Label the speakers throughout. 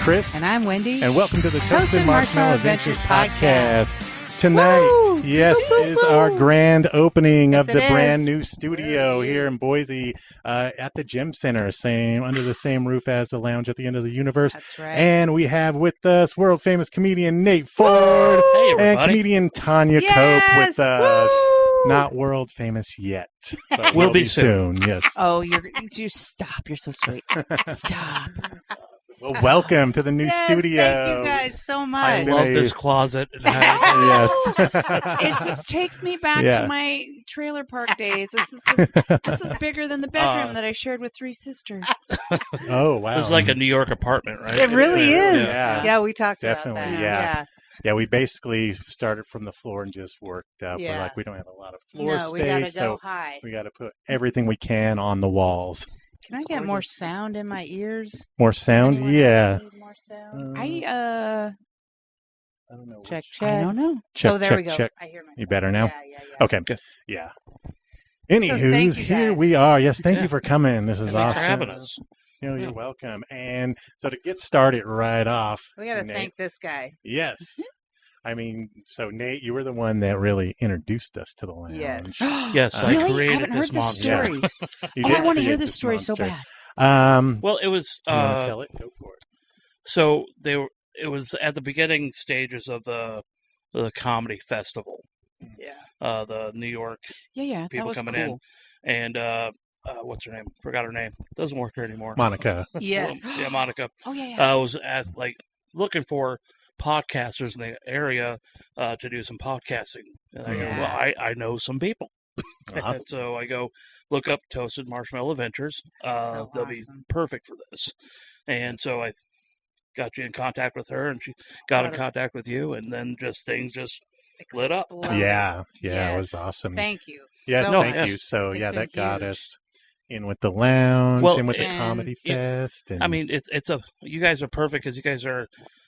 Speaker 1: Chris.
Speaker 2: And I'm Wendy.
Speaker 1: And welcome to the Toasted Marshmallow Adventures Podcast. Tonight, is our grand opening of the brand new studio here in Boise at the Gym Center, under the same roof as the Lounge at the End of the Universe.
Speaker 2: That's right.
Speaker 1: And we have with us world famous comedian Nate Ford and comedian Tanya Cope with us. Not world famous yet, but
Speaker 3: we'll be soon.
Speaker 1: Yes.
Speaker 2: Oh, you stop. You're so sweet. Stop.
Speaker 1: Well, welcome to the new studio.
Speaker 2: Thank you guys so much.
Speaker 3: I love this closet.
Speaker 1: Yes.
Speaker 2: It just takes me back to my trailer park days. This is bigger than the bedroom that I shared with three sisters.
Speaker 1: Oh, wow.
Speaker 3: It's like a New York apartment, right?
Speaker 2: It really is.
Speaker 1: Yeah,
Speaker 2: we talked
Speaker 1: about that. Yeah, we basically started from the floor and just worked up.
Speaker 2: Yeah.
Speaker 1: We're like, we don't have a lot of floor space,
Speaker 2: we gotta
Speaker 1: so
Speaker 2: go high.
Speaker 1: we got to put everything we can on the walls.
Speaker 2: Can I get more sound in my ears?
Speaker 1: More sound? Yeah.
Speaker 2: More sound? I
Speaker 1: don't know.
Speaker 2: Check. I don't know.
Speaker 1: Check,
Speaker 2: there we go.
Speaker 1: check.
Speaker 2: I hear myself.
Speaker 1: You better now?
Speaker 2: Yeah.
Speaker 1: Okay.
Speaker 3: Good.
Speaker 1: Yeah.
Speaker 2: So
Speaker 1: Anywho, here we are. Yes, thank you for coming. This is
Speaker 3: Thanks
Speaker 1: awesome.
Speaker 3: for having us.
Speaker 1: You're welcome. And so to get started right off,
Speaker 2: we got to thank this guy.
Speaker 1: Yes. I mean, so Nate, you were the one that really introduced us to the lounge.
Speaker 2: Yes.
Speaker 3: Yes,
Speaker 2: Really?
Speaker 3: I created
Speaker 2: I haven't heard
Speaker 3: this
Speaker 2: this
Speaker 3: monster.
Speaker 2: story.
Speaker 1: You
Speaker 2: I
Speaker 1: did
Speaker 2: want to
Speaker 1: create
Speaker 2: hear this story so
Speaker 1: monster.
Speaker 2: bad.
Speaker 3: Well, it was.
Speaker 1: You want to tell it? Go for it.
Speaker 3: So it was at the beginning stages of the comedy festival.
Speaker 2: Yeah.
Speaker 3: The New York
Speaker 2: Yeah.
Speaker 3: people
Speaker 2: That was
Speaker 3: coming
Speaker 2: cool.
Speaker 3: in, and what's her name? Forgot her name. Doesn't work here anymore.
Speaker 1: Monica.
Speaker 2: Yes.
Speaker 3: Yeah, Monica.
Speaker 2: Oh yeah.
Speaker 3: I was looking for podcasters in the area to do some podcasting, and I go, well, I know some people.
Speaker 1: Awesome.
Speaker 3: And so I go look up Toasted Marshmallow Adventures. They'll be perfect for this. And so I got you in contact with her, and she got in contact with you, and then things just lit up.
Speaker 1: Yeah,
Speaker 2: Yes.
Speaker 1: It was awesome.
Speaker 2: Thank you.
Speaker 1: Yes,
Speaker 2: so
Speaker 1: thank
Speaker 2: much.
Speaker 1: you. So
Speaker 2: It's
Speaker 1: that
Speaker 2: been
Speaker 1: got
Speaker 2: huge.
Speaker 1: us in with the lounge, and with the comedy fest. And
Speaker 3: I mean, you guys are perfect because you guys are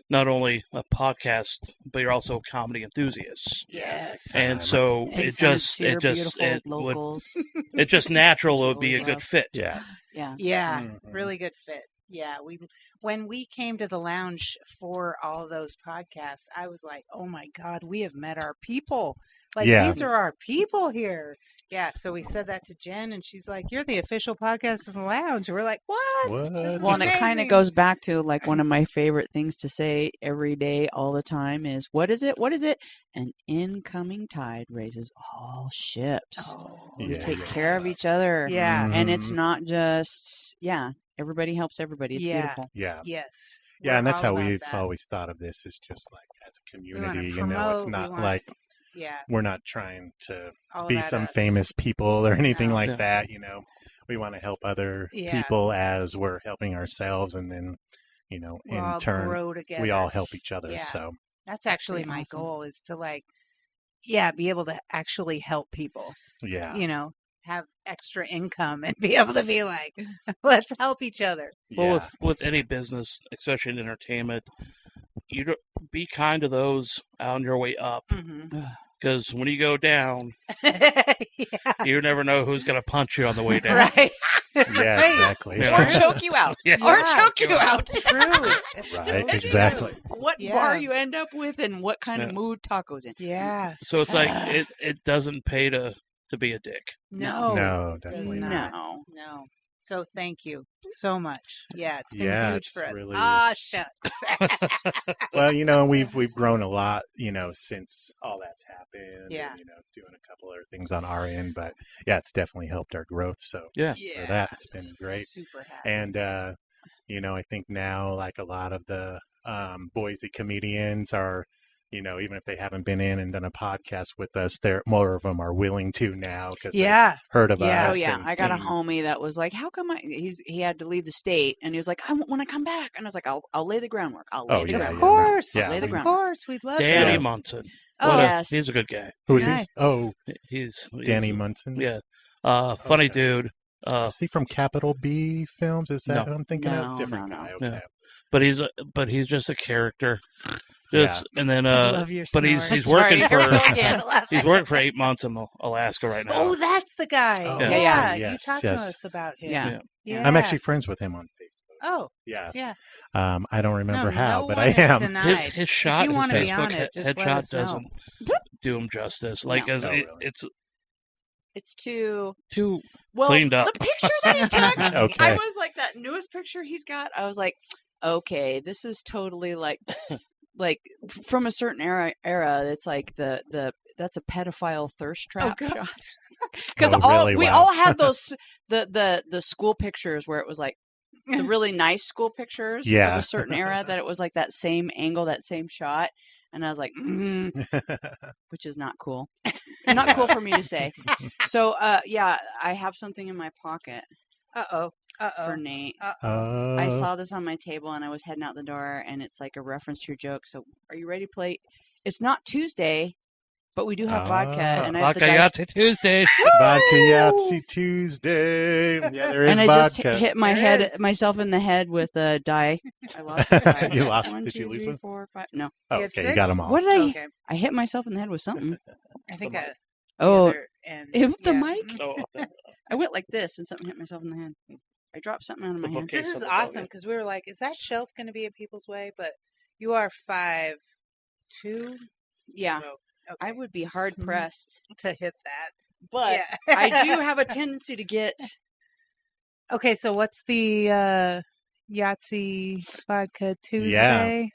Speaker 3: not only a podcast, but you're also comedy enthusiasts.
Speaker 2: Yes.
Speaker 3: And so it's just natural it would be a good fit.
Speaker 1: Yeah.
Speaker 2: Mm-hmm. Really good fit. Yeah, when we came to the lounge for all those podcasts, I was like, "Oh my God, we have met our people! These are our people here." Yeah, so we said that to Jen, and she's like, "You're the official podcast of the lounge." We're like, "What?" This is
Speaker 4: Well, and it kind of
Speaker 2: amazing.
Speaker 4: goes back to like one of my favorite things to say every day, all the time is, "What is it? What is it?" An incoming tide raises all ships. We take care of each other.
Speaker 2: Yeah.
Speaker 4: And it's not just, everybody helps everybody. It's beautiful.
Speaker 1: Yeah.
Speaker 2: Yes.
Speaker 1: Yeah, and that's how
Speaker 2: We're all
Speaker 1: we've
Speaker 2: about that.
Speaker 1: always thought of this is just like as a
Speaker 2: We wanna
Speaker 1: community, it's
Speaker 2: promote,
Speaker 1: not
Speaker 2: we wanna-
Speaker 1: like
Speaker 2: Yeah.
Speaker 1: we're not trying to
Speaker 2: All
Speaker 1: be
Speaker 2: about
Speaker 1: some
Speaker 2: us.
Speaker 1: famous people or anything
Speaker 2: No.
Speaker 1: like that, We want to help other people as we're helping ourselves, and then,
Speaker 2: We'll
Speaker 1: in
Speaker 2: all
Speaker 1: turn,
Speaker 2: grow together.
Speaker 1: we all help each other.
Speaker 2: Yeah.
Speaker 1: So
Speaker 2: That's actually
Speaker 4: pretty
Speaker 2: my
Speaker 4: awesome.
Speaker 2: goal is to be able to actually help people.
Speaker 1: yeah,
Speaker 2: Have extra income and be able to be like, let's help each other.
Speaker 3: Well, with any business, especially in entertainment, you don't, be kind to those on your way up, because when you go down, you never know who's going to punch you on the way down.
Speaker 2: Right.
Speaker 1: yeah, exactly.
Speaker 3: Yeah.
Speaker 4: Or choke you out.
Speaker 3: Yeah.
Speaker 4: Or choke you out.
Speaker 2: True.
Speaker 1: Right, exactly.
Speaker 4: What
Speaker 2: Yeah.
Speaker 4: bar you end up with and what kind of
Speaker 3: Yeah.
Speaker 4: mood tacos in.
Speaker 2: Yeah.
Speaker 3: So it's like it doesn't pay to be a dick.
Speaker 2: No.
Speaker 1: No,
Speaker 2: does
Speaker 1: definitely
Speaker 2: not.
Speaker 1: not.
Speaker 2: No. So thank you so much. Yeah, it's been
Speaker 1: Yeah,
Speaker 2: huge
Speaker 1: it's
Speaker 2: for us.
Speaker 1: really-
Speaker 2: Shucks.
Speaker 1: Well, we've grown a lot, since all that's happened.
Speaker 2: Yeah.
Speaker 1: And, doing a couple other things on our end, but yeah, it's definitely helped our growth. So
Speaker 3: Yeah.
Speaker 1: for that, it's been great.
Speaker 2: Super happy.
Speaker 1: And I think now, like a lot of the Boise comedians are, even if they haven't been in and done a podcast with us, more of them are willing to now because they heard of
Speaker 2: Yeah.
Speaker 4: Oh
Speaker 1: us.
Speaker 4: yeah,
Speaker 1: and
Speaker 4: I got a
Speaker 1: seen-
Speaker 4: homie that was like, "How come he had to leave the state?" And he was like, "I want to come back." And I was like, "I'll lay the groundwork. I'll lay the
Speaker 1: yeah,
Speaker 4: groundwork."
Speaker 2: Of course.
Speaker 1: Yeah,
Speaker 4: Lay the
Speaker 1: we-
Speaker 4: ground.
Speaker 2: Of course. We'd love
Speaker 3: Danny
Speaker 2: to.
Speaker 3: Munson.
Speaker 2: Oh,
Speaker 4: yes.
Speaker 3: He's a good guy.
Speaker 1: Who is he?
Speaker 2: Nice.
Speaker 1: Oh,
Speaker 3: He's
Speaker 1: Danny Munson.
Speaker 3: Yeah. Funny
Speaker 1: Okay.
Speaker 3: dude.
Speaker 1: Is he from Capital B Films? Is that
Speaker 3: No.
Speaker 1: what I'm thinking
Speaker 4: No,
Speaker 1: of? Different
Speaker 4: no,
Speaker 1: guy.
Speaker 3: no.
Speaker 1: Okay.
Speaker 3: But he's just a character. And then
Speaker 2: I love your
Speaker 3: but he's
Speaker 2: snoring.
Speaker 3: working
Speaker 2: Sorry.
Speaker 3: for
Speaker 2: I love
Speaker 3: he's
Speaker 2: it.
Speaker 3: working for 8 months in Alaska right now.
Speaker 2: Oh, that's the guy.
Speaker 1: Oh,
Speaker 2: yeah,
Speaker 4: yeah.
Speaker 2: you
Speaker 1: Yes,
Speaker 2: talked
Speaker 1: yes.
Speaker 2: to us about him.
Speaker 4: Yeah.
Speaker 2: Yeah.
Speaker 1: I'm actually friends with him on Facebook.
Speaker 2: Oh,
Speaker 1: Yeah.
Speaker 2: yeah.
Speaker 1: I don't remember how,
Speaker 2: no
Speaker 1: but
Speaker 2: one
Speaker 1: I
Speaker 2: is
Speaker 1: am.
Speaker 2: denied.
Speaker 3: His shot,
Speaker 2: if you
Speaker 3: his
Speaker 2: want to be
Speaker 3: Facebook
Speaker 2: on it, just let
Speaker 3: headshot
Speaker 2: us know.
Speaker 3: doesn't do him justice. Like,
Speaker 4: No.
Speaker 3: as
Speaker 1: really?
Speaker 4: It's too
Speaker 3: well, cleaned up.
Speaker 4: The picture that he took,
Speaker 1: Okay.
Speaker 4: I was like, that newest picture he's got, I was like, okay, this is totally like from a certain era. It's like that's a pedophile thirst trap shot. Because we all had those the school pictures where it was like the really nice school pictures of a certain era that it was like that same angle, that same shot. And I was like, which is not cool. Not cool for me to say. So, I have something in my pocket. For Nate. I saw this on my table and I was heading out the door and it's like a reference to your joke. So, are you ready to play? It's not Tuesday, but we do have vodka. And I have
Speaker 3: Vodka Yahtzee Tuesdays.
Speaker 1: Vodka Yahtzee Tuesday. Yeah, there is
Speaker 4: and I
Speaker 1: vodka.
Speaker 4: just hit myself in the head with a die. I lost a die.
Speaker 1: You lost.
Speaker 4: 1,
Speaker 1: Did
Speaker 4: 2,
Speaker 1: you lose
Speaker 4: 3,
Speaker 1: one?
Speaker 4: 4, 5. No.
Speaker 1: Oh, okay, you got them all.
Speaker 4: What did I? Okay. I hit myself in the head with something.
Speaker 2: I think
Speaker 4: the mic?
Speaker 3: Oh.
Speaker 4: I went like this and something hit myself in the head. I dropped something out of my hand.
Speaker 2: This is awesome because we were like, is that shelf going to be in people's way? But you are 5'2".
Speaker 4: Yeah.
Speaker 2: So,
Speaker 4: I would be hard pressed
Speaker 2: to hit that.
Speaker 4: But I do have a tendency to get.
Speaker 2: Okay, so what's the Yahtzee Vodka Tuesday?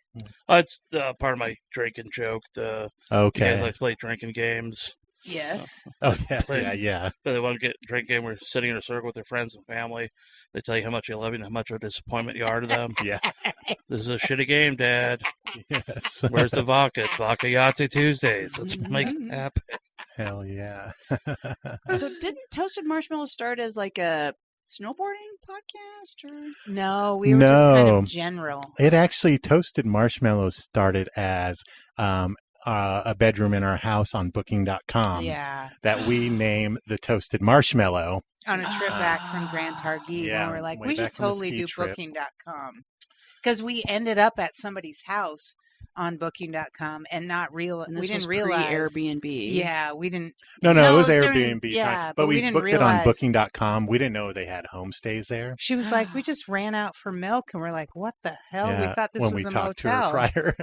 Speaker 3: Yeah. It's part of my drinking joke. You guys like to play drinking games.
Speaker 2: Yes.
Speaker 1: Oh, yeah.
Speaker 3: But they want to get a drink game. We're sitting in a circle with their friends and family. They tell you how much you love you and how much of a disappointment you are to them.
Speaker 1: Yeah.
Speaker 3: This is a shitty game, Dad.
Speaker 1: Yes.
Speaker 3: Where's the vodka? It's Vodka Yahtzee Tuesdays. Let's make it happen.
Speaker 1: Hell yeah.
Speaker 4: So didn't Toasted Marshmallow start as like a snowboarding podcast? Or?
Speaker 2: No, we were just kind of general.
Speaker 1: It actually, Toasted Marshmallows started as a bedroom in our house on booking.com that we name the Toasted Marshmallow.
Speaker 2: On a trip back from Grand Targhee, when we're like, we should totally do booking.com. Because we ended up at somebody's house on booking.com and not real.
Speaker 4: And this
Speaker 2: we didn't
Speaker 4: was
Speaker 2: realize
Speaker 4: Airbnb.
Speaker 2: Yeah, we didn't.
Speaker 1: No, it was Airbnb. But we
Speaker 2: didn't
Speaker 1: booked
Speaker 2: realize,
Speaker 1: it on booking.com. We didn't know they had homestays there.
Speaker 2: She was like, we just ran out for milk, and we're like, what the hell?
Speaker 1: Yeah,
Speaker 2: we thought this
Speaker 1: when
Speaker 2: was
Speaker 1: we
Speaker 2: a
Speaker 1: talked
Speaker 2: motel.
Speaker 1: to her prior.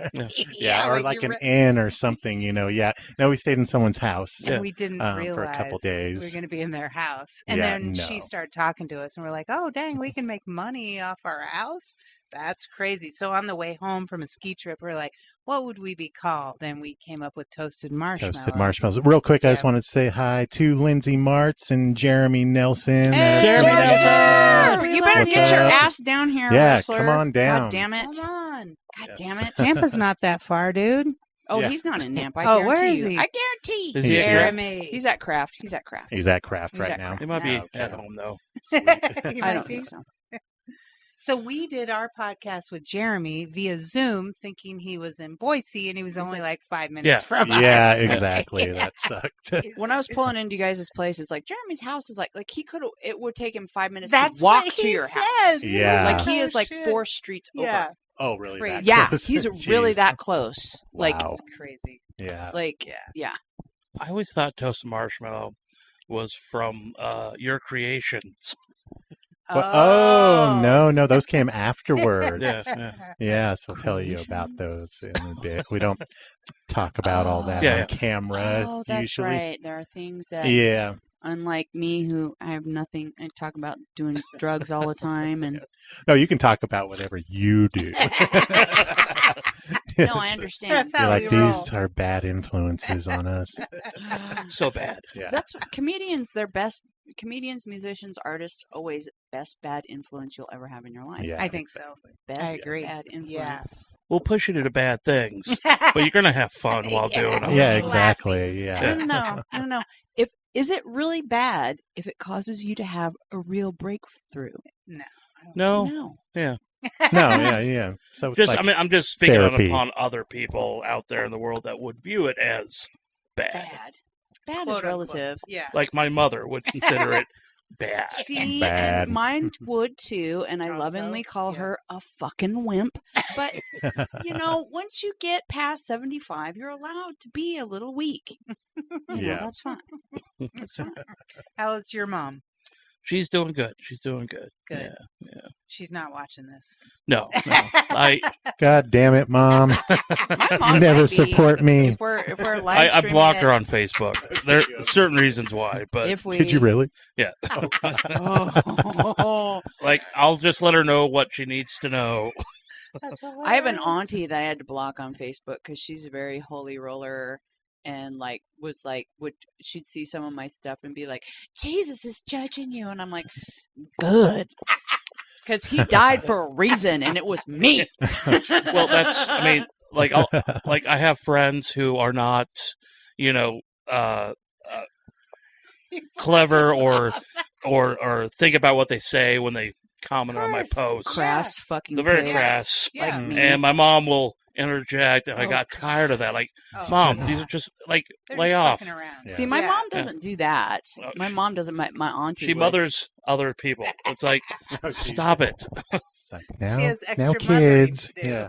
Speaker 1: Or like an inn or something, Yeah. No, we stayed in someone's house.
Speaker 2: And we didn't realize
Speaker 1: for a couple days.
Speaker 2: we were going to be in their house. And then she started talking to us, and we're like, oh, dang, we can make money off our house? That's crazy. So on the way home from a ski trip, we're like, what would we be called? Then we came up with Toasted Marshmallow.
Speaker 1: Toasted Marshmallows. Real quick, I just wanted to say hi to Lindsay Martz and Jeremy Nelson.
Speaker 4: Hey, Jeremy! You better get your ass down here, wrestler.
Speaker 1: Come on down.
Speaker 4: God damn it.
Speaker 2: Come on.
Speaker 4: God damn it.
Speaker 2: Nampa's not that far, dude.
Speaker 4: Oh, he's not in Nampa. I guarantee
Speaker 2: where is
Speaker 4: you.
Speaker 2: he?
Speaker 4: I guarantee.
Speaker 3: Is he
Speaker 2: Jeremy.
Speaker 4: He's at Craft. He's at
Speaker 1: Craft right now.
Speaker 3: He might be at home, though.
Speaker 4: I don't think so.
Speaker 2: So we did our podcast with Jeremy via Zoom, thinking he was in Boise, and he was only like 5 minutes from us.
Speaker 1: Yeah, exactly. That sucked.
Speaker 4: When I was pulling into you guys' place, it's like Jeremy's house is like he could. It would take him 5 minutes
Speaker 2: to
Speaker 4: walk to your house.
Speaker 1: Yeah,
Speaker 4: like he is like 4 streets over.
Speaker 1: Oh, really?
Speaker 2: Crazy.
Speaker 4: Yeah, he's really that close.
Speaker 1: Wow.
Speaker 4: Like
Speaker 2: it's crazy.
Speaker 1: Yeah.
Speaker 4: Like yeah.
Speaker 3: I always thought Toasted Marshmallow was from your creations.
Speaker 1: No, those came afterwards.
Speaker 3: Yeah.
Speaker 1: So I'll tell you about those in a bit. We don't talk about all that on camera
Speaker 4: Oh, that's
Speaker 1: usually.
Speaker 4: right. There are things that unlike me, who I have nothing, I talk about doing drugs all the time, and
Speaker 1: no, you can talk about whatever you do.
Speaker 4: No, I understand.
Speaker 2: That's how
Speaker 1: we roll. These are bad influences on us.
Speaker 3: So bad.
Speaker 1: Yeah.
Speaker 4: That's what comedians. They're best. Comedians, musicians, artists, always best bad influence you'll ever have in your life.
Speaker 2: Yeah, I think so.
Speaker 4: Best
Speaker 2: I agree.
Speaker 4: Bad influence.
Speaker 2: Yes.
Speaker 3: We'll push you to bad things, but you're gonna have fun while doing them.
Speaker 1: Yeah, exactly. Yeah.
Speaker 4: I don't know. Is it really bad if it causes you to have a real breakthrough?
Speaker 3: No. Yeah.
Speaker 1: Yeah. So it's like
Speaker 3: I'm just speaking
Speaker 1: therapy.
Speaker 3: upon other people out there in the world that would view it as bad.
Speaker 4: Bad
Speaker 2: Quote,
Speaker 4: is relative.
Speaker 2: unquote. Yeah.
Speaker 3: Like my mother would consider it bad.
Speaker 4: See,
Speaker 1: bad.
Speaker 4: and mine would too, and I lovingly call her a fucking wimp. But, once you get past 75, you're allowed to be a little weak. That's fine. That's fine.
Speaker 2: How's your mom?
Speaker 3: She's doing good. She's doing good.
Speaker 2: Good.
Speaker 3: Yeah.
Speaker 2: She's not watching this.
Speaker 3: No.
Speaker 1: God damn it, Mom! You never support me.
Speaker 4: If we're live
Speaker 3: I blocked her on Facebook. There are certain reasons why, but
Speaker 1: did you really?
Speaker 3: Yeah. Like, I'll just let her know what she needs to know.
Speaker 4: I have an auntie that I had to block on Facebook because she's a very holy roller. And she'd see some of my stuff and be like, Jesus is judging you. And I'm like, good. Because he died for a reason and it was me.
Speaker 3: Well, I have friends who are not, clever or think about what they say when they comment on my posts.
Speaker 4: Crass fucking
Speaker 3: They're very
Speaker 4: pigs.
Speaker 3: crass.
Speaker 2: Yeah.
Speaker 3: And my mom will interject, and I got tired of that. Like, Mom, these are just lay off.
Speaker 2: Yeah.
Speaker 4: See, my mom doesn't do that. My mom doesn't. My auntie.
Speaker 3: She mothers other people. It's like, stop it.
Speaker 1: It's like, now,
Speaker 2: she has extra
Speaker 1: now kids.
Speaker 2: Yeah.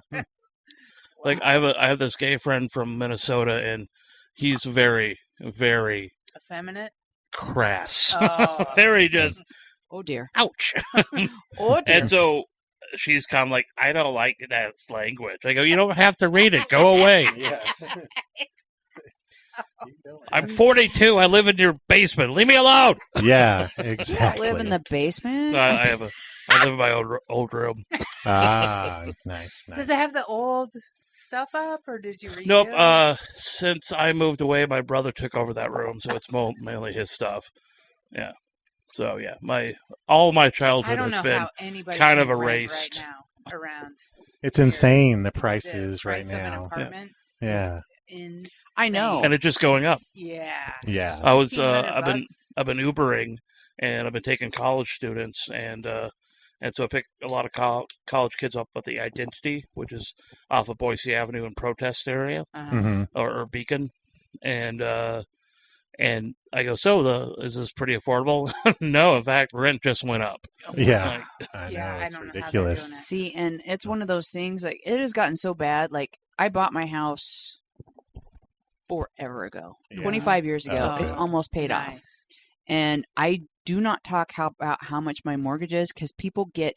Speaker 3: Like, I have this gay friend from Minnesota, and he's very, very
Speaker 2: effeminate,
Speaker 3: crass.
Speaker 2: Oh.
Speaker 3: Very just.
Speaker 4: Oh dear.
Speaker 3: Ouch.
Speaker 4: Oh dear.
Speaker 3: And so she's kind of like, I don't like that language. I go, you don't have to read it. Go away.
Speaker 1: Yeah.
Speaker 3: I'm 42. I live in your basement. Leave me alone.
Speaker 1: Yeah,
Speaker 4: You
Speaker 1: exactly.
Speaker 4: don't live in the basement?
Speaker 3: I live in my old room.
Speaker 1: Ah, nice.
Speaker 2: Does it have the old stuff up, or did you read
Speaker 3: Nope.
Speaker 2: it?
Speaker 3: Since I moved away, my brother took over that room, so it's mainly his stuff. Yeah. So yeah, all my
Speaker 2: I
Speaker 3: childhood
Speaker 2: don't
Speaker 3: has
Speaker 2: know
Speaker 3: been
Speaker 2: how anybody
Speaker 3: kind
Speaker 2: can
Speaker 3: of
Speaker 2: rent
Speaker 3: erased.
Speaker 2: right now around.
Speaker 1: It's insane the
Speaker 2: The
Speaker 1: prices right
Speaker 2: price of an
Speaker 1: now.
Speaker 2: apartment
Speaker 1: Yeah.
Speaker 2: is insane.
Speaker 4: I know.
Speaker 3: and it's just going up.
Speaker 2: Yeah.
Speaker 1: Yeah.
Speaker 3: I was
Speaker 2: $1,500
Speaker 3: I've been Ubering, and I've been taking college students, and so I pick a lot of college kids up at the Identity, which is off of Boise Avenue in Protest area,
Speaker 1: Mm-hmm.
Speaker 3: or Beacon, and I go, so is this pretty affordable? No, in fact, rent just went up.
Speaker 1: Yeah.
Speaker 3: Like,
Speaker 1: I know.
Speaker 2: Yeah, I
Speaker 1: It's
Speaker 2: don't know how they're
Speaker 1: ridiculous.
Speaker 2: doing it.
Speaker 4: See, and it's one of those things, like, it has gotten so bad. Like, I bought my house forever ago,
Speaker 1: Yeah.
Speaker 4: 25 years ago.
Speaker 1: Oh,
Speaker 4: It's
Speaker 1: good.
Speaker 4: almost paid off.
Speaker 2: Nice.
Speaker 4: And I do not talk about how much my mortgage is because people get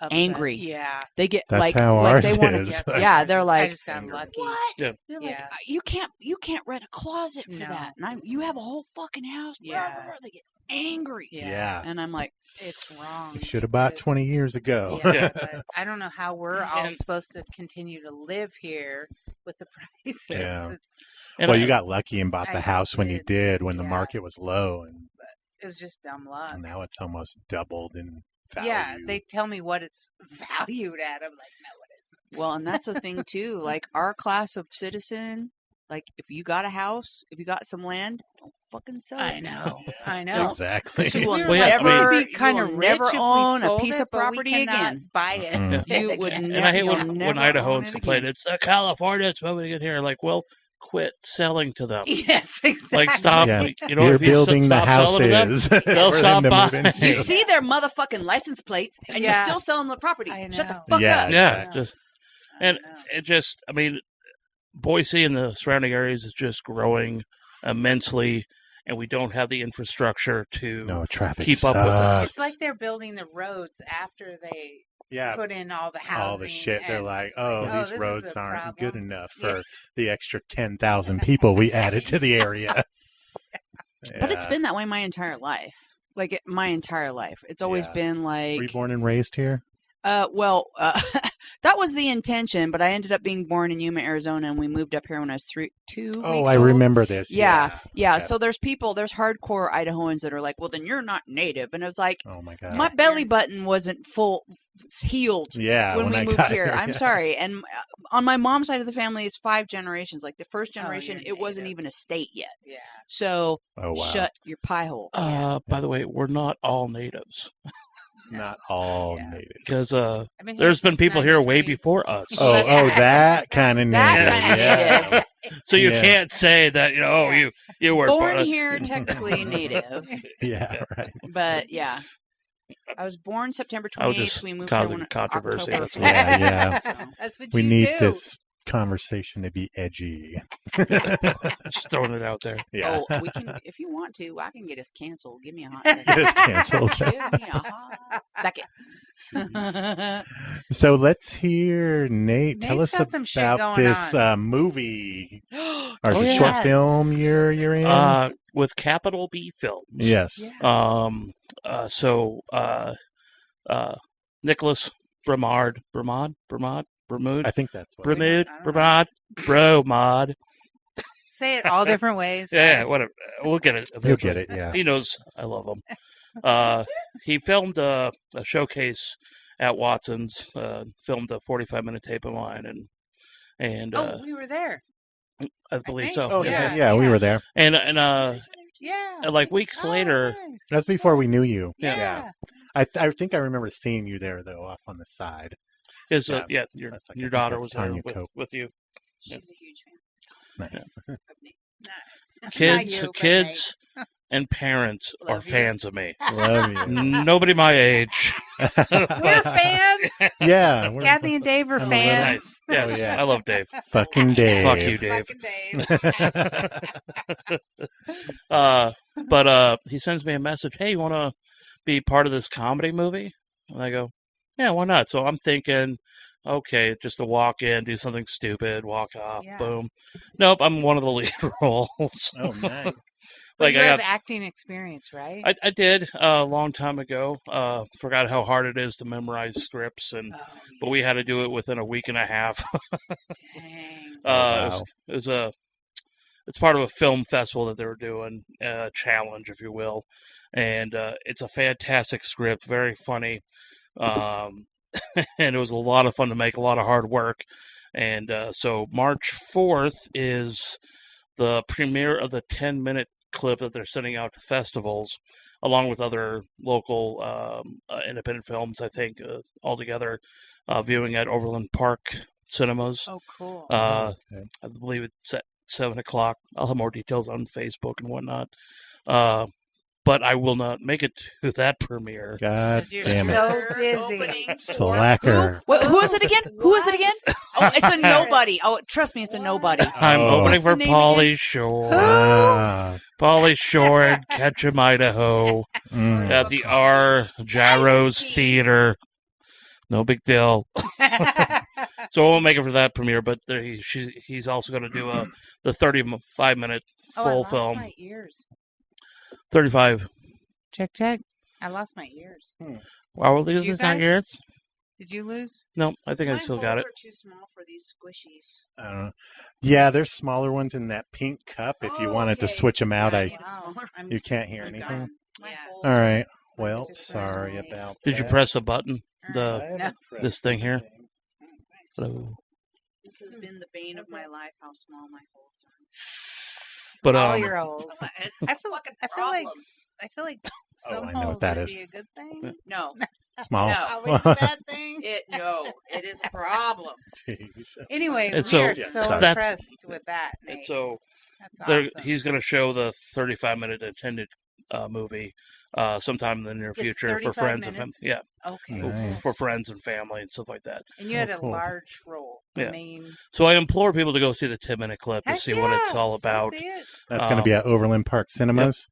Speaker 2: Upset.
Speaker 4: angry.
Speaker 2: Yeah.
Speaker 4: They get
Speaker 1: That's
Speaker 4: like
Speaker 1: how
Speaker 4: like
Speaker 1: ours
Speaker 4: they want
Speaker 1: is.
Speaker 4: to. Yeah, they're
Speaker 2: I
Speaker 4: like,
Speaker 2: just got lucky.
Speaker 4: what?
Speaker 3: Yeah.
Speaker 4: They're like,
Speaker 2: Yeah.
Speaker 4: you can't rent a closet for
Speaker 2: No.
Speaker 4: that. And you have a whole fucking house. Blah, blah, blah. They get angry.
Speaker 1: Yeah.
Speaker 4: And I'm like,
Speaker 2: It's wrong.
Speaker 1: You should have bought
Speaker 2: It's-
Speaker 1: 20 years ago.
Speaker 2: Yeah,
Speaker 3: Yeah.
Speaker 2: but I don't know how we're all
Speaker 3: And-
Speaker 2: supposed to continue to live here with the prices.
Speaker 1: Yeah.
Speaker 3: and
Speaker 1: Well,
Speaker 3: I-
Speaker 1: you got lucky and bought the
Speaker 2: I
Speaker 1: house when you did, when the
Speaker 2: yeah.
Speaker 1: market was low, and
Speaker 2: It was just dumb luck.
Speaker 1: now it's almost doubled in value.
Speaker 2: Yeah, they tell me what it's valued at. I'm like, no, it isn't.
Speaker 4: well, and that's the thing too. Like our class of citizen, like if you got a house, if you got some land, don't fucking sell it.
Speaker 2: I know. I know.
Speaker 4: Don't.
Speaker 1: Exactly.
Speaker 4: You will
Speaker 3: Well, yeah, I
Speaker 4: never,
Speaker 3: mean-
Speaker 2: We'd be kind
Speaker 4: you
Speaker 2: of
Speaker 4: will
Speaker 2: rich
Speaker 4: never
Speaker 2: if we
Speaker 4: own a
Speaker 2: sold
Speaker 4: piece
Speaker 2: it,
Speaker 4: of
Speaker 2: but we
Speaker 4: property
Speaker 2: cannot
Speaker 4: again.
Speaker 2: Buy it.
Speaker 1: Mm.
Speaker 4: You would
Speaker 2: Again.
Speaker 3: And I hate
Speaker 4: you'll
Speaker 3: when
Speaker 4: never
Speaker 3: Idahoans
Speaker 4: own it
Speaker 3: complain,
Speaker 4: again.
Speaker 3: it's California, it's moving in here. Like, well, quit selling to them.
Speaker 2: Yes, exactly.
Speaker 3: Like, stop.
Speaker 1: Yeah.
Speaker 3: You know,
Speaker 1: You're
Speaker 3: if you
Speaker 1: building the
Speaker 3: stop selling to them,
Speaker 1: houses
Speaker 3: they'll
Speaker 1: for
Speaker 3: stop
Speaker 1: them to move
Speaker 3: buying.
Speaker 1: into.
Speaker 4: You see their motherfucking license plates, and
Speaker 2: Yeah.
Speaker 4: you're still selling the property.
Speaker 2: I
Speaker 4: Shut the
Speaker 2: know.
Speaker 4: fuck
Speaker 1: Yeah.
Speaker 4: up.
Speaker 3: Yeah,
Speaker 2: I know.
Speaker 3: just and
Speaker 2: I know.
Speaker 3: it just, I mean, Boise and the surrounding areas is just growing immensely, and we don't have the infrastructure to
Speaker 1: No, traffic
Speaker 3: keep up with it.
Speaker 1: sucks.
Speaker 2: It's like they're building the roads after they
Speaker 1: Yeah,
Speaker 2: put in all the housing.
Speaker 1: all the shit. They're
Speaker 2: and-
Speaker 1: like,
Speaker 2: oh,
Speaker 1: these
Speaker 2: this is
Speaker 1: roads
Speaker 2: a
Speaker 1: aren't
Speaker 2: problem.
Speaker 1: good enough
Speaker 2: Yeah.
Speaker 1: for the extra 10,000 people we added to the area.
Speaker 4: But it's
Speaker 1: Yeah.
Speaker 4: been that way my entire life. Like my entire life, it's always
Speaker 1: Yeah.
Speaker 4: been like.
Speaker 1: Were you born and raised here?
Speaker 4: That was the intention, but I ended up being born in Yuma, Arizona, and we moved up here when I was 2
Speaker 1: Oh,
Speaker 4: weeks
Speaker 1: I
Speaker 4: old.
Speaker 1: remember this.
Speaker 4: Yeah.
Speaker 1: Okay.
Speaker 4: So there's hardcore Idahoans that are like, well, then you're not native. And it was like,
Speaker 1: Oh my god.
Speaker 4: my belly button wasn't healed
Speaker 1: Yeah.
Speaker 4: when we
Speaker 1: I
Speaker 4: moved
Speaker 1: got
Speaker 4: here.
Speaker 1: here,
Speaker 4: I'm
Speaker 1: yeah.
Speaker 4: sorry. And on my mom's side of the family, it's 5 generations. Like the first generation,
Speaker 2: you're
Speaker 4: it wasn't
Speaker 2: native.
Speaker 4: even a state yet.
Speaker 2: Yeah.
Speaker 4: So
Speaker 1: Oh wow.
Speaker 4: shut your pie hole.
Speaker 3: By the way, we're not all natives
Speaker 1: Not all
Speaker 2: Yeah.
Speaker 1: native.
Speaker 3: because
Speaker 2: I've been here
Speaker 3: there's been
Speaker 2: since
Speaker 3: people here way
Speaker 2: 93.
Speaker 3: before us.
Speaker 1: Oh, that kind of native.
Speaker 4: That kinda
Speaker 1: yeah.
Speaker 4: native.
Speaker 3: So you
Speaker 1: Yeah.
Speaker 3: can't say that you were
Speaker 4: Born here, technically native.
Speaker 1: Yeah. Right.
Speaker 4: But yeah. I was born September
Speaker 3: I was
Speaker 4: 28th.
Speaker 3: just
Speaker 4: We moved
Speaker 3: causing
Speaker 4: here
Speaker 3: controversy,
Speaker 4: October
Speaker 3: that's
Speaker 4: 1st.
Speaker 1: all. Yeah.
Speaker 2: That's what
Speaker 1: We
Speaker 2: you
Speaker 1: need
Speaker 2: do.
Speaker 1: this conversation to be edgy.
Speaker 3: Just throwing it out there.
Speaker 1: Yeah.
Speaker 4: Oh, we can, if you want to, I can get us canceled. Give me a hot second.
Speaker 1: Get us canceled.
Speaker 4: Give me a hot second.
Speaker 1: So let's hear Nate. Tell us
Speaker 2: Nate's got some shit
Speaker 1: about
Speaker 2: going
Speaker 1: this movie or
Speaker 3: Oh,
Speaker 1: the
Speaker 3: yes.
Speaker 1: short film you're in.
Speaker 3: With capital B Films.
Speaker 1: Yes.
Speaker 2: Yeah.
Speaker 3: Nicholas Bromard.
Speaker 1: I think that's what.
Speaker 3: Bromard.
Speaker 2: Say it all different ways.
Speaker 3: Yeah, whatever. We'll get it.
Speaker 1: You'll get it. Yeah.
Speaker 3: He knows I love him. He filmed a showcase at Watson's. Filmed a 45-minute tape of mine, and
Speaker 2: we were there.
Speaker 3: I believe
Speaker 2: think.
Speaker 3: so.
Speaker 1: Oh
Speaker 2: Yeah.
Speaker 1: yeah, we were there.
Speaker 3: And
Speaker 2: Yeah.
Speaker 3: like weeks later,
Speaker 2: Nice.
Speaker 1: That's before we knew you.
Speaker 2: Yeah.
Speaker 1: I think I remember seeing you there though, off on the side.
Speaker 3: your
Speaker 1: That's like,
Speaker 3: your
Speaker 1: I think
Speaker 3: daughter
Speaker 1: that's
Speaker 3: was there
Speaker 1: Tanya Cope.
Speaker 3: with you.
Speaker 4: She's a huge fan.
Speaker 1: Nice.
Speaker 2: Nice.
Speaker 3: Kids and parents
Speaker 4: Love
Speaker 3: are
Speaker 4: you.
Speaker 3: fans of me.
Speaker 1: Love you.
Speaker 3: Nobody my age.
Speaker 2: We're fans.
Speaker 1: Yeah.
Speaker 2: Kathy and Dave are
Speaker 1: I'm a
Speaker 2: fans.
Speaker 3: Yes,
Speaker 1: Oh, yeah.
Speaker 3: I love Dave.
Speaker 1: Fucking Dave.
Speaker 3: Fuck you, Dave. But he sends me a message. Hey, you want to be part of this comedy movie? And I go, yeah, why not? So I'm thinking, okay, just to walk in, do something stupid, walk off,
Speaker 2: Yeah.
Speaker 3: boom. Nope, I'm one of the lead roles.
Speaker 1: Oh, nice.
Speaker 2: But you
Speaker 3: I
Speaker 2: have
Speaker 3: got,
Speaker 2: acting experience, right?
Speaker 3: I did a long time ago. Forgot how hard it is to memorize scripts, but we had to do it within a week and a half.
Speaker 2: Dang.
Speaker 1: Wow.
Speaker 3: It's part of a film festival that they were doing, a challenge, if you will, and it's a fantastic script, very funny, and it was a lot of fun to make, a lot of hard work, and so March 4th is the premiere of the 10-minute clip that they're sending out to festivals, along with other local independent films, I think, altogether, viewing at Overland Park Cinemas.
Speaker 2: Oh, cool.
Speaker 3: I
Speaker 1: Okay.
Speaker 3: believe it's at 7 o'clock. I'll have more details on Facebook and whatnot. But I will not make it to that premiere.
Speaker 1: God
Speaker 2: 'Cause you're
Speaker 1: damn it.
Speaker 2: so busy.
Speaker 4: Opening
Speaker 1: Slacker.
Speaker 4: Who is it again? Who is it again? Oh, it's a nobody. Oh, trust me, it's a nobody.
Speaker 3: I'm
Speaker 1: Oh.
Speaker 3: opening for
Speaker 4: What's the name
Speaker 3: Pauly Shore.
Speaker 1: Ah.
Speaker 3: Pauly Shore in Ketchum, Idaho,
Speaker 1: Mm.
Speaker 3: at the R. Gyros Theater. No big deal. So I won't make it for that premiere, but he's also going to do the 35-minute
Speaker 2: I
Speaker 3: full
Speaker 2: lost
Speaker 3: film.
Speaker 2: my ears.
Speaker 3: 35.
Speaker 2: Check. I lost my ears.
Speaker 3: Wow,
Speaker 2: Did you
Speaker 3: is not
Speaker 2: guys?
Speaker 3: yours?
Speaker 2: Did you lose?
Speaker 3: No, I think I
Speaker 4: My
Speaker 3: still got
Speaker 4: holes
Speaker 3: it.
Speaker 4: are too small for these squishies.
Speaker 1: I don't know. Yeah, there's smaller ones in that pink cup. If you
Speaker 4: Oh,
Speaker 1: wanted to
Speaker 4: okay.
Speaker 1: switch them out,
Speaker 4: Yeah, I
Speaker 1: I
Speaker 4: need a smaller.
Speaker 1: you can't hear
Speaker 2: I'm
Speaker 1: anything.
Speaker 2: done.
Speaker 4: My
Speaker 2: Yeah.
Speaker 4: holes
Speaker 1: All
Speaker 4: are-
Speaker 1: right. Well,
Speaker 2: just
Speaker 1: sorry
Speaker 2: resume.
Speaker 1: about
Speaker 3: Did you
Speaker 1: that.
Speaker 3: press a button?
Speaker 1: I
Speaker 3: The
Speaker 1: haven't
Speaker 2: No.
Speaker 1: pressed
Speaker 3: this thing here?
Speaker 1: anything.
Speaker 3: Hello.
Speaker 4: This has been the bane of my life. How small my holes are.
Speaker 3: But
Speaker 2: All your holes.
Speaker 4: It's
Speaker 2: I feel like I feel like
Speaker 1: Oh,
Speaker 2: some
Speaker 1: I know what
Speaker 2: holes
Speaker 1: that
Speaker 2: would
Speaker 1: is.
Speaker 2: be a good thing.
Speaker 4: no,
Speaker 1: Small.
Speaker 4: No.
Speaker 2: Always a bad thing.
Speaker 4: it is a problem.
Speaker 2: Anyway,
Speaker 3: And
Speaker 2: we
Speaker 3: so-
Speaker 2: are
Speaker 1: Yeah,
Speaker 2: so
Speaker 1: sorry.
Speaker 2: impressed with that.
Speaker 3: And
Speaker 2: Nate.
Speaker 3: so
Speaker 2: That's awesome.
Speaker 3: he's going to show the 35-minute intended movie sometime in the near
Speaker 2: It's
Speaker 3: future for
Speaker 2: 35
Speaker 3: friends and
Speaker 2: minutes?
Speaker 3: family. Yeah,
Speaker 2: Okay.
Speaker 1: Nice.
Speaker 3: for friends and family and stuff like that.
Speaker 2: And you had a
Speaker 1: cool.
Speaker 2: large role.
Speaker 3: Yeah.
Speaker 2: I mean,
Speaker 3: So I implore people to go see the 10-minute clip to
Speaker 2: heck
Speaker 3: see what it's
Speaker 2: yeah,
Speaker 3: all
Speaker 2: go
Speaker 3: about.
Speaker 2: see it.
Speaker 1: That's going to be at Overland Park Cinemas.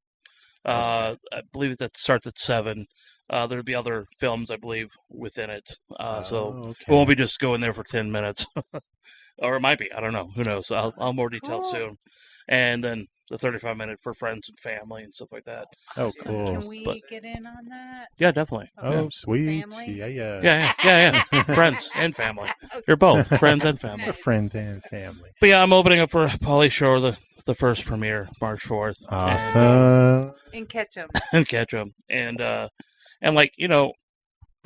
Speaker 3: I believe that starts at 7. There'll be other films, I believe, within it. So
Speaker 1: okay.
Speaker 3: it won't be just going there for 10 minutes. Or it might be. I don't know. Who knows? I'll have more details
Speaker 2: cool.
Speaker 3: soon. And then the 35-minute for friends and family and stuff like that.
Speaker 1: Oh,
Speaker 2: So
Speaker 1: cool.
Speaker 2: Can we
Speaker 3: But-
Speaker 2: get in on that?
Speaker 3: Yeah, definitely.
Speaker 1: Oh, sweet.
Speaker 2: Family?
Speaker 1: Yeah.
Speaker 3: Yeah. Friends and family. You're both friends and family.
Speaker 1: For friends and family.
Speaker 3: But yeah, I'm opening up for Pauly Shore, the first premiere, March 4th.
Speaker 1: Awesome.
Speaker 2: And catch them.
Speaker 3: And catch them. And like,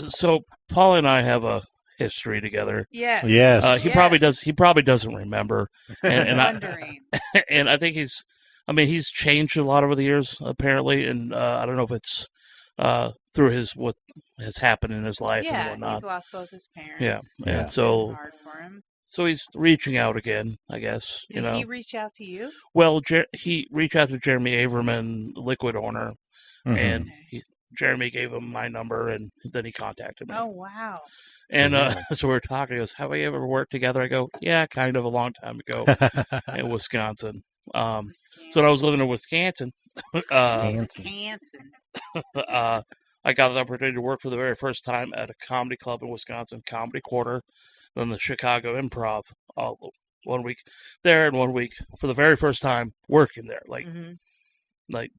Speaker 3: so Paul and I have a history together.
Speaker 2: Yeah.
Speaker 1: Yes.
Speaker 3: He
Speaker 2: Yes.
Speaker 3: probably doesn't remember. And
Speaker 2: Wondering.
Speaker 3: and I think he's changed a lot over the years, apparently, and I don't know if it's through what has happened in his life and
Speaker 2: Yeah,
Speaker 3: whatnot.
Speaker 2: he's lost both his parents.
Speaker 3: Yeah, and
Speaker 2: It's
Speaker 3: so-
Speaker 2: been hard for him.
Speaker 3: So he's reaching out again, I guess.
Speaker 2: Did he reach out to you?
Speaker 3: Well, he reached out to Jeremy Averman, Liquid owner,
Speaker 1: Mhm.
Speaker 3: and
Speaker 2: Okay.
Speaker 3: Jeremy gave him my number, and then he contacted me.
Speaker 2: Oh, wow.
Speaker 3: And so we were talking. He goes, "Have we ever worked together?" I go, "Yeah, kind of a long time ago in Wisconsin." So when I was living in Wisconsin, I got the opportunity to work for the very first time at a comedy club in Wisconsin, Comedy Quarter, then the Chicago Improv. 1 week there and 1 week for the very first time working there. Like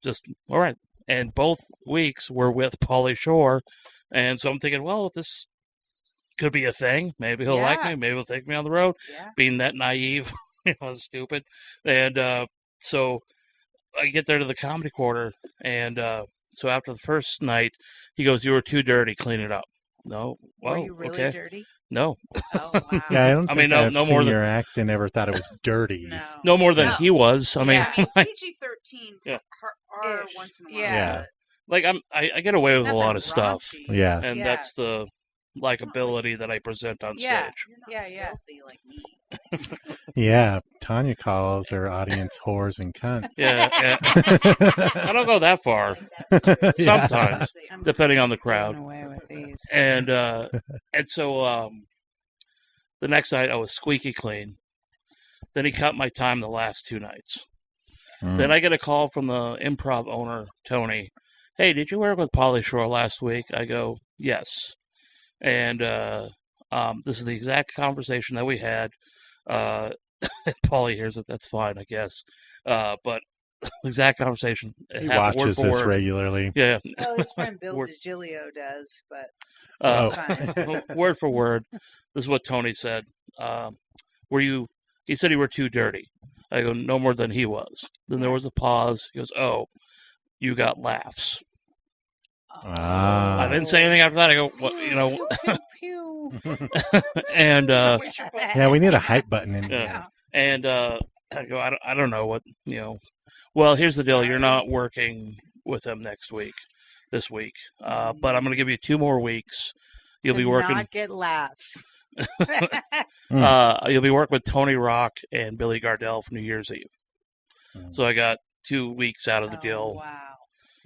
Speaker 3: just all right. And both weeks were with Pauly Shore, and so I'm thinking, well, this could be a thing. Maybe he'll like me. Maybe he'll take me on the road. Yeah. Being that naive, stupid. And so I get there to the Comedy Quarter, and so after the first night, he goes, "You were too dirty. Clean it up." No. Well,
Speaker 2: were you really dirty?
Speaker 3: No.
Speaker 2: Oh, wow.
Speaker 1: Yeah, I don't think I've
Speaker 3: no
Speaker 1: seen
Speaker 3: more than
Speaker 1: your act and never thought it was dirty.
Speaker 3: No more than he was. I mean,
Speaker 4: PG-13 are once in a while.
Speaker 1: Yeah.
Speaker 3: Like I get away with a lot of stuff.
Speaker 1: Yeah.
Speaker 3: And that's the likability that I present on stage.
Speaker 2: Yeah.
Speaker 4: Like me.
Speaker 1: Yeah. Tanya calls her audience whores and cunts.
Speaker 3: Yeah. I don't go that far. Sometimes, depending on the crowd.
Speaker 2: Away with these.
Speaker 3: And so the next night I was squeaky clean. Then he cut my time the last 2 nights. Then I get a call from the Improv owner, Tony. "Hey, did you work with Pauly Shore last week?" I go, "Yes." And this is the exact conversation that we had. Pauly hears it. That's fine, I guess. But exact conversation.
Speaker 1: He watches this regularly.
Speaker 3: Yeah.
Speaker 2: Well, his friend Bill DiGilio does, but that's fine.
Speaker 3: Word for word. This is what Tony said. He said you were too dirty. I go, "No more than he was." Then there was a pause. He goes, "Oh, you got laughs." I didn't say anything after that. I go, "What,
Speaker 2: Pew.
Speaker 3: And
Speaker 1: yeah, we need a hype button in here.
Speaker 3: And I go, I don't know what, Well, here's the deal. You're not working with him this week. But I'm going to give you 2 more weeks. You'll be working.
Speaker 2: Not get laughs.
Speaker 3: You'll be working with Tony Rock and Billy Gardell for New Year's Eve. So I got 2 weeks out of the deal.
Speaker 2: Wow.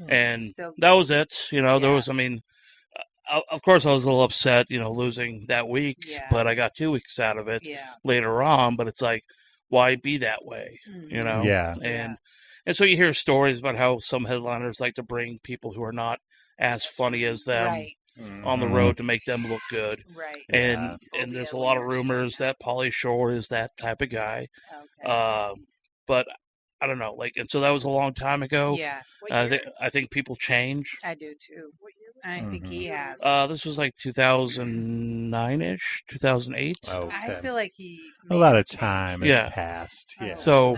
Speaker 3: And that was it. There was, of course I was a little upset, losing that week, but I got 2 weeks out of it later on. But it's like, why be that way?
Speaker 1: Yeah.
Speaker 3: And so you hear stories about how some headliners like to bring people who are not as funny as them on the road to make them look good.
Speaker 2: Right.
Speaker 3: And there's a lot of rumors that Pauly Shore is that type of guy. Okay. But I don't know, and so that was a long time ago.
Speaker 2: Yeah.
Speaker 3: I think people change.
Speaker 2: I do too. I think he has.
Speaker 3: This was like 2009-ish, 2008.
Speaker 1: Okay.
Speaker 2: I feel like
Speaker 1: a lot of time has passed. Yeah.
Speaker 3: So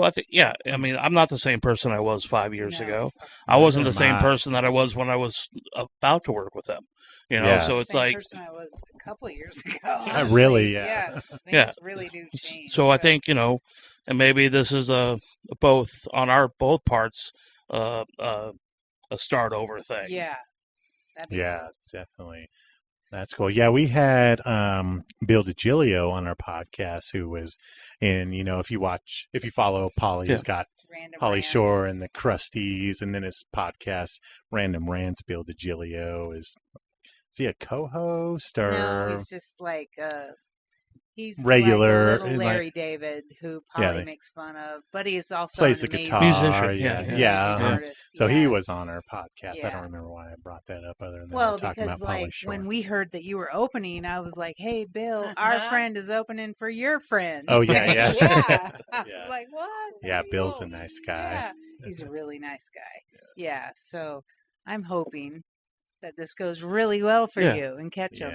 Speaker 3: I think, I'm not the same person I was 5 years ago. I wasn't the same person that I was when I was about to work with them. So it's
Speaker 2: same person I was a couple of years ago.
Speaker 1: Really,
Speaker 2: Things really do change.
Speaker 3: So I think, and maybe this is both on both parts a start over thing.
Speaker 2: Yeah.
Speaker 1: Yeah, definitely. That's cool. Yeah, we had Bill DiGilio on our podcast, who was in, if you follow Pauly, he's got Pauly Shore and the Crusties, and then his podcast, Random Rants. Bill DiGilio is he a co-host or?
Speaker 2: No, he's just like he's
Speaker 1: regular,
Speaker 2: like a little Larry David, who Pauly makes fun of, but he's also
Speaker 1: plays
Speaker 2: an
Speaker 1: the
Speaker 2: amazing
Speaker 1: guitar.
Speaker 2: musician. Artist.
Speaker 1: So he was on our podcast. I don't remember why I brought that up, other than we're talking about Pauly Shore.
Speaker 2: When we heard that you were opening, I was like, "Hey, Bill, our friend is opening for your friend."
Speaker 1: Oh yeah.
Speaker 2: I was like, what?
Speaker 1: Yeah, Bill's a nice guy.
Speaker 2: Yeah, he's a really nice guy. Yeah, so I'm hoping that this goes really well for you and catch him.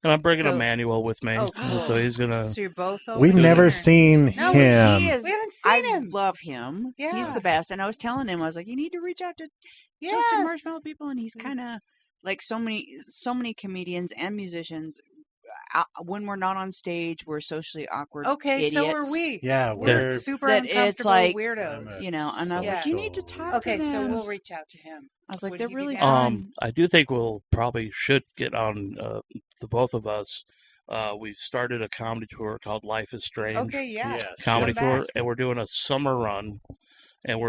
Speaker 3: And I'm bringing Emmanuel with me, so he's gonna.
Speaker 2: So you're both.
Speaker 1: We've never seen him.
Speaker 4: He is,
Speaker 2: we haven't seen him.
Speaker 4: I love him. Yeah. He's the best. And I was telling him, I was like, you need to reach out to Toasted Marshmallow people, and he's kind of like so many comedians and musicians. When we're not on stage, we're socially awkward.
Speaker 2: Okay,
Speaker 4: idiots.
Speaker 2: so are we.
Speaker 1: Yeah,
Speaker 2: we're super uncomfortable
Speaker 4: it's like,
Speaker 2: weirdos.
Speaker 4: And I was like, you need to talk to them.
Speaker 2: So we'll reach out to him.
Speaker 4: I was like, they're really fun.
Speaker 3: I do think we'll probably should get on the both of us. We've started a comedy tour called Life is Strange.
Speaker 2: Okay,
Speaker 3: comedy tour, and we're doing a summer run. and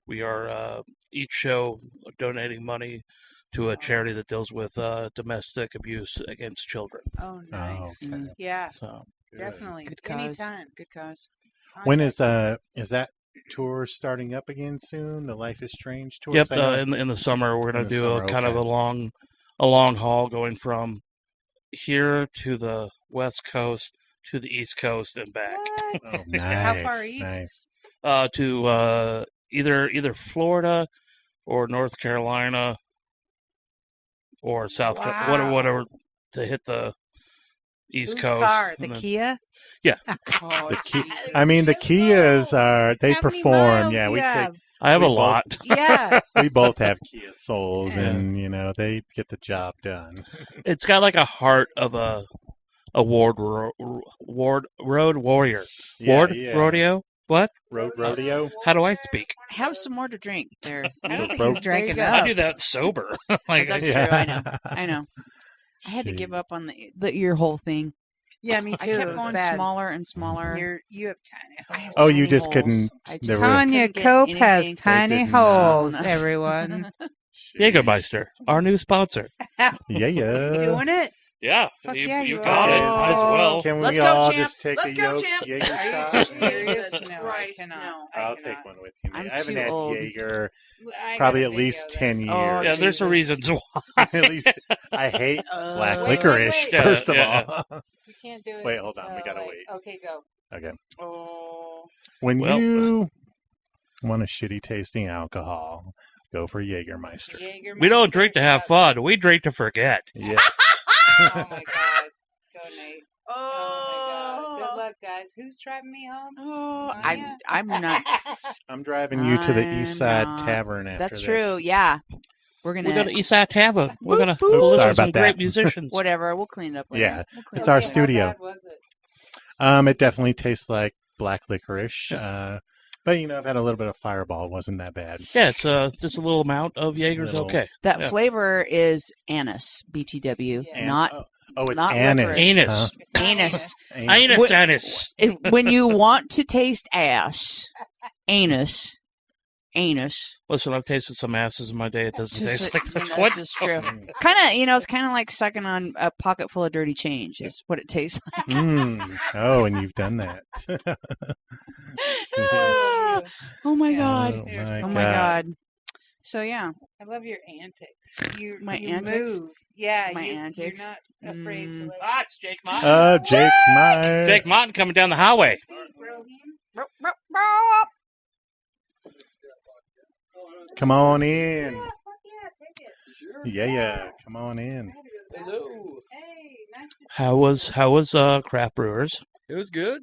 Speaker 3: we are each show donating money to a charity that deals with domestic abuse against children.
Speaker 2: Oh, nice.
Speaker 1: Oh, okay.
Speaker 2: Yeah,
Speaker 3: So
Speaker 2: definitely.
Speaker 4: Good cause.
Speaker 2: Anytime.
Speaker 4: Good cause.
Speaker 1: When is that tour starting up again soon? The Life is Strange tour.
Speaker 3: yep, in the summer we're going to do a kind of a long haul going from here to the West Coast to the East Coast and back.
Speaker 1: Oh, nice.
Speaker 2: How far east?
Speaker 1: Nice.
Speaker 3: To either Florida or North Carolina or South
Speaker 2: Wow.
Speaker 3: whatever to hit the East
Speaker 2: Whose
Speaker 3: Coast.
Speaker 2: car? The Kia?
Speaker 3: Yeah.
Speaker 2: Oh,
Speaker 1: I mean, the Kias they
Speaker 2: How many
Speaker 1: perform.
Speaker 2: miles
Speaker 1: Yeah,
Speaker 2: do
Speaker 1: we
Speaker 2: you
Speaker 1: take.
Speaker 2: have?
Speaker 3: I have
Speaker 1: We
Speaker 3: a
Speaker 1: both-
Speaker 3: lot.
Speaker 2: Yeah.
Speaker 1: We both have Kia Souls,
Speaker 2: Yeah.
Speaker 1: and they get the job done.
Speaker 3: It's got like a heart of a road warrior.
Speaker 1: Yeah,
Speaker 3: Ward
Speaker 1: yeah.
Speaker 3: rodeo. What?
Speaker 1: Road rodeo.
Speaker 3: How do I speak?
Speaker 4: Have some more to drink there.
Speaker 2: I don't think
Speaker 1: Broke-
Speaker 2: he's drank
Speaker 4: There you go.
Speaker 2: enough.
Speaker 3: I do that sober. Like
Speaker 4: That's
Speaker 1: Yeah.
Speaker 4: true. I know. I know. I had to give up on the ear hole thing.
Speaker 2: Yeah, me
Speaker 4: I
Speaker 2: too.
Speaker 4: kept
Speaker 2: It was
Speaker 4: going
Speaker 2: bad.
Speaker 4: smaller and smaller.
Speaker 2: You have tiny holes.
Speaker 1: Oh, you
Speaker 4: Tiny
Speaker 1: just
Speaker 4: holes.
Speaker 1: couldn't.
Speaker 4: I
Speaker 1: There
Speaker 4: just
Speaker 1: were-
Speaker 2: Tanya
Speaker 4: couldn't get
Speaker 2: Cope has
Speaker 4: anything.
Speaker 2: tiny
Speaker 1: didn't-
Speaker 2: holes,
Speaker 4: No.
Speaker 2: everyone.
Speaker 3: Jägermeister, our new sponsor.
Speaker 1: Yeah.
Speaker 2: Doing it?
Speaker 3: Yeah,
Speaker 2: Fuck
Speaker 3: you,
Speaker 2: yeah,
Speaker 3: you
Speaker 2: you
Speaker 3: got it.
Speaker 2: are.
Speaker 3: Might as well.
Speaker 1: Can
Speaker 4: Let's
Speaker 1: we
Speaker 4: go,
Speaker 1: all
Speaker 4: champ.
Speaker 1: just take
Speaker 4: Let's
Speaker 1: a
Speaker 4: go,
Speaker 1: Yo-
Speaker 4: champ.
Speaker 1: Jaeger
Speaker 2: Are you
Speaker 1: shot?
Speaker 2: serious?
Speaker 4: Jesus
Speaker 2: No,
Speaker 4: Christ,
Speaker 2: I cannot.
Speaker 4: no.
Speaker 2: I
Speaker 1: I'll
Speaker 2: cannot.
Speaker 1: take one with you.
Speaker 4: I'm
Speaker 1: I haven't
Speaker 4: too
Speaker 1: had
Speaker 4: old.
Speaker 1: Jaeger
Speaker 2: I
Speaker 1: probably
Speaker 2: got
Speaker 1: at
Speaker 2: a
Speaker 1: least
Speaker 2: video
Speaker 1: 10
Speaker 2: then.
Speaker 4: Oh,
Speaker 1: years.
Speaker 3: Yeah, there's a
Speaker 4: Jesus.
Speaker 3: reason why.
Speaker 1: At least I hate black
Speaker 4: Wait,
Speaker 1: licorice,
Speaker 2: wait.
Speaker 3: Yeah,
Speaker 1: first of
Speaker 3: yeah.
Speaker 1: all.
Speaker 2: You can't do it.
Speaker 1: Wait, hold on, we
Speaker 2: until,
Speaker 1: gotta wait.
Speaker 2: Okay, go.
Speaker 1: Okay.
Speaker 2: Oh.
Speaker 1: When
Speaker 3: Well-
Speaker 1: you want a shitty tasting alcohol, go for Jägermeister.
Speaker 3: We don't drink to have fun. We drink to forget.
Speaker 1: Yes.
Speaker 2: Oh my god. Go, Nate. Oh my god. Good luck, guys. Who's driving me home?
Speaker 4: Oh,
Speaker 2: Tanya?
Speaker 4: I'm not.
Speaker 1: I'm driving you to the
Speaker 4: I'm
Speaker 1: East Side
Speaker 4: not.
Speaker 1: Tavern after
Speaker 4: That's
Speaker 1: this.
Speaker 4: true. Yeah, we're
Speaker 3: We're
Speaker 4: gonna.
Speaker 3: going to Eastside Tavern. We're going to
Speaker 4: boop.
Speaker 1: Oops,
Speaker 3: listen
Speaker 1: sorry
Speaker 3: to some
Speaker 1: about that.
Speaker 3: great musicians.
Speaker 4: Whatever. We'll clean it up later.
Speaker 1: Yeah,
Speaker 4: We'll clean
Speaker 1: it's
Speaker 4: it
Speaker 1: our
Speaker 4: up
Speaker 2: How
Speaker 4: later.
Speaker 1: studio.
Speaker 2: bad was it?
Speaker 1: It definitely tastes like black licorice. But, I've had a little bit of Fireball. It wasn't that bad.
Speaker 3: Yeah, it's just a little amount of Jaeger's
Speaker 1: Little-
Speaker 3: okay.
Speaker 4: That
Speaker 3: Yeah.
Speaker 4: flavor is anise, BTW,
Speaker 2: Yeah.
Speaker 4: not
Speaker 1: Oh, it's
Speaker 4: not
Speaker 1: anise.
Speaker 4: licorice.
Speaker 3: Anus.
Speaker 1: huh?
Speaker 2: It's not
Speaker 4: Anus.
Speaker 3: Anus,
Speaker 4: What-
Speaker 3: anus.
Speaker 4: when you want to taste ass, anus.
Speaker 3: Listen, I've tasted some asses in my day. It doesn't taste like that.
Speaker 4: That's
Speaker 3: What?
Speaker 4: just true.
Speaker 1: Mm.
Speaker 4: Kind of, it's kind of like sucking on a pocket full of dirty change. Is what it tastes like.
Speaker 1: Oh, and you've done that.
Speaker 4: Oh my
Speaker 2: Yeah.
Speaker 4: god!
Speaker 1: Oh
Speaker 4: Oh my god! So yeah,
Speaker 2: I love your antics. You
Speaker 4: antics?
Speaker 2: move. Yeah,
Speaker 4: My
Speaker 2: you're
Speaker 4: antics?
Speaker 2: not afraid to let
Speaker 3: Ah, it's Jake Martin.
Speaker 1: Jake Meyer.
Speaker 3: Jake Martin coming down the highway.
Speaker 2: throw him.
Speaker 1: Come on in.
Speaker 2: Yeah, fuck yeah, take it.
Speaker 1: Yeah. Come on in.
Speaker 3: Hello.
Speaker 2: Hey, nice to
Speaker 3: How was Craft Brewers?
Speaker 5: It was good.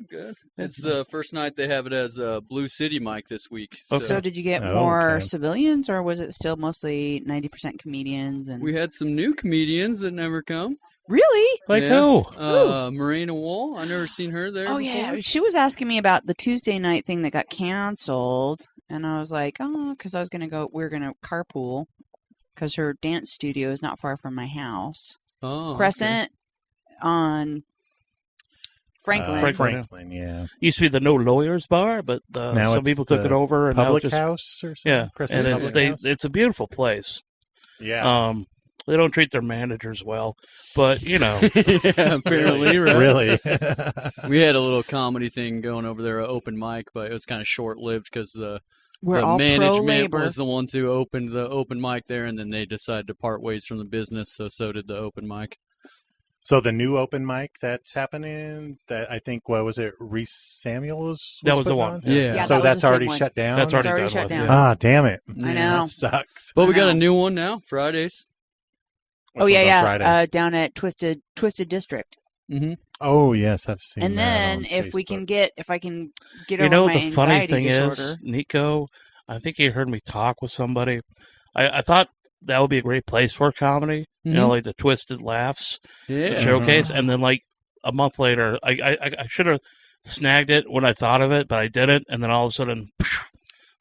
Speaker 5: It's the first night they have it as a Blue City mic this week.
Speaker 3: Okay.
Speaker 4: So did you get
Speaker 1: Oh,
Speaker 4: more
Speaker 1: okay.
Speaker 4: civilians, or was it still mostly 90% comedians? And
Speaker 5: we had some new comedians that never come.
Speaker 4: really?
Speaker 3: Like
Speaker 5: Yeah.
Speaker 3: who?
Speaker 5: Marina Wall. I never seen her there
Speaker 4: Oh
Speaker 5: before.
Speaker 4: yeah, she was asking me about the Tuesday night thing that got canceled, and I was like, oh, because I was gonna go. We're gonna carpool because her dance studio is not far from my house.
Speaker 5: Oh, okay.
Speaker 4: Crescent on Franklin.
Speaker 1: Franklin, yeah.
Speaker 3: Used to be the No Lawyers Bar, but
Speaker 1: Now
Speaker 3: some
Speaker 1: it's
Speaker 3: people took
Speaker 1: the
Speaker 3: it over. And now
Speaker 1: Public
Speaker 3: it's just,
Speaker 1: House or something?
Speaker 3: Yeah,
Speaker 1: Crescent
Speaker 3: and
Speaker 1: Public House?
Speaker 3: it's a beautiful place.
Speaker 1: Yeah.
Speaker 3: They don't treat their managers well, but
Speaker 5: yeah, apparently, right?
Speaker 1: Really?
Speaker 5: We had a little comedy thing going over there, an open mic, but it was kind of short-lived because the
Speaker 4: We're all pro
Speaker 5: management
Speaker 4: labor.
Speaker 5: was the ones who opened the open mic there, and then they decided to part ways from the business, so did the open mic.
Speaker 1: So the new open mic that's happening, that I think, what was it, Reese Samuels?
Speaker 3: That was the
Speaker 1: putting
Speaker 3: one.
Speaker 1: on?
Speaker 5: Yeah.
Speaker 4: Yeah,
Speaker 1: So
Speaker 4: that was
Speaker 1: that's
Speaker 4: the same
Speaker 1: already
Speaker 4: one.
Speaker 1: shut down?
Speaker 3: that's
Speaker 4: It's
Speaker 3: already,
Speaker 4: already
Speaker 3: done
Speaker 4: shut
Speaker 3: with,
Speaker 4: down.
Speaker 3: yeah.
Speaker 1: Ah, damn it.
Speaker 4: I
Speaker 5: Yeah.
Speaker 4: know.
Speaker 1: That sucks.
Speaker 5: But we got
Speaker 4: know.
Speaker 5: a new one now, Fridays.
Speaker 4: Oh
Speaker 1: Which
Speaker 4: yeah,
Speaker 1: one's on
Speaker 4: yeah.
Speaker 1: Friday?
Speaker 4: Down at Twisted District.
Speaker 5: Mm-hmm.
Speaker 1: Oh, yes, I've seen
Speaker 4: And
Speaker 1: that
Speaker 4: then
Speaker 1: on
Speaker 4: if I can get
Speaker 3: You
Speaker 4: over
Speaker 3: know,
Speaker 4: my
Speaker 3: the funny
Speaker 4: anxiety
Speaker 3: thing
Speaker 4: disorder.
Speaker 3: is, Nico, I think you heard me talk with somebody. I thought that would be a great place for comedy. You know, like the Twisted Laughs
Speaker 5: Yeah.
Speaker 3: showcase. And then, like, a month later, I should have snagged it when I thought of it, but I didn't. And then all of a sudden,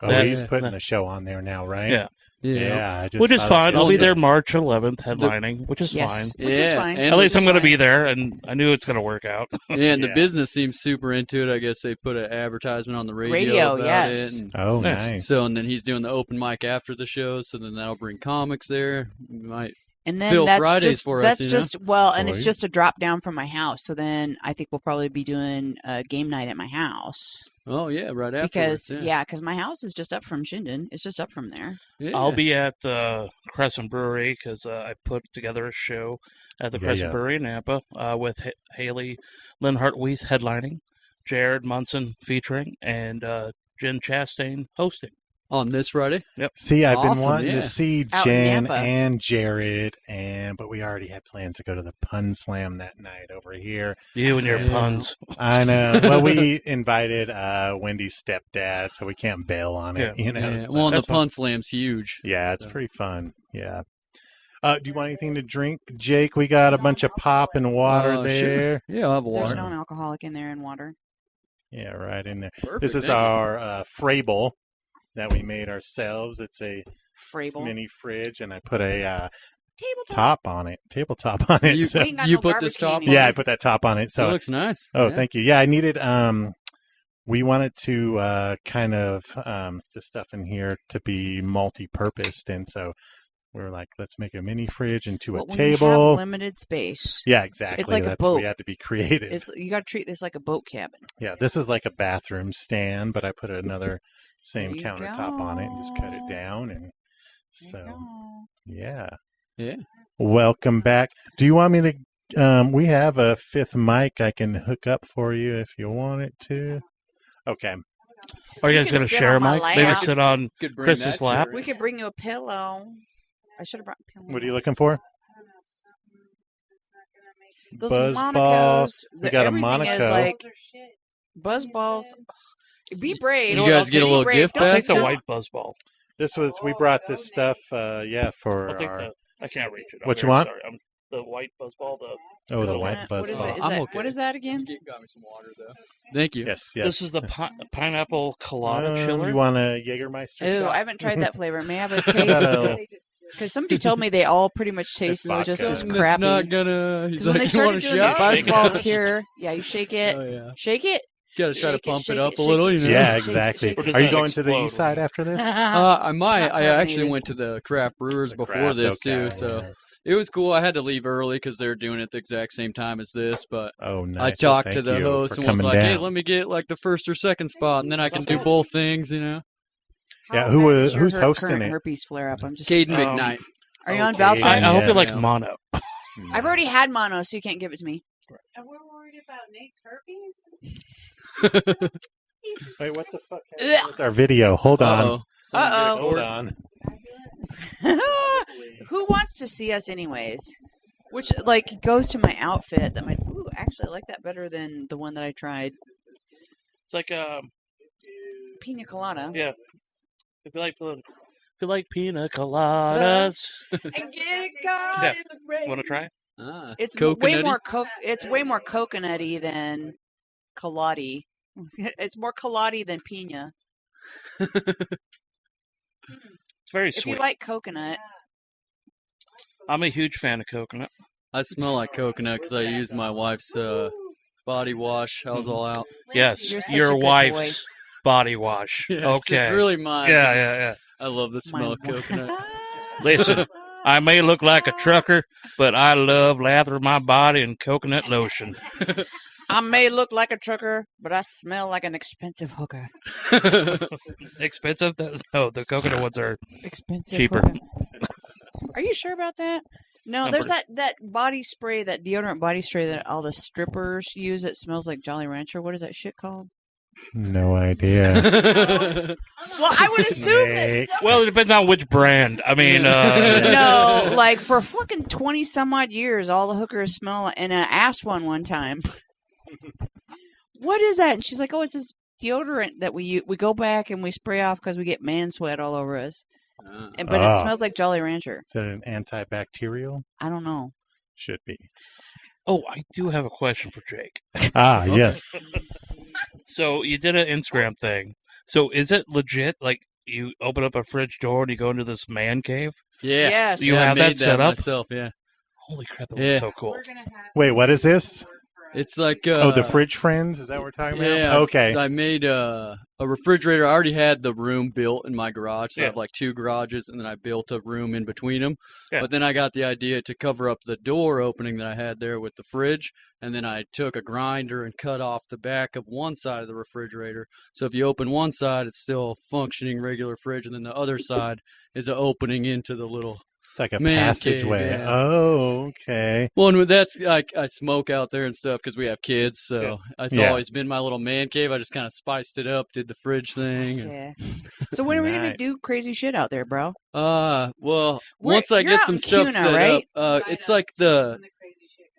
Speaker 1: Oh,
Speaker 3: that-
Speaker 1: he's putting
Speaker 3: that-
Speaker 1: the show on there now, right?
Speaker 3: Yeah.
Speaker 1: Yeah,
Speaker 3: which is fine. I'll be there March 11th headlining, which is fine.
Speaker 4: Which is fine.
Speaker 3: At least I'm going to be there, and I knew it's going to work out.
Speaker 5: And the business seems super into it. I guess they put an advertisement on the radio about it. And
Speaker 1: nice.
Speaker 5: So, and then he's doing the open mic after the show, so then that'll bring comics there. Might
Speaker 4: and then
Speaker 5: fill
Speaker 4: that's
Speaker 5: Fridays
Speaker 4: just,
Speaker 5: for
Speaker 4: that's
Speaker 5: us.
Speaker 4: just well, and it's just a drop down from my house. So then I think we'll probably be doing a game night at my house.
Speaker 5: Oh yeah, right after.
Speaker 4: Because my house is just up from Shinden. It's just up from there.
Speaker 5: Yeah.
Speaker 3: I'll be at the Crescent Brewery because I put together a show at the Crescent Brewery in Nampa with Haley Linhart-Weiss headlining, Jared Munson featuring, and Jen Chastain hosting.
Speaker 5: On this Friday?
Speaker 3: Yep.
Speaker 1: See, I've been wanting to see
Speaker 4: Out
Speaker 1: Jen and Jared, but we already had plans to go to the Pun Slam that night over here.
Speaker 3: You and your puns.
Speaker 1: I know. Well, we invited Wendy's stepdad, so we can't bail on it. You know.
Speaker 5: Yeah.
Speaker 1: So.
Speaker 5: Well, the Pun Slam's huge.
Speaker 1: Yeah, it's pretty fun. Yeah. Do you want anything to drink, Jake? We got a bunch of pop and water there.
Speaker 5: Sure. Yeah, I'll have water.
Speaker 4: There's non-alcoholic in there and water.
Speaker 1: Yeah, right in there.
Speaker 5: Perfect,
Speaker 1: this is our Frable that we made ourselves. It's a mini fridge, and I put a tabletop on it.
Speaker 5: You put this top on it?
Speaker 1: Yeah, I put that top on it. So
Speaker 5: it looks nice.
Speaker 1: Oh, thank you. Yeah, I needed we wanted to kind of the stuff in here to be multi-purposed, and so we were like, let's make a mini fridge into a table.
Speaker 4: You have limited space.
Speaker 1: Yeah, exactly.
Speaker 4: It's like a boat.
Speaker 1: We had to be creative.
Speaker 4: You got to treat this like a boat cabin.
Speaker 1: Yeah, this is like a bathroom stand, but I put another same countertop on it and just cut it down, and so yeah. Welcome back. Do you want me to? We have a fifth mic I can hook up for you if you want it to. Okay.
Speaker 3: Are you guys going to share a mic? Maybe sit on Chris's lap.
Speaker 4: We could bring you a pillow. I should have brought a pillow.
Speaker 1: What are you looking for?
Speaker 4: Those
Speaker 1: Buzzball. We got a
Speaker 4: Monaco.
Speaker 1: Monaco.
Speaker 4: Is like buzzballs. Be brave.
Speaker 5: You guys get a little gift
Speaker 3: I'll
Speaker 5: back?
Speaker 3: take the white buzzball.
Speaker 1: We brought this stuff, for
Speaker 3: I'll take
Speaker 1: our...
Speaker 3: I can't reach it.
Speaker 1: What you want?
Speaker 3: Sorry. The white buzzball.
Speaker 1: The white
Speaker 4: What
Speaker 1: buzzball.
Speaker 4: What is that again?
Speaker 5: You got me some water, though. Thank you.
Speaker 1: Yes.
Speaker 3: This is the pineapple colada chiller.
Speaker 1: You want a Jägermeister?
Speaker 4: Oh, I haven't tried that flavor. May I have a taste? Because somebody told me they all pretty much taste just as crappy.
Speaker 5: Not gonna. He's
Speaker 4: when
Speaker 5: like,
Speaker 4: they started doing the buzzballs here, you shake it.
Speaker 5: Oh, yeah.
Speaker 4: Shake it.
Speaker 5: You gotta try to pump it up a little, you know?
Speaker 1: Yeah, exactly. Are you going to the east side after this?
Speaker 5: I might. I actually went to the craft brewers before this, too, so... It was cool. I had to leave early because they were doing it the exact same time as this, but
Speaker 1: nice.
Speaker 5: I talked to the host and was like, hey, let me get like the first or second spot, and then I can do both things, you know?
Speaker 1: Yeah, who's hosting it?
Speaker 4: Herpes flare up. I'm just
Speaker 5: Caden McKnight.
Speaker 4: Are you on Valtrex?
Speaker 3: I hope you like mono.
Speaker 4: I've already had mono, so you can't give it to me.
Speaker 2: And we're worried about Nate's herpes?
Speaker 1: Wait, what the fuck happened with our video? Hold on.
Speaker 4: Hold
Speaker 1: on.
Speaker 4: Who wants to see us anyways? Which goes to my outfit that actually I like that better than the one that I tried.
Speaker 3: It's like
Speaker 4: pina colada.
Speaker 3: Yeah. If you like pina coladas.
Speaker 4: And get caught in the rain.
Speaker 3: Want to try?
Speaker 4: It's way more it's way more coconutty than colada. It's more colada than pina.
Speaker 3: It's very sweet.
Speaker 4: If you like coconut.
Speaker 3: I'm a huge fan of coconut.
Speaker 5: I smell like coconut because I use my wife's body wash. I was all out.
Speaker 3: Yes, your wife's body wash.
Speaker 5: Yeah,
Speaker 3: okay.
Speaker 5: It's really mine.
Speaker 3: Yeah.
Speaker 5: I love the smell of coconut.
Speaker 3: Listen, I may look like a trucker, but I love lathering my body in coconut lotion.
Speaker 4: I may look like a trucker, but I smell like an expensive hooker.
Speaker 3: Expensive? No, the coconut ones are
Speaker 4: expensive.
Speaker 3: Cheaper.
Speaker 4: Hooker. Are you sure about that? No, there's that body spray, that deodorant body spray that all the strippers use that smells like Jolly Rancher. What is that shit called?
Speaker 1: No idea.
Speaker 4: Well, I would assume that.
Speaker 3: Well, it depends on which brand. I mean,
Speaker 4: no, like for fucking 20 some odd years, all the hookers smell. And I asked one time, what is that? And she's like, oh, it's this deodorant that we go back and we spray off because we get man sweat all over us. But it smells like Jolly Rancher.
Speaker 1: Is that an antibacterial?
Speaker 4: I don't know.
Speaker 1: Should be.
Speaker 3: Oh, I do have a question for Jake.
Speaker 1: Yes.
Speaker 3: So you did an Instagram thing. So is it legit? Like, you open up a fridge door and you go into this man cave.
Speaker 5: Yeah.
Speaker 4: Yes.
Speaker 3: You have that set up
Speaker 5: myself. Yeah.
Speaker 3: Holy crap! That looks so cool.
Speaker 1: Wait, what is this?
Speaker 5: It's like
Speaker 1: the fridge friend. Is that what we're talking about?
Speaker 5: Yeah.
Speaker 1: Okay.
Speaker 5: I made a refrigerator. I already had the room built in my garage. So I have like 2 garages, and then I built a room in between them. Yeah. But then I got the idea to cover up the door opening that I had there with the fridge, and then I took a grinder and cut off the back of one side of the refrigerator. So if you open one side, it's still a functioning regular fridge, and then the other side is an opening into the little.
Speaker 1: It's like a passageway.
Speaker 5: Yeah.
Speaker 1: Oh, okay.
Speaker 5: Well, and that's I smoke out there and stuff because we have kids, so it's always been my little man cave. I just kind of spiced it up, did the fridge thing.
Speaker 4: Yeah. So when are we gonna do crazy shit out there, bro?
Speaker 5: Well, once I get some stuff
Speaker 4: Kuna,
Speaker 5: set
Speaker 4: right?
Speaker 5: up, it's like the.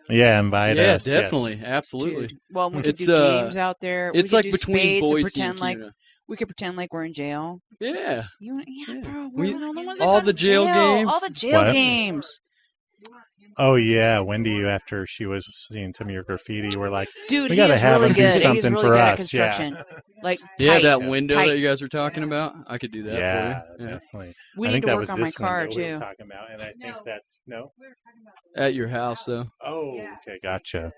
Speaker 1: Invite us.
Speaker 5: Yeah, definitely, absolutely.
Speaker 4: Dude. Well, we could do games out there.
Speaker 5: It's
Speaker 4: we
Speaker 5: like
Speaker 4: could do
Speaker 5: between
Speaker 4: spades
Speaker 5: Boise
Speaker 4: and pretend
Speaker 5: and
Speaker 4: like
Speaker 5: Kuna.
Speaker 4: we could pretend like we're in jail.
Speaker 5: Yeah.
Speaker 4: Bro.
Speaker 5: All the jail games.
Speaker 4: All the jail games.
Speaker 1: Oh yeah, Wendy. After she was seeing some of your graffiti, we're like,
Speaker 4: dude,
Speaker 1: we gotta have
Speaker 4: really
Speaker 1: him
Speaker 4: good.
Speaker 1: do something
Speaker 4: He's really
Speaker 1: for
Speaker 4: good
Speaker 1: us.
Speaker 4: at construction. Like
Speaker 5: that window that you guys were talking about. I could do that for you.
Speaker 1: Definitely.
Speaker 4: We
Speaker 1: I
Speaker 4: need
Speaker 1: think
Speaker 4: to
Speaker 1: that
Speaker 4: work
Speaker 1: was
Speaker 4: on my
Speaker 1: this
Speaker 4: car
Speaker 1: window we
Speaker 4: too.
Speaker 1: were talking about, and I think that's no.
Speaker 5: At your house, though.
Speaker 1: Oh, okay, gotcha.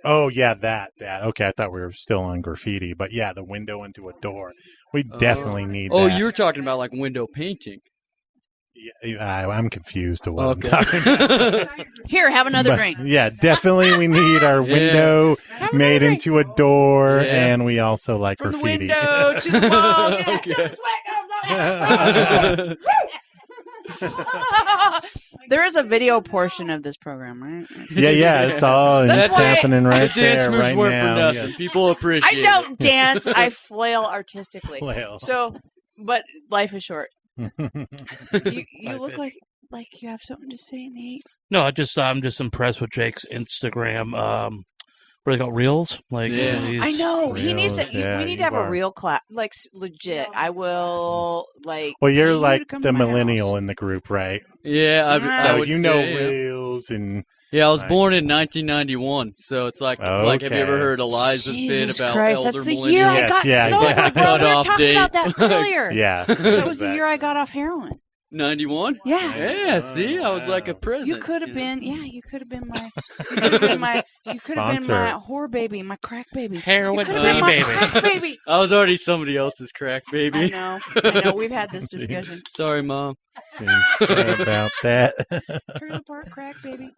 Speaker 1: Oh yeah, that. Okay, I thought we were still on graffiti, but yeah, the window into a door. We definitely need.
Speaker 5: Oh,
Speaker 1: that.
Speaker 5: you're talking about like window painting.
Speaker 1: Yeah, I'm confused to what I'm talking about.
Speaker 4: Here, have another drink.
Speaker 1: Yeah, definitely we need our window made into a door, and we also like
Speaker 4: from
Speaker 1: graffiti.
Speaker 4: the window to the walls. There is a video portion of this program, right?
Speaker 1: Yeah, it's all it's happening right there, right
Speaker 5: weren't
Speaker 1: now.
Speaker 5: For nothing. People appreciate.
Speaker 4: I don't dance. I flail artistically. So, but life is short. You look like you have something to say, Nate.
Speaker 3: No, I'm just impressed with Jake's Instagram. What are they called? Reels? Like,
Speaker 4: I know
Speaker 1: reels,
Speaker 4: he needs to. We need to have a real class, like legit. I will like.
Speaker 1: Well, you're like the millennial in the group, right?
Speaker 5: Yeah, I would say,
Speaker 1: reels and.
Speaker 5: Yeah, I was born in 1991, so it's like have you ever heard Eliza's
Speaker 4: Jesus
Speaker 5: bit about
Speaker 4: Christ,
Speaker 5: elder
Speaker 4: that's the
Speaker 5: millennials?
Speaker 4: year I got sober. Bro, we were talking about that earlier.
Speaker 1: Yeah,
Speaker 4: that was the year I got off heroin.
Speaker 5: 91?
Speaker 4: Yeah.
Speaker 5: Yeah, see, I was like a present.
Speaker 4: You could have been, you could have been my, you could have been my whore baby, my crack baby.
Speaker 3: Heroin free baby.
Speaker 4: Crack baby.
Speaker 5: I was already somebody else's crack baby.
Speaker 4: I know. We've had this discussion.
Speaker 5: Sorry, Mom.
Speaker 1: About that.
Speaker 4: Trailer park crack baby.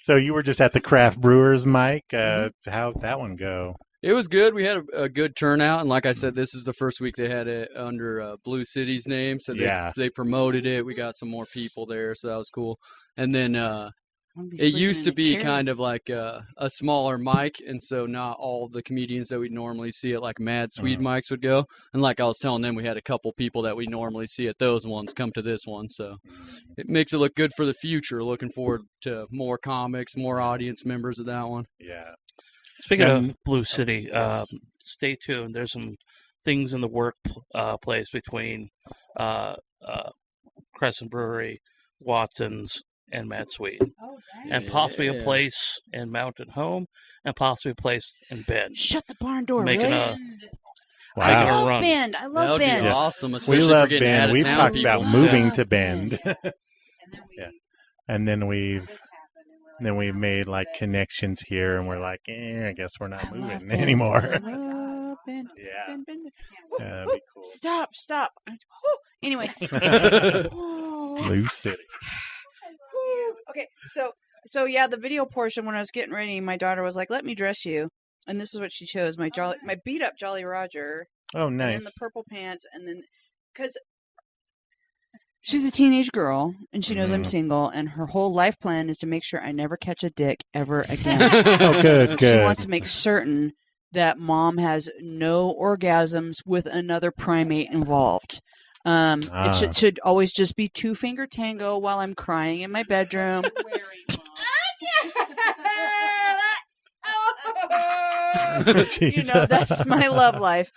Speaker 1: So you were just at the Craft Brewers, Mike. How'd that one go?
Speaker 5: It was good. We had a good turnout, and like I said, this is the first week they had it under Blue City's name, so they promoted it. We got some more people there, so that was cool. And then it used to be kind of like a smaller mic, and so not all the comedians that we normally see at like Mad Swede mics would go. And like I was telling them, we had a couple people that we normally see at those ones come to this one, so it makes it look good for the future. Looking forward to more comics, more audience members of that one.
Speaker 1: Yeah.
Speaker 3: Speaking of Blue City, stay tuned. There's some things in the workplace between Crescent Brewery, Watson's, and Mad Swede. And possibly a place in Mountain Home, and possibly a place in Bend.
Speaker 4: Shut the barn door,
Speaker 3: making
Speaker 4: I
Speaker 3: love
Speaker 4: Bend. I love
Speaker 5: Bend.
Speaker 4: Bend.
Speaker 5: Awesome. Especially
Speaker 1: We love
Speaker 5: for getting
Speaker 1: Bend. We've talked
Speaker 5: people.
Speaker 1: about moving to Bend. And then we've made like connections here, and we're like, I guess we're not moving anymore.
Speaker 4: Bend.
Speaker 1: Yeah.
Speaker 4: Bend.
Speaker 1: That'd be cool.
Speaker 4: Stop. Anyway.
Speaker 1: Blue City.
Speaker 4: Okay, so yeah, the video portion, when I was getting ready, my daughter was like, "Let me dress you," and this is what she chose: my beat up Jolly Roger.
Speaker 1: Oh, nice.
Speaker 4: And then the purple pants, and then because she's a teenage girl and she knows I'm single, and her whole life plan is to make sure I never catch a dick ever again.
Speaker 1: Oh, good.
Speaker 4: She wants to make certain that mom has no orgasms with another primate involved. It should always just be 2-finger tango while I'm crying in my bedroom. You know, that's my love life.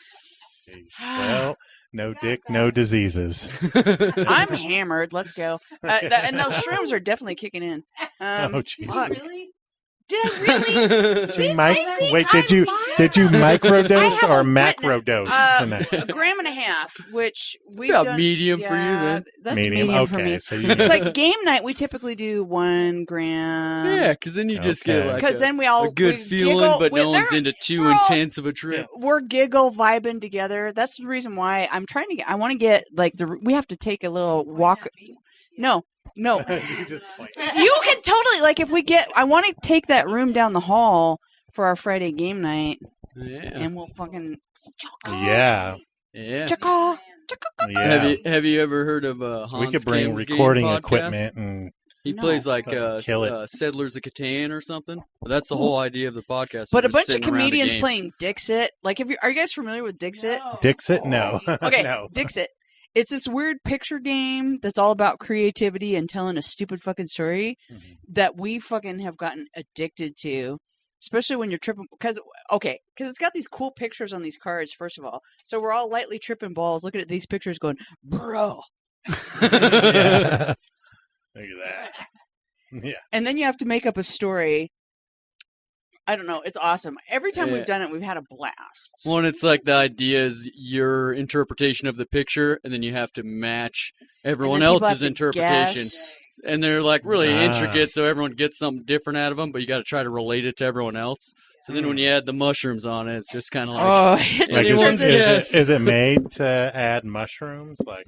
Speaker 1: Well, no dick, no diseases.
Speaker 4: I'm hammered. Let's go. And those shrooms are definitely kicking in.
Speaker 1: Oh, jeez.
Speaker 4: Really? Did I really?
Speaker 1: Wait, did you microdose or macrodose tonight?
Speaker 4: A gram and a half, which we
Speaker 5: got medium for you then.
Speaker 4: That's medium for me.
Speaker 1: So
Speaker 4: it's like game night. We typically do 1 gram.
Speaker 5: Yeah, because then you just get like
Speaker 4: then we all
Speaker 5: a good feeling,
Speaker 4: giggle,
Speaker 5: but no one's into too intense of a trip.
Speaker 4: We're giggle vibing together. That's the reason why I'm trying to get. I want to get like we have to take a little walk. No. You can totally if we get. I want to take that room down the hall for our Friday game night.
Speaker 5: Yeah.
Speaker 4: And we'll fucking.
Speaker 1: Yeah.
Speaker 5: Have you ever heard of Hans
Speaker 1: We could bring
Speaker 5: Kim's
Speaker 1: recording
Speaker 5: game
Speaker 1: equipment and.
Speaker 5: He plays like
Speaker 1: kill it.
Speaker 5: Settlers of Catan or something. But that's the whole idea of the podcast.
Speaker 4: But a bunch of comedians playing Dixit. Like, are you guys familiar with Dixit?
Speaker 2: No.
Speaker 1: Dixit? No.
Speaker 4: Okay,
Speaker 1: No.
Speaker 4: Dixit. It's this weird picture game that's all about creativity and telling a stupid fucking story that we fucking have gotten addicted to, especially when you're tripping. Because it's got these cool pictures on these cards, first of all. So we're all lightly tripping balls, looking at these pictures going, bro.
Speaker 1: Yeah. Look at that. Yeah.
Speaker 4: And then you have to make up a story. I don't know. It's awesome. Every time we've done it, we've had a blast.
Speaker 5: One, it's like the idea is your interpretation of the picture, and then you have to match everyone else's interpretation.
Speaker 4: Guess.
Speaker 5: And they're like really intricate, so everyone gets something different out of them, but you got to try to relate it to everyone else. So then when you add the mushrooms on it, it's just kind of like...
Speaker 1: is it made to add mushrooms? Like...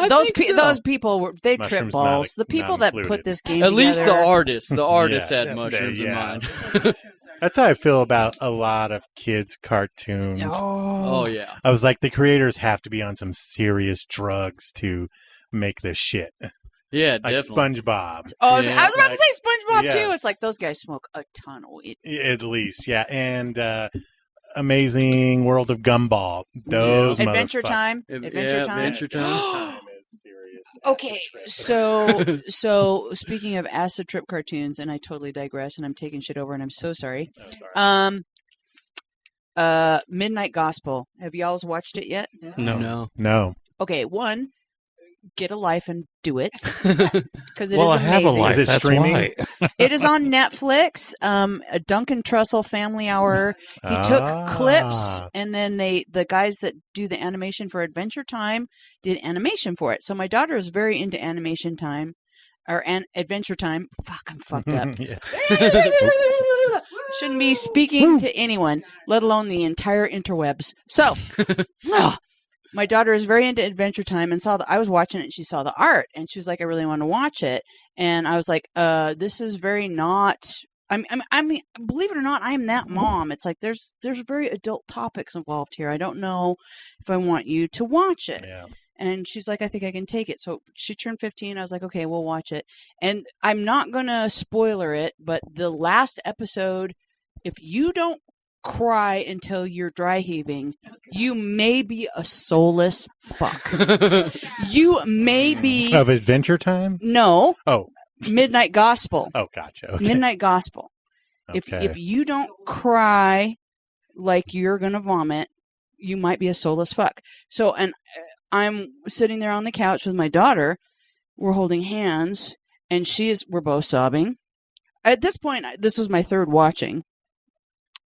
Speaker 4: Those people they trip balls. The people that put this game together.
Speaker 5: At least the artist had mushrooms in mind.
Speaker 1: That's how I feel about a lot of kids' cartoons.
Speaker 5: Oh yeah.
Speaker 1: I was like, the creators have to be on some serious drugs to make this shit.
Speaker 5: Yeah,
Speaker 1: like
Speaker 5: definitely.
Speaker 1: SpongeBob.
Speaker 4: Oh, I was about to say SpongeBob too. It's like those guys smoke a ton of weed.
Speaker 1: At least, yeah, and Amazing World of Gumball. Those
Speaker 4: Adventure Time.
Speaker 5: Adventure Time.
Speaker 4: Okay, so speaking of acid trip cartoons, and I totally digress, and I'm taking shit over, and I'm so sorry. Midnight Gospel. Have y'all watched it yet?
Speaker 5: No.
Speaker 4: Okay, one, get a life and do it because it is amazing.
Speaker 3: I have a life.
Speaker 1: Is it streaming?
Speaker 4: It is on Netflix. A Duncan Trussell Family Hour. He took clips, and then the guys that do the animation for Adventure Time did animation for it. So my daughter is very into animation time or Adventure Time. Fuck, I'm fucked up. Shouldn't be speaking to anyone, let alone the entire interwebs. So. My daughter is very into Adventure Time and I was watching it and she saw the art and she was like, I really want to watch it. And I was like, this is very not, I mean, believe it or not, I'm that mom. It's like, there's very adult topics involved here. I don't know if I want you to watch it.
Speaker 1: Yeah.
Speaker 4: And she's like, I think I can take it. So she turned 15. I was like, okay, we'll watch it. And I'm not going to spoiler it, but the last episode, if you don't cry until you're dry heaving, you may be a soulless fuck. You may be
Speaker 1: of Adventure Time.
Speaker 4: No.
Speaker 1: Oh,
Speaker 4: Midnight Gospel.
Speaker 1: Oh, gotcha. Okay.
Speaker 4: Midnight Gospel.
Speaker 1: Okay.
Speaker 4: If you don't cry like you're gonna vomit, you might be a soulless fuck. So, and I'm sitting there on the couch with my daughter. We're holding hands, and we're both sobbing. At this point, this was my third watching.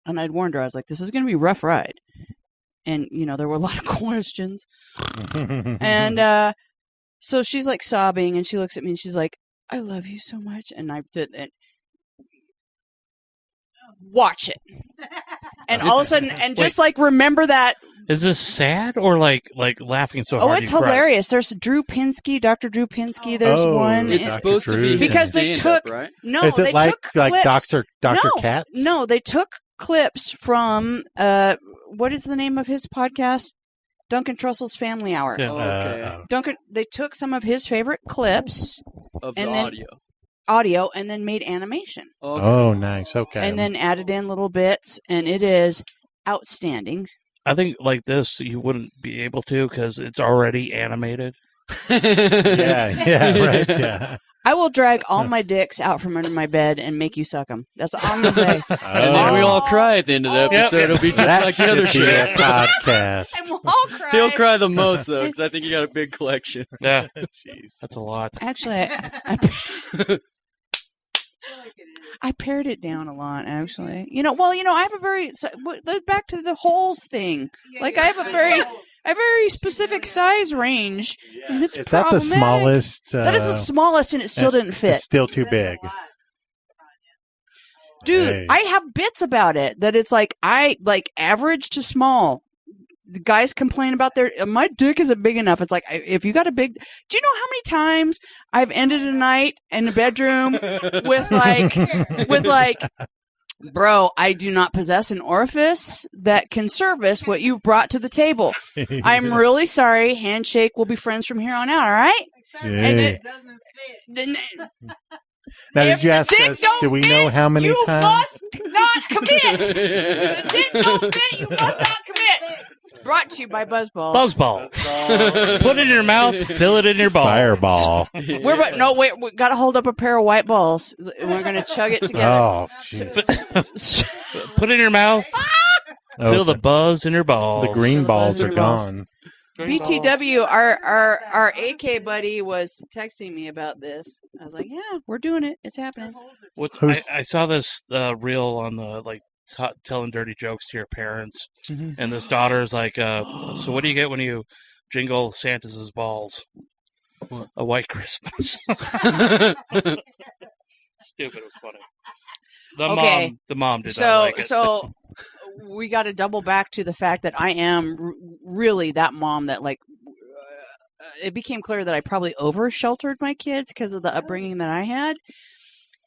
Speaker 4: And I'd warned her, I was like, this is going to be a rough ride. And, there were a lot of questions. And so she's like sobbing and she looks at me and she's like, I love you so much. And I did it. Watch it. And all of a sudden, and just like remember that.
Speaker 3: Is this sad or like laughing so hard?
Speaker 4: Oh, it's hilarious. There's Drew Pinsky, Dr. Drew Pinsky. There's one.
Speaker 5: It's supposed to be
Speaker 4: because they took
Speaker 5: right?
Speaker 4: No,
Speaker 1: is it
Speaker 4: they
Speaker 1: like
Speaker 4: took clips.
Speaker 1: Dr. Katz?
Speaker 4: No, they took clips from what is the name of his podcast? Duncan Trussell's Family Hour.
Speaker 3: Yeah.
Speaker 5: Okay.
Speaker 4: Duncan. They took some of his favorite clips
Speaker 5: of
Speaker 4: and
Speaker 5: the
Speaker 4: audio, and then made animation.
Speaker 5: Okay.
Speaker 1: Oh, nice. Okay.
Speaker 4: And then added in little bits, and it is outstanding.
Speaker 3: I think like this, you wouldn't be able to because it's already animated.
Speaker 1: Yeah, right. Yeah.
Speaker 4: I will drag all my dicks out from under my bed and make you suck them. That's all I'm going to say.
Speaker 5: And then we all cry at the end of the episode.
Speaker 3: Yep.
Speaker 5: It'll be just like the other shit.
Speaker 1: Podcast.
Speaker 4: And we'll all cry.
Speaker 5: He'll cry the most, though, because I think you got a big collection.
Speaker 3: Yeah.
Speaker 1: Jeez.
Speaker 3: That's a lot.
Speaker 4: Actually, I pared it down a lot, actually. I have a very back to the holes thing. Like I have a very specific size range, and it's
Speaker 1: Is that the smallest?
Speaker 4: That is the smallest, and it still didn't fit.
Speaker 1: It's still too big.
Speaker 4: Dude,
Speaker 1: Hey.
Speaker 4: I have bits about it that it's like average to small. The guys complain about my dick isn't big enough. It's like, if you got a big, do you know how many times I've ended a night in the bedroom with like, bro, I do not possess an orifice that can service what you've brought to the table. I'm really sorry. Handshake. We'll be friends from here on out. All right. And it doesn't fit.
Speaker 1: Now, did you ask us, do we know how many times?
Speaker 4: You must not commit. The dick don't fit, you must not commit. Brought to you by Buzzballs.
Speaker 3: Buzzballs. Put it in your mouth, fill it in your balls.
Speaker 1: Fireball.
Speaker 4: We got to hold up a pair of white balls. We're going to chug it together.
Speaker 1: Oh,
Speaker 3: Put it in your mouth, feel the buzz in your balls.
Speaker 1: The green balls are gone.
Speaker 4: BTW, our AK buddy was texting me about this. I was like, "Yeah, we're doing it. It's happening."
Speaker 3: I saw this reel on the telling dirty jokes to your parents, and this daughter's like, "So what do you get when you jingle Santa's balls?" What? A white Christmas. Stupid. It was funny. The mom did not like it.
Speaker 4: So we got to double back to the fact that I am really that mom that it became clear that I probably over-sheltered my kids because of the upbringing that I had.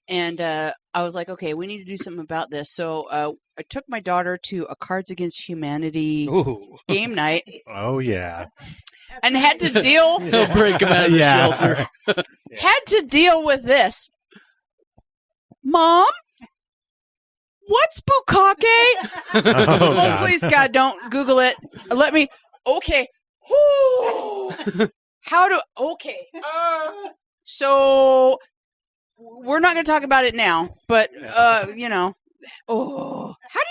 Speaker 4: And I was like, okay, we need to do something about this. So I took my daughter to a Cards Against Humanity game night.
Speaker 1: Oh, yeah.
Speaker 4: And had to deal...
Speaker 5: He'll break him out of the shelter.
Speaker 4: Had to deal with this. Mom? What's bukkake? Oh, please, God, don't Google it. Let me. Okay. Okay. So we're not going to talk about it now, but how do you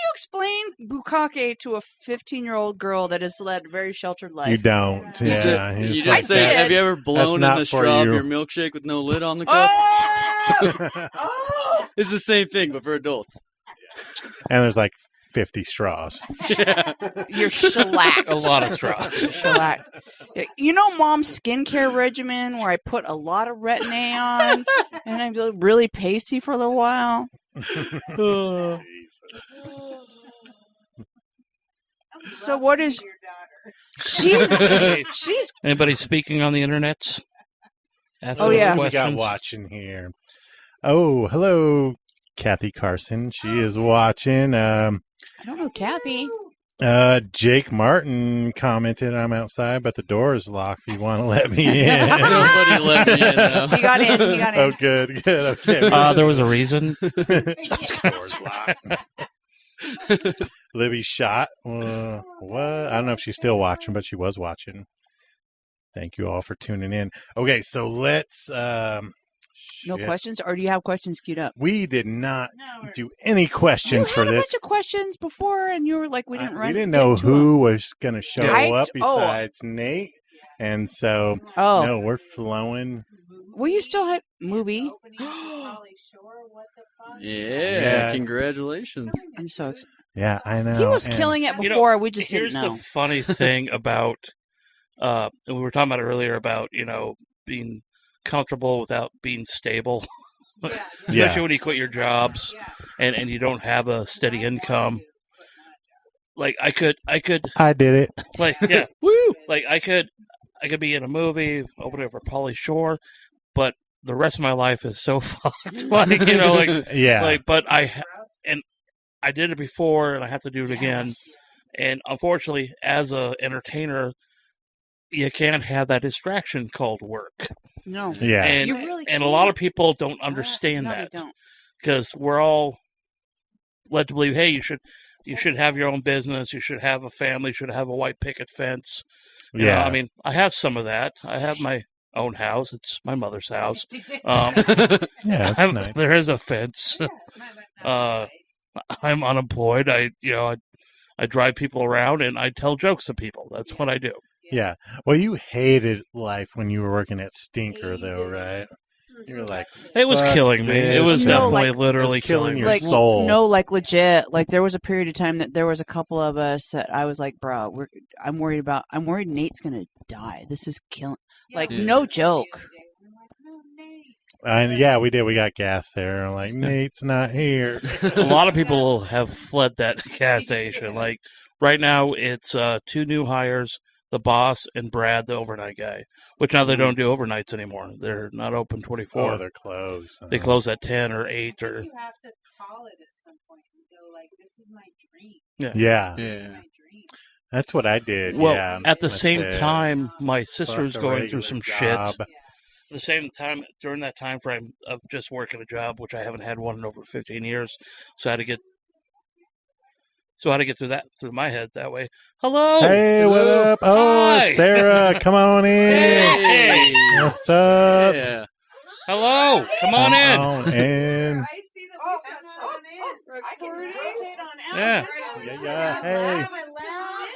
Speaker 4: explain bukkake to a 15-year-old girl that has led a very sheltered life?
Speaker 1: You don't. Yeah.
Speaker 5: You just say, have you ever blown in the straw of your milkshake with no lid on the cup? It's the same thing, but for adults.
Speaker 1: And there's like 50 straws.
Speaker 5: Yeah.
Speaker 4: You're shellacked.
Speaker 3: A lot of straws.
Speaker 4: Shellacked. You know Mom's skincare regimen where I put a lot of Retin-A on and I'm really pasty for a little while?
Speaker 1: Oh, Jesus.
Speaker 4: So what is... She's...
Speaker 3: Anybody speaking on the internet?
Speaker 1: Yeah. We got watching here. Oh, hello, Kathy Carson. She is watching.
Speaker 4: I don't know Kathy.
Speaker 1: Jake Martin commented, "I'm outside, but the door is locked. If you want to let me in."
Speaker 5: Nobody let me in now.
Speaker 4: He got in.
Speaker 1: Oh, good. Okay.
Speaker 3: There was a reason.
Speaker 1: Door's locked. Libby shot. What? I don't know if she's still watching, but she was watching. Thank you all for tuning in. Okay, so let's...
Speaker 4: No questions? Or do you have questions queued up?
Speaker 1: We did not do any questions for this.
Speaker 4: You had a bunch of questions before, and you were like, we didn't
Speaker 1: know who was going to show up besides Nate. And so, no, we're flowing.
Speaker 4: Well, you still had movie.
Speaker 5: Yeah, congratulations.
Speaker 4: I'm so excited.
Speaker 1: Yeah, I know.
Speaker 4: He was killing it before. We just didn't know.
Speaker 3: Here's the funny thing about, we were talking about it earlier about, being comfortable without being stable. Especially when you quit your jobs and you don't have a steady income. Like I did
Speaker 1: it.
Speaker 3: Like, yeah. Woo! Like I could be in a movie, open it for Pauly Shore, but the rest of my life is so fucked. But I did it before and I have to do it again. And unfortunately, as an entertainer, you can't have that distraction called work.
Speaker 4: No.
Speaker 1: Yeah.
Speaker 3: And,
Speaker 4: you really
Speaker 3: and a lot of people don't understand that. Because we're all led to believe, hey, you should have your own business, you should have a family, you should have a white picket fence. You know, I mean, I have some of that. I have my own house. It's my mother's house.
Speaker 1: That's nice.
Speaker 3: There is a fence. I'm unemployed. I drive people around and I tell jokes to people. That's what I do.
Speaker 1: Yeah. Well, you hated life when you were working at Stinker, though, right? You're like,
Speaker 3: it was killing me. It was definitely literally killing
Speaker 1: your soul.
Speaker 4: No, like legit. Like there was a period of time that there was a couple of us that I was like, bro, I'm worried Nate's gonna die. This is killing. Like no joke.
Speaker 1: And yeah, we did. We got gas there. Like Nate's not here.
Speaker 3: A lot of people have fled that gas station. Like right now, it's 2 new hires: the boss and Brad, the overnight guy. Which now they don't do overnights anymore. They're not open 24.
Speaker 1: Oh, they're closed.
Speaker 3: They close at 10 or 8 or.
Speaker 2: You have to call it at some point and go like, "This is my dream."
Speaker 1: Yeah.
Speaker 2: This is my dream.
Speaker 1: That's what I did.
Speaker 3: Well,
Speaker 1: yeah.
Speaker 3: at the same time, my sister was going through some shit.
Speaker 1: Job.
Speaker 3: At the same time, during that time frame of just working a job, which I haven't had one in over 15 years, so I had to get through that through my head that way. Hello.
Speaker 1: Hey,
Speaker 3: hello.
Speaker 1: What up? Oh,
Speaker 3: Hi.
Speaker 1: Sarah, come on in.
Speaker 3: Hey.
Speaker 1: What's up?
Speaker 3: Yeah. Hello. Come on in.
Speaker 1: On in.
Speaker 2: I see the recording.
Speaker 3: Yeah.
Speaker 1: Yeah. Hey.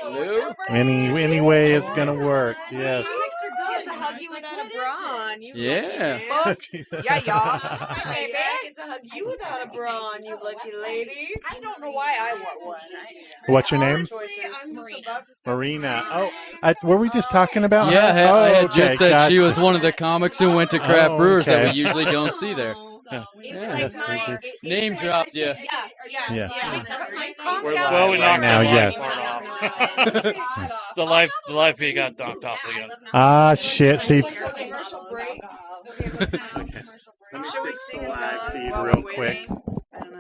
Speaker 5: Hello?
Speaker 1: Any way it's gonna work. Yes.
Speaker 6: Gets to hug you without a bra on. You
Speaker 5: Yeah.
Speaker 6: Yeah, y'all. Hey, man, I get to hug you without a bra on, you lucky lady.
Speaker 2: I don't know why I want one.
Speaker 1: What's your name? Marina. Oh, were we just talking about
Speaker 5: Yeah,
Speaker 1: her?
Speaker 5: I had
Speaker 1: okay,
Speaker 5: just said
Speaker 1: gotcha.
Speaker 5: she was one of the comics who went to craft brewers that
Speaker 1: okay.
Speaker 5: we usually don't see there.
Speaker 1: Yes, we do.
Speaker 5: Name dropped you.
Speaker 1: Yeah.
Speaker 3: Well, we knocked
Speaker 1: now,
Speaker 3: that
Speaker 1: yeah.
Speaker 3: part off. the live feed got knocked off again.
Speaker 1: Ah, shit. See.
Speaker 6: Commercial break.
Speaker 2: Should we sing a
Speaker 1: Live
Speaker 2: song
Speaker 1: feed
Speaker 2: while
Speaker 1: real
Speaker 2: we're
Speaker 1: quick.
Speaker 2: waiting? I don't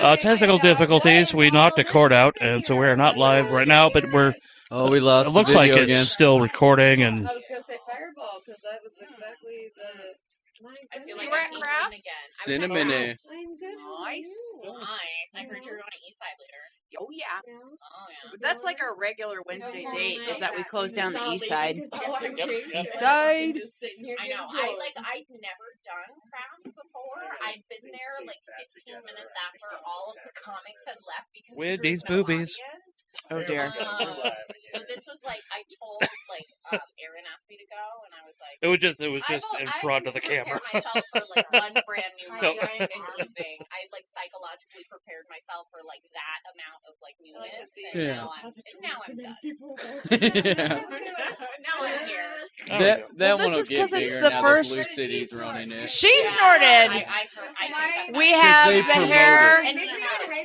Speaker 2: know.
Speaker 3: Technical difficulties. We knocked the cord out, and so we're not live right now, but we're.
Speaker 5: Oh, we lost
Speaker 3: It looks
Speaker 5: the
Speaker 3: like
Speaker 5: video
Speaker 3: it's
Speaker 5: again.
Speaker 3: still recording, and
Speaker 6: I was going to say Fireball because that was exactly the...
Speaker 7: I feel like
Speaker 2: You were
Speaker 7: I'm
Speaker 2: at Craft?
Speaker 7: 18 again.
Speaker 5: Cinnamon.
Speaker 6: I'm good.
Speaker 2: Nice.
Speaker 7: Nice. I heard you're on an East Side later.
Speaker 2: Oh yeah.
Speaker 7: Oh, yeah.
Speaker 2: That's like our regular Wednesday date. Is that we close down the east side?
Speaker 3: East
Speaker 2: side.
Speaker 7: I know. I'd never done craft before. I'd been there like 15 minutes after all of the comics had left because
Speaker 3: with
Speaker 7: there was
Speaker 3: these
Speaker 7: no
Speaker 3: boobies.
Speaker 7: audience.
Speaker 2: Oh dear.
Speaker 7: So this was like I told Aaron asked me to go and I was like
Speaker 3: it was just in front of the camera.
Speaker 7: I prepared myself for like one brand new
Speaker 3: No.
Speaker 7: joint and leaving. I like psychologically prepared myself for like that amount of like newness. And
Speaker 5: Yeah.
Speaker 7: now I'm done.
Speaker 5: Yeah.
Speaker 7: Now I'm here.
Speaker 5: That
Speaker 4: Well, this
Speaker 5: one will
Speaker 4: is
Speaker 5: get
Speaker 4: 'cause it's
Speaker 5: bigger
Speaker 4: the
Speaker 5: now
Speaker 4: first-
Speaker 5: that Blue City's running it.
Speaker 4: She snorted. We have
Speaker 5: they
Speaker 4: the
Speaker 5: promote
Speaker 4: hair.
Speaker 7: And it's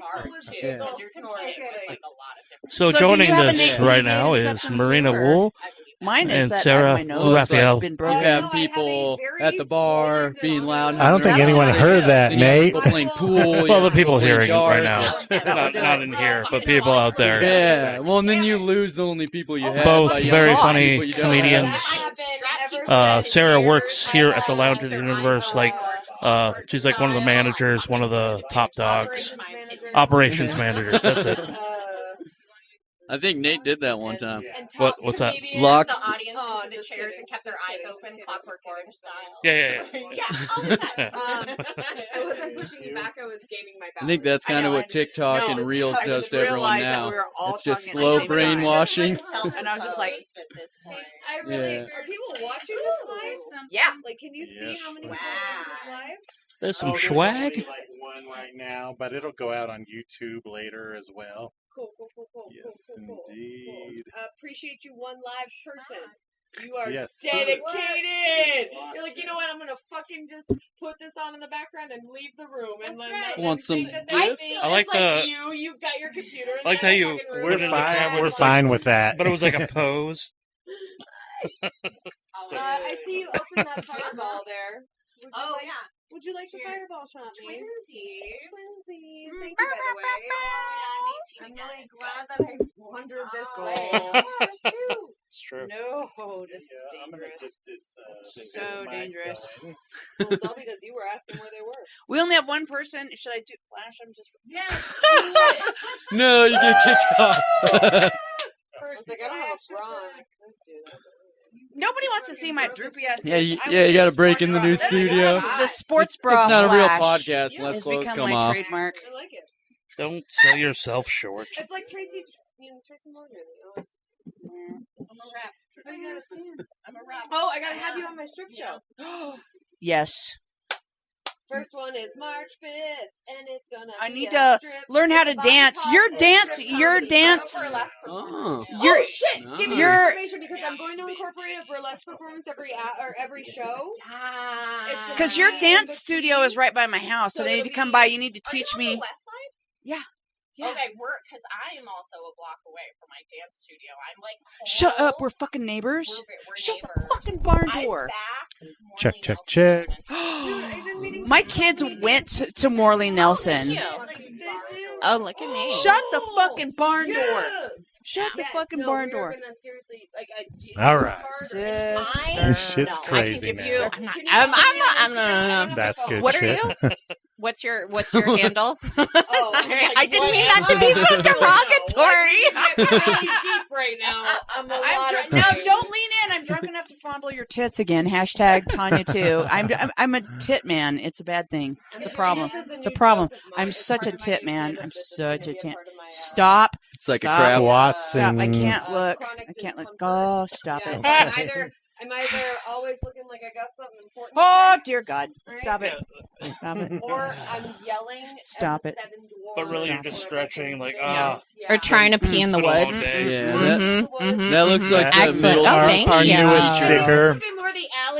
Speaker 7: hard too
Speaker 5: Yeah.
Speaker 7: because you're snorting with like a lot of different.
Speaker 3: So
Speaker 4: So do
Speaker 3: joining
Speaker 4: you have a
Speaker 3: this
Speaker 4: Nate
Speaker 3: right now
Speaker 4: Deviated
Speaker 3: is
Speaker 4: septum
Speaker 3: Marina
Speaker 4: too, or-
Speaker 3: Wool.
Speaker 4: Mine is
Speaker 3: And
Speaker 4: that
Speaker 3: Sarah
Speaker 4: my nose
Speaker 3: Raphael.
Speaker 4: has been
Speaker 5: You
Speaker 4: broken.
Speaker 5: have people at the bar being loud.
Speaker 1: I don't think anyone heard that,
Speaker 5: Then you have
Speaker 1: Nate.
Speaker 5: people playing pool.
Speaker 3: Well, the people hearing it right
Speaker 5: darts.
Speaker 3: now, not in here, but people out there.
Speaker 5: Yeah, well, and then you lose the only people you have.
Speaker 3: Both
Speaker 5: by yelling
Speaker 3: very
Speaker 5: at
Speaker 3: funny
Speaker 5: people you don't
Speaker 3: comedians.
Speaker 5: have.
Speaker 3: Sarah works here at the Lounge of the Universe. Like, she's like one of the managers, one of the top dogs, operations managers. That's it.
Speaker 5: I think Nate did that one time.
Speaker 3: What's that?
Speaker 5: Lock.
Speaker 7: The audience into the chairs and kept their eyes open, Clockwork Orange style.
Speaker 3: Yeah.
Speaker 7: Yeah, all the time.
Speaker 6: I wasn't pushing you back, I was gaining my back.
Speaker 5: I think that's kind of what TikTok and Reels
Speaker 2: I
Speaker 5: does
Speaker 2: just
Speaker 5: to everyone
Speaker 2: realized that
Speaker 5: now.
Speaker 2: we were all
Speaker 5: It's just
Speaker 2: talking at the
Speaker 5: slow
Speaker 2: same time.
Speaker 5: brainwashing.
Speaker 2: And I was just like,
Speaker 7: at this point.
Speaker 6: I really,
Speaker 5: Yeah.
Speaker 6: are people watching this live?
Speaker 2: yeah.
Speaker 6: Like, can you see
Speaker 1: Yes.
Speaker 6: how many people are watching this live?
Speaker 3: There's some
Speaker 1: there's
Speaker 3: swag.
Speaker 1: only, like one right now, but it'll go out on YouTube later as well.
Speaker 6: Cool.
Speaker 1: Yes, indeed.
Speaker 6: Appreciate you, one live person. You are
Speaker 1: Yes.
Speaker 6: dedicated. You're like, you know what? I'm gonna fucking just put this on in the background and leave the room and let them
Speaker 5: Want some
Speaker 6: think that
Speaker 5: gif?
Speaker 3: I like the-
Speaker 6: you've got your computer.
Speaker 3: I like how you
Speaker 6: fucking
Speaker 3: put
Speaker 6: room.
Speaker 3: it in the camera.
Speaker 1: We're
Speaker 3: It's like-
Speaker 1: fine with that.
Speaker 3: But it was like a pose.
Speaker 6: I see you open that fireball there.
Speaker 7: Oh,
Speaker 6: like,
Speaker 7: yeah.
Speaker 6: Would you like the
Speaker 7: Cheers.
Speaker 6: fireball shot, me?
Speaker 7: Twinsies.
Speaker 6: Twinsies. Thank you, by the way. I'm really glad that I wandered this way.
Speaker 3: It's true.
Speaker 2: No, this is dangerous. So dangerous.
Speaker 6: Well, it's all because you were asking where they were.
Speaker 2: We only have one person. Should I do flash them just?
Speaker 5: No, you get kicked off.
Speaker 6: I was like, I don't have a bra on. I could do that.
Speaker 2: Nobody wants to see my droopy ass.
Speaker 5: Yeah,
Speaker 2: tits.
Speaker 5: you got to break in the new
Speaker 2: That's
Speaker 5: studio.
Speaker 2: The sports bra
Speaker 5: It's not a real
Speaker 2: flash
Speaker 5: podcast unless
Speaker 2: has
Speaker 5: clothes
Speaker 2: become
Speaker 5: come
Speaker 2: my
Speaker 5: off.
Speaker 2: trademark.
Speaker 6: I like it.
Speaker 3: Don't sell yourself short.
Speaker 6: It's like Tracy Morgan. Oh, I gotta have you on my strip show.
Speaker 4: Yes.
Speaker 6: First one is March 5th, and it's gonna.
Speaker 4: I need to learn how to dance. Your dance.
Speaker 6: Oh shit! Give me
Speaker 4: your
Speaker 6: information because I'm going to incorporate a burlesque performance every show.
Speaker 4: Because your dance studio is right by my house, so I need to come by. You need to teach me.
Speaker 7: On the west side?
Speaker 4: Yeah.
Speaker 7: Okay, because I am also a block away from my dance studio. I'm like,
Speaker 4: Shut up, we're fucking neighbors.
Speaker 7: We're
Speaker 4: Shut
Speaker 7: neighbors.
Speaker 4: the fucking barn door.
Speaker 1: Check.
Speaker 4: My kids went to Morley Nelson.
Speaker 7: Oh, look at me.
Speaker 4: Shut the fucking barn door. Shut the fucking barn door.
Speaker 1: All right.
Speaker 4: Sis.
Speaker 1: This shit's crazy now.
Speaker 7: I'm
Speaker 1: That's good
Speaker 7: What
Speaker 1: shit.
Speaker 7: are you? What's your handle?
Speaker 6: I
Speaker 7: didn't mean that to be so derogatory.
Speaker 6: Deep right now.
Speaker 4: Now don't lean in. I'm drunk enough to fondle your tits again. Hashtag Tanya too. I'm a tit man. It's a bad thing. It's a problem. It's a problem. I'm such a tit man. I'm such a tit. Stop.
Speaker 5: It's like
Speaker 4: Stop.
Speaker 5: a crab.
Speaker 1: Watson.
Speaker 4: Stop. I can't look. I can't look. Oh, stop it.
Speaker 6: I'm either always looking like I got something important.
Speaker 4: Oh, dear God. Stop it. Stop it.
Speaker 6: Or I'm yelling.
Speaker 4: Stop it.
Speaker 3: But really, you're just stretching, like,
Speaker 7: Or trying to pee in the
Speaker 3: It's been a long
Speaker 7: woods.
Speaker 3: day.
Speaker 5: Yeah, that looks like the
Speaker 7: Excellent.
Speaker 5: middle.
Speaker 7: Oh, thank
Speaker 1: our
Speaker 7: you.
Speaker 1: newest sticker.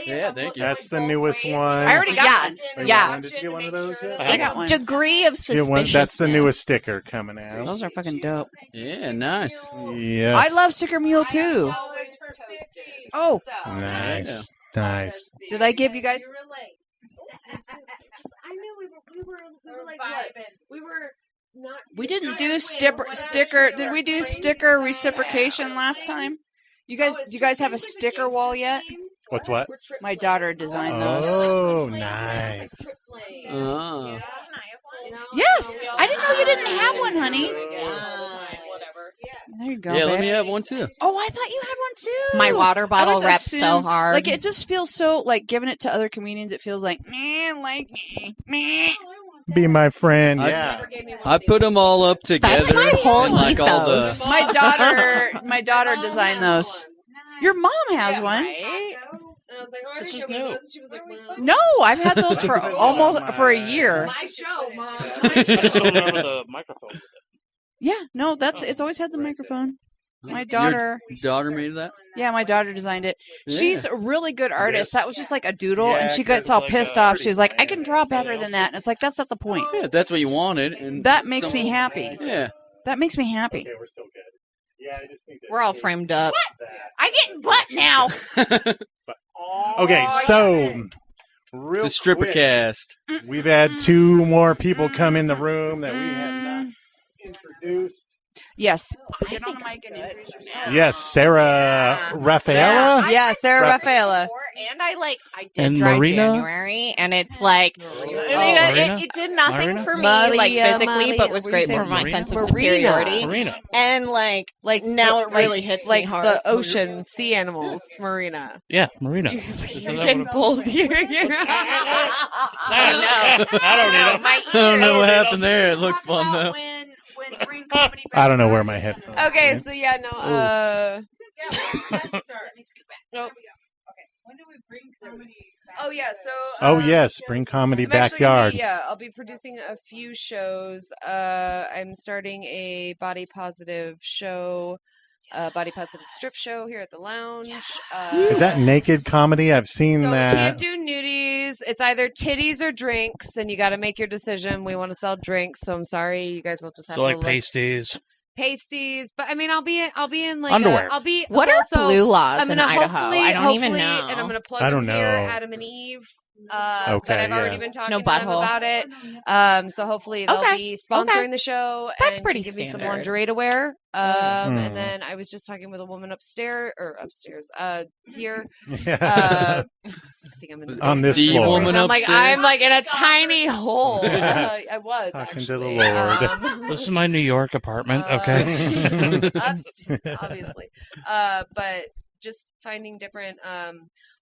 Speaker 5: Yeah, thank you.
Speaker 1: That's the newest one.
Speaker 4: I already got one.
Speaker 1: Did you get one of those yet?
Speaker 4: I got one.
Speaker 7: Degree of
Speaker 1: You get one?
Speaker 7: suspiciousness.
Speaker 1: That's the newest sticker coming out.
Speaker 4: Those are fucking dope.
Speaker 5: Yeah, nice.
Speaker 1: Yes.
Speaker 4: I love Sticker Mule too. Oh,
Speaker 1: Nice. Nice.
Speaker 4: did I give you guys?
Speaker 6: I knew we were like what? We were not.
Speaker 4: We didn't do sticker. Did we do sticker reciprocation last time? You guys have a sticker wall yet?
Speaker 1: What's what?
Speaker 4: My daughter designed those.
Speaker 1: Oh, nice.
Speaker 5: Oh.
Speaker 4: Yes, I didn't know you didn't have one, honey. There you go.
Speaker 5: Yeah, let
Speaker 4: babe.
Speaker 5: me have one too.
Speaker 4: Oh, I thought you had one too.
Speaker 7: My water bottle
Speaker 4: always
Speaker 7: reps so
Speaker 4: assumed-
Speaker 7: hard.
Speaker 4: Like it just feels so like giving it to other comedians. It feels like like me.
Speaker 1: Be my friend.
Speaker 5: I-
Speaker 1: Yeah.
Speaker 5: I put them all up together.
Speaker 7: That's my whole
Speaker 5: and, like all the.
Speaker 7: ethos.
Speaker 4: My daughter designed those. Your mom has one.
Speaker 6: And I was like, oh, I didn't get one of those. And she was like, well,
Speaker 4: No, I've had those for a year.
Speaker 6: my show, Mom.
Speaker 3: I just don't remember the microphone.
Speaker 4: Yeah, no, it's always had the microphone. My daughter,
Speaker 5: Your daughter made that?
Speaker 4: yeah, my daughter designed it.
Speaker 5: Yeah.
Speaker 4: She's a really good artist. That was just like a doodle,
Speaker 1: Yeah,
Speaker 4: and she
Speaker 1: 'cause
Speaker 4: gets all
Speaker 1: it's like
Speaker 4: pissed
Speaker 1: a
Speaker 4: off.
Speaker 1: pretty
Speaker 4: She was like, "I
Speaker 1: bland
Speaker 4: can draw better than that." And it's like that's not the point.
Speaker 5: Yeah, that's what you wanted. And
Speaker 4: That makes me happy.
Speaker 5: Yeah.
Speaker 4: That makes me happy.
Speaker 1: Okay, we're still good. Yeah, I just need to.
Speaker 7: We're all framed up.
Speaker 4: I get butt now.
Speaker 1: Okay, so real
Speaker 5: It's a stripper
Speaker 1: quick,
Speaker 5: cast.
Speaker 1: we've had two more people come in the room that we have not introduced.
Speaker 4: Yes. Get on the mic and introduce yourself.
Speaker 1: Yes, Sarah Raffaella.
Speaker 7: Yeah, Sarah
Speaker 1: Raf-
Speaker 7: Raffaella. And I did
Speaker 3: And
Speaker 7: dry
Speaker 3: Marina?
Speaker 7: January, and it's like,
Speaker 3: Marina?
Speaker 7: it did nothing
Speaker 3: Marina?
Speaker 7: for me,
Speaker 4: Maria,
Speaker 7: like physically,
Speaker 4: Maria.
Speaker 7: but was
Speaker 4: What
Speaker 7: great
Speaker 4: do you
Speaker 7: for
Speaker 4: say?
Speaker 7: my
Speaker 3: Marina?
Speaker 7: sense of
Speaker 4: Marina.
Speaker 7: superiority.
Speaker 3: Marina.
Speaker 7: And like now it really hits me hard.
Speaker 8: The ocean, sea animals, Marina.
Speaker 3: Yeah, Marina.
Speaker 8: You're
Speaker 3: Isn't that
Speaker 8: getting
Speaker 3: what
Speaker 8: pulled here.
Speaker 3: I don't need them.
Speaker 5: I don't know what happened there. It looked fun though.
Speaker 4: When Bring Comedy
Speaker 1: I don't know where my headphones.
Speaker 8: Okay,
Speaker 1: went.
Speaker 8: so yeah, no,
Speaker 2: Nope. When do we bring comedy back?
Speaker 8: oh yeah, so
Speaker 1: Oh yes, Bring Comedy
Speaker 8: I'm actually
Speaker 1: Backyard.
Speaker 8: gonna be, I'll be producing a few shows. I'm starting a body positive show, body positive strip show here at the lounge.
Speaker 1: Is that naked comedy? I've seen
Speaker 8: So we
Speaker 1: that.
Speaker 8: can't do nudies. It's either titties or drinks, and you got to make your decision. We want to sell drinks, so I'm sorry, you guys will just have
Speaker 3: So
Speaker 8: to
Speaker 3: like
Speaker 8: look.
Speaker 3: pasties.
Speaker 8: Pasties. But I mean, I'll be in like
Speaker 3: Underwear.
Speaker 8: I'll be.
Speaker 7: What are
Speaker 8: also,
Speaker 7: blue laws
Speaker 8: I'm
Speaker 7: in
Speaker 8: gonna
Speaker 7: Idaho?
Speaker 8: hopefully,
Speaker 7: I don't even
Speaker 8: hopefully-
Speaker 7: know.
Speaker 8: and I'm gonna plug
Speaker 1: I don't
Speaker 8: them here,
Speaker 1: know.
Speaker 8: Adam and Eve.
Speaker 1: Okay,
Speaker 8: But I've already
Speaker 1: yeah.
Speaker 8: been talking
Speaker 7: No
Speaker 8: to them
Speaker 7: butthole.
Speaker 8: about it. So hopefully they'll
Speaker 7: Okay,
Speaker 8: be sponsoring
Speaker 7: okay.
Speaker 8: the show.
Speaker 7: That's
Speaker 8: and
Speaker 7: pretty
Speaker 8: can give me some
Speaker 7: standard.
Speaker 8: lingerie to wear.
Speaker 1: Mm.
Speaker 8: And then I was just talking with a woman upstairs, here.
Speaker 1: Yeah.
Speaker 8: I think I'm in the
Speaker 1: On this
Speaker 5: The
Speaker 1: floor.
Speaker 5: woman
Speaker 8: I'm like
Speaker 5: upstairs.
Speaker 8: I'm like in a tiny hole. I was
Speaker 1: Talking to
Speaker 8: actually.
Speaker 1: the Lord.
Speaker 3: This is my New York apartment, okay?
Speaker 8: Upstairs, obviously. But just finding different,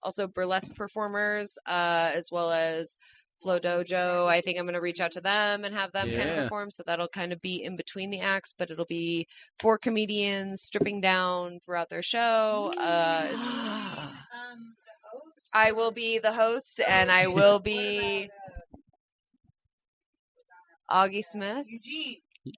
Speaker 8: also burlesque performers, as well as Flow Dojo. I think I'm going to reach out to them and have them kind of perform. So that'll kind of be in between the acts, but it'll be 4 comedians stripping down throughout their show. I will be the host, and I will be Augie Smith.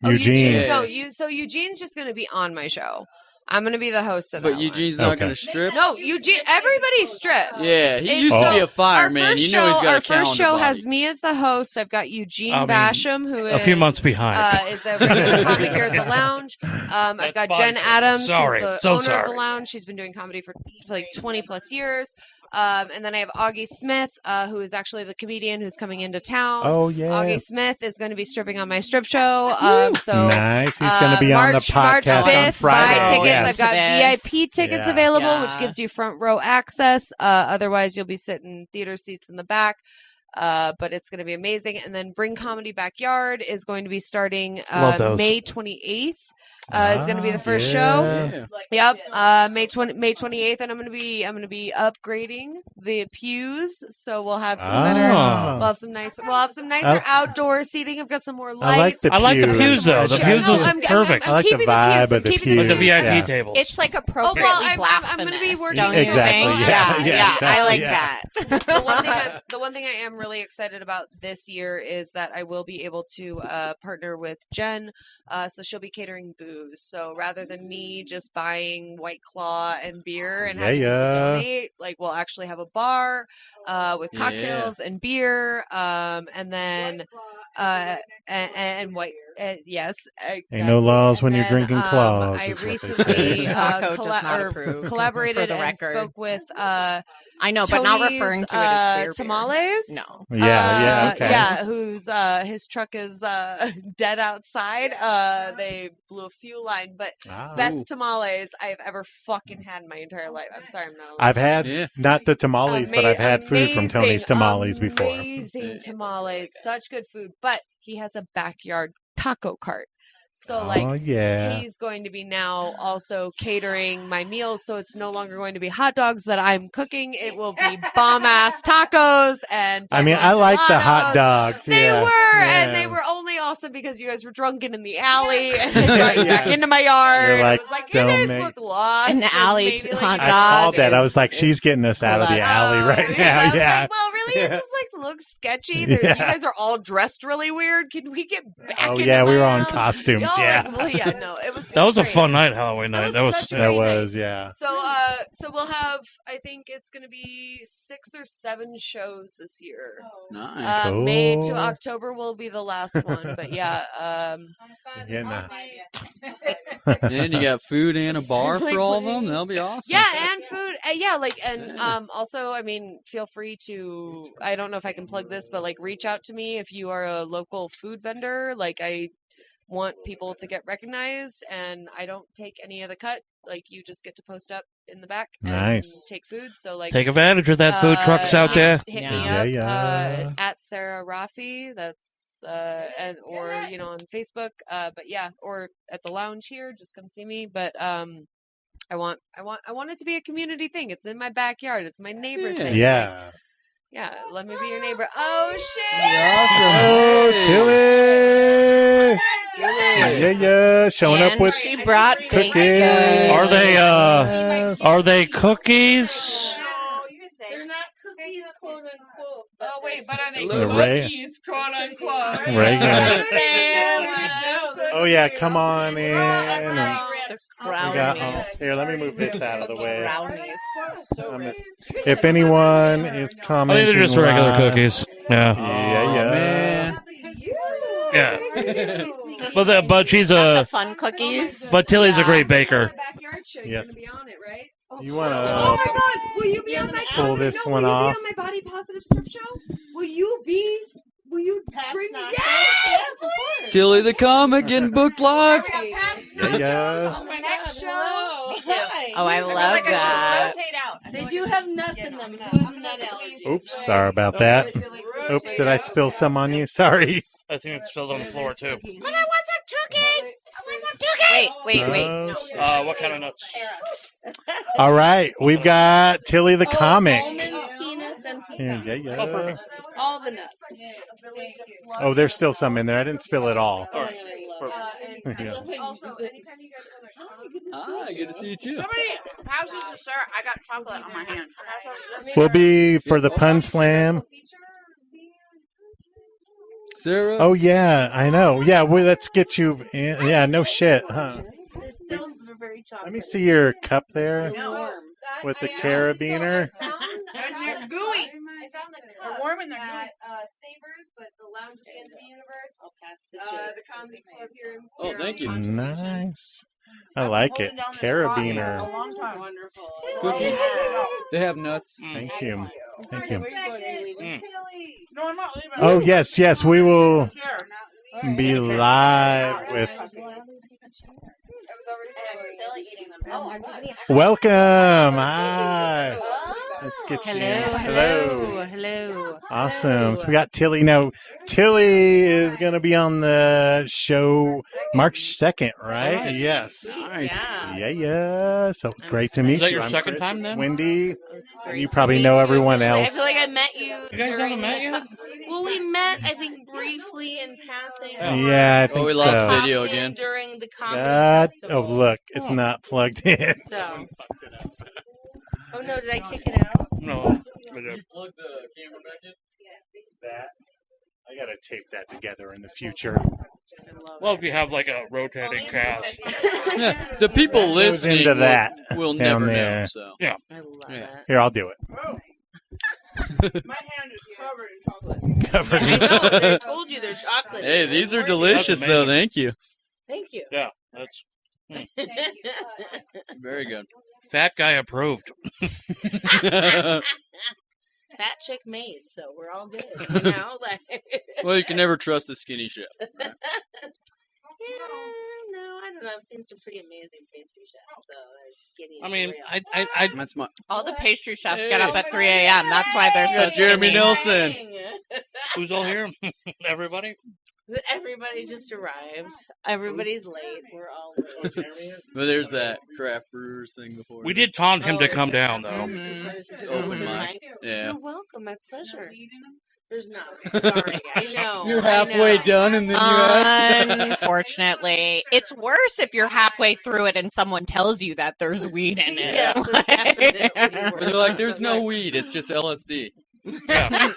Speaker 1: Eugene.
Speaker 8: So Eugene's just going to be on my show. I'm going to be the host of that.
Speaker 5: But Eugene's not going to strip?
Speaker 8: No, Eugene. Everybody strips.
Speaker 5: Yeah, he used to be a fireman. You know he's got a calendar.
Speaker 8: Our first show has me as the host. I've got Eugene Basham, who is
Speaker 3: a few months behind.
Speaker 8: Is the regular comic here at the lounge. I've got Jen Adams, who's the owner of the lounge. She's been doing comedy for like 20 plus years. And then I have Augie Smith, who is actually the comedian who's coming into town.
Speaker 1: Oh, yeah.
Speaker 8: Augie Smith is going to be stripping on my strip show. So
Speaker 1: nice. He's going to be on the podcast
Speaker 8: March 5th,
Speaker 1: on Friday.
Speaker 8: Buy tickets. I've got VIP tickets available, which gives you front row access. Otherwise, you'll be sitting theater seats in the back. But it's going to be amazing. And then Bring Comedy Backyard is going to be starting May 28th. Is going to be the first show. Yep. May 28th, and I'm going to be upgrading the pews, so we'll have some better. We'll have some nicer outdoor seating. I've got some more lights.
Speaker 3: I like the pews though. The pews are perfect.
Speaker 1: I like the vibe of the pews.
Speaker 3: Like the VIP tables.
Speaker 7: It's like appropriately blasphemous.
Speaker 8: I'm going to be working.
Speaker 1: Exactly.
Speaker 7: Yeah, I like that.
Speaker 8: The one thing I am really excited about this year is that I will be able to partner with Jen, so she'll be catering booze. So rather than me just buying White Claw and beer and having people donate, like we'll actually have a bar with cocktails and beer, and then and white. Yes.
Speaker 1: Ain't no laws when you're drinking claws.
Speaker 8: I recently collaborated and spoke with
Speaker 7: I know, but not referring to it as queer
Speaker 8: tamales.
Speaker 7: No.
Speaker 1: Okay.
Speaker 8: Yeah, whose his truck is dead outside. They blew a fuel line, but best tamales I've ever fucking had in my entire life. I'm sorry, I'm not allowed.
Speaker 1: I've had not the tamales, but I've had food from Tony's Tamales before.
Speaker 8: Amazing tamales, such good food. But he has a backyard taco cart. So he's going to be now also catering my meals, so it's no longer going to be hot dogs that I'm cooking. It will be bomb ass tacos and
Speaker 1: I mean, I like the hot dogs.
Speaker 8: They were, and they were only awesome because you guys were drunken in the alley and going back into my yard.
Speaker 1: Like,
Speaker 8: I was like, you guys look lost.
Speaker 7: In the alley to hot dogs.
Speaker 1: I called that. I was like, she's getting us out of the alley right now.
Speaker 8: Yeah. Like, well, really, it just like looks sketchy. You guys are all dressed really weird. Can we get back?
Speaker 1: Oh yeah, we were all in costumes.
Speaker 8: That
Speaker 3: was a fun night, Halloween night. That was
Speaker 8: So we'll have. I think it's going to be 6 or 7 shows this year.
Speaker 5: Nice.
Speaker 1: Cool.
Speaker 8: May to October will be the last one, but
Speaker 5: And you got food and a bar for all of them. That'll be awesome.
Speaker 8: Yeah, and food. Also, I mean, feel free to. I don't know if I can plug this, but like, reach out to me if you are a local food vendor. Like, I want people to get recognized, and I don't take any of the cut. Like, you just get to post up in the back and take food. So like,
Speaker 3: take advantage of that. Food trucks out there.
Speaker 8: Hit me up at Sarah Rafi. That's or on Facebook. Or at the lounge here. Just come see me. But I want it to be a community thing. It's in my backyard. It's my neighbor thing.
Speaker 1: Yeah.
Speaker 8: Yeah, let me be your neighbor. Oh shit!
Speaker 1: Oh, Tilly! Yeah. Showing up with
Speaker 7: she brought
Speaker 1: cookies.
Speaker 3: Are they cookies?
Speaker 6: They're not cookies, quote unquote.
Speaker 8: Oh wait, but are they
Speaker 6: cookies, quote unquote?
Speaker 1: Regular. Oh yeah, come on in. Here, let me move this out of the way. If anyone is commenting,
Speaker 3: I think they're just regular cookies. Yeah.
Speaker 1: Man.
Speaker 3: Yeah. But she's
Speaker 7: the fun cookies.
Speaker 3: But Tilly's a great baker.
Speaker 1: Yes. You
Speaker 6: want to? Oh my God! Will you be on my
Speaker 1: pull this one off?
Speaker 6: Will you be on my body positive strip show? Will you bring me? Yes, please.
Speaker 5: Tilly the comic getting booked live.
Speaker 1: Yeah.
Speaker 6: Oh my God! Hello.
Speaker 7: Me too. Oh, I love that.
Speaker 6: They do have nuts in them.
Speaker 1: Oops, sorry about that. Oops, did I spill some on you? Sorry.
Speaker 3: I think it's spilled on the floor too.
Speaker 7: But I want some cookies. Wait. No.
Speaker 3: What kind of nuts?
Speaker 1: All right, we've got Tilly the comic.
Speaker 6: Almond, peanuts,
Speaker 1: Yeah.
Speaker 4: All the nuts.
Speaker 1: Oh, there's still some in there. I didn't spill it all.
Speaker 8: Also, anytime you guys come
Speaker 5: good to see you too.
Speaker 2: Somebody pass us dessert. I got chocolate on my hand.
Speaker 1: We'll be for the pun slam.
Speaker 5: Sarah?
Speaker 1: Oh, yeah, I know. Yeah, well, let's get you. Yeah, no shit. Huh? Let me see your cup there with the carabiner.
Speaker 2: They're gooey.
Speaker 8: I found the
Speaker 2: They're warm and they're gooey.
Speaker 8: Savers, but the Lounge at the End of the Universe.
Speaker 4: I'll pass it
Speaker 8: The comedy club here in
Speaker 5: Oh, thank you.
Speaker 1: Nice. I like it. Carabiner.
Speaker 2: A long time.
Speaker 4: Wonderful.
Speaker 5: Cookies? They have nuts.
Speaker 1: Thank you. Thank you.
Speaker 2: No, I'm not leaving.
Speaker 1: Oh, yes. We will be live with. Welcome. Hi. Let's get you.
Speaker 2: Hello.
Speaker 1: Awesome. So we got Tilly. Now, Tilly is going to be on the show March 2nd, right? Yes.
Speaker 5: Nice.
Speaker 1: Yeah. So it's great to meet you.
Speaker 3: Is that your
Speaker 1: I'm
Speaker 3: second
Speaker 1: Chris,
Speaker 3: time then?
Speaker 1: Wendy. You probably know everyone else.
Speaker 7: I feel like I met you.
Speaker 3: You guys haven't met yet?
Speaker 7: Well, we met, I think, briefly in passing.
Speaker 1: Yeah, I think
Speaker 5: we
Speaker 1: so.
Speaker 5: lost video again.
Speaker 7: During the comedy
Speaker 1: Oh,
Speaker 7: festival.
Speaker 1: look. It's not plugged in.
Speaker 7: So. Oh, no, did I kick it out?
Speaker 3: No.
Speaker 5: Plug the camera back in?
Speaker 1: That. I got to tape that together in the future.
Speaker 3: Well, if you have like a rotating cast.
Speaker 5: Yeah, the people listening
Speaker 1: into that
Speaker 5: will
Speaker 1: down
Speaker 5: never
Speaker 1: there.
Speaker 5: know. So.
Speaker 3: Yeah.
Speaker 7: I love
Speaker 5: Yeah.
Speaker 7: that.
Speaker 1: Here, I'll do it.
Speaker 2: My hand is covered in chocolate.
Speaker 1: Covered
Speaker 7: I
Speaker 1: in
Speaker 7: know. I told you there's chocolate.
Speaker 5: Hey, these are delicious,
Speaker 3: That's
Speaker 5: though.
Speaker 3: amazing.
Speaker 5: Thank you.
Speaker 7: Thank you.
Speaker 3: Yeah, that's
Speaker 5: Very good.
Speaker 3: fat guy approved.
Speaker 7: Fat chick made, so we're all good. You know, like.
Speaker 5: Well, you can never trust a skinny chef.
Speaker 7: Yeah, no, I don't know. I've seen some pretty amazing pastry chefs, so they're skinny.
Speaker 3: I mean,
Speaker 7: real.
Speaker 3: I
Speaker 5: That's my.
Speaker 8: All the pastry chefs get up at 3 a.m. That's why they're so
Speaker 5: Yeah, Jeremy
Speaker 8: skinny.
Speaker 5: Nelson.
Speaker 3: who's all here? Everybody?
Speaker 7: Everybody just arrived. Everybody's late. We're all late.
Speaker 5: But there's that craft brewers thing before.
Speaker 3: We did taunt him to come down, though.
Speaker 8: Mhm.
Speaker 7: This is an
Speaker 5: Open
Speaker 7: open
Speaker 5: mic.
Speaker 7: mic.
Speaker 5: Yeah.
Speaker 7: You're welcome. My pleasure. There's not. Sorry. I know.
Speaker 5: You're
Speaker 7: I
Speaker 5: halfway
Speaker 7: know.
Speaker 5: done and then you ask.
Speaker 8: Unfortunately, it's worse if you're halfway through it and someone tells you that there's weed in it.
Speaker 7: Yeah, it's definitely
Speaker 5: And
Speaker 7: worse.
Speaker 5: they're like, there's no weed. It's just LSD.
Speaker 3: Yeah.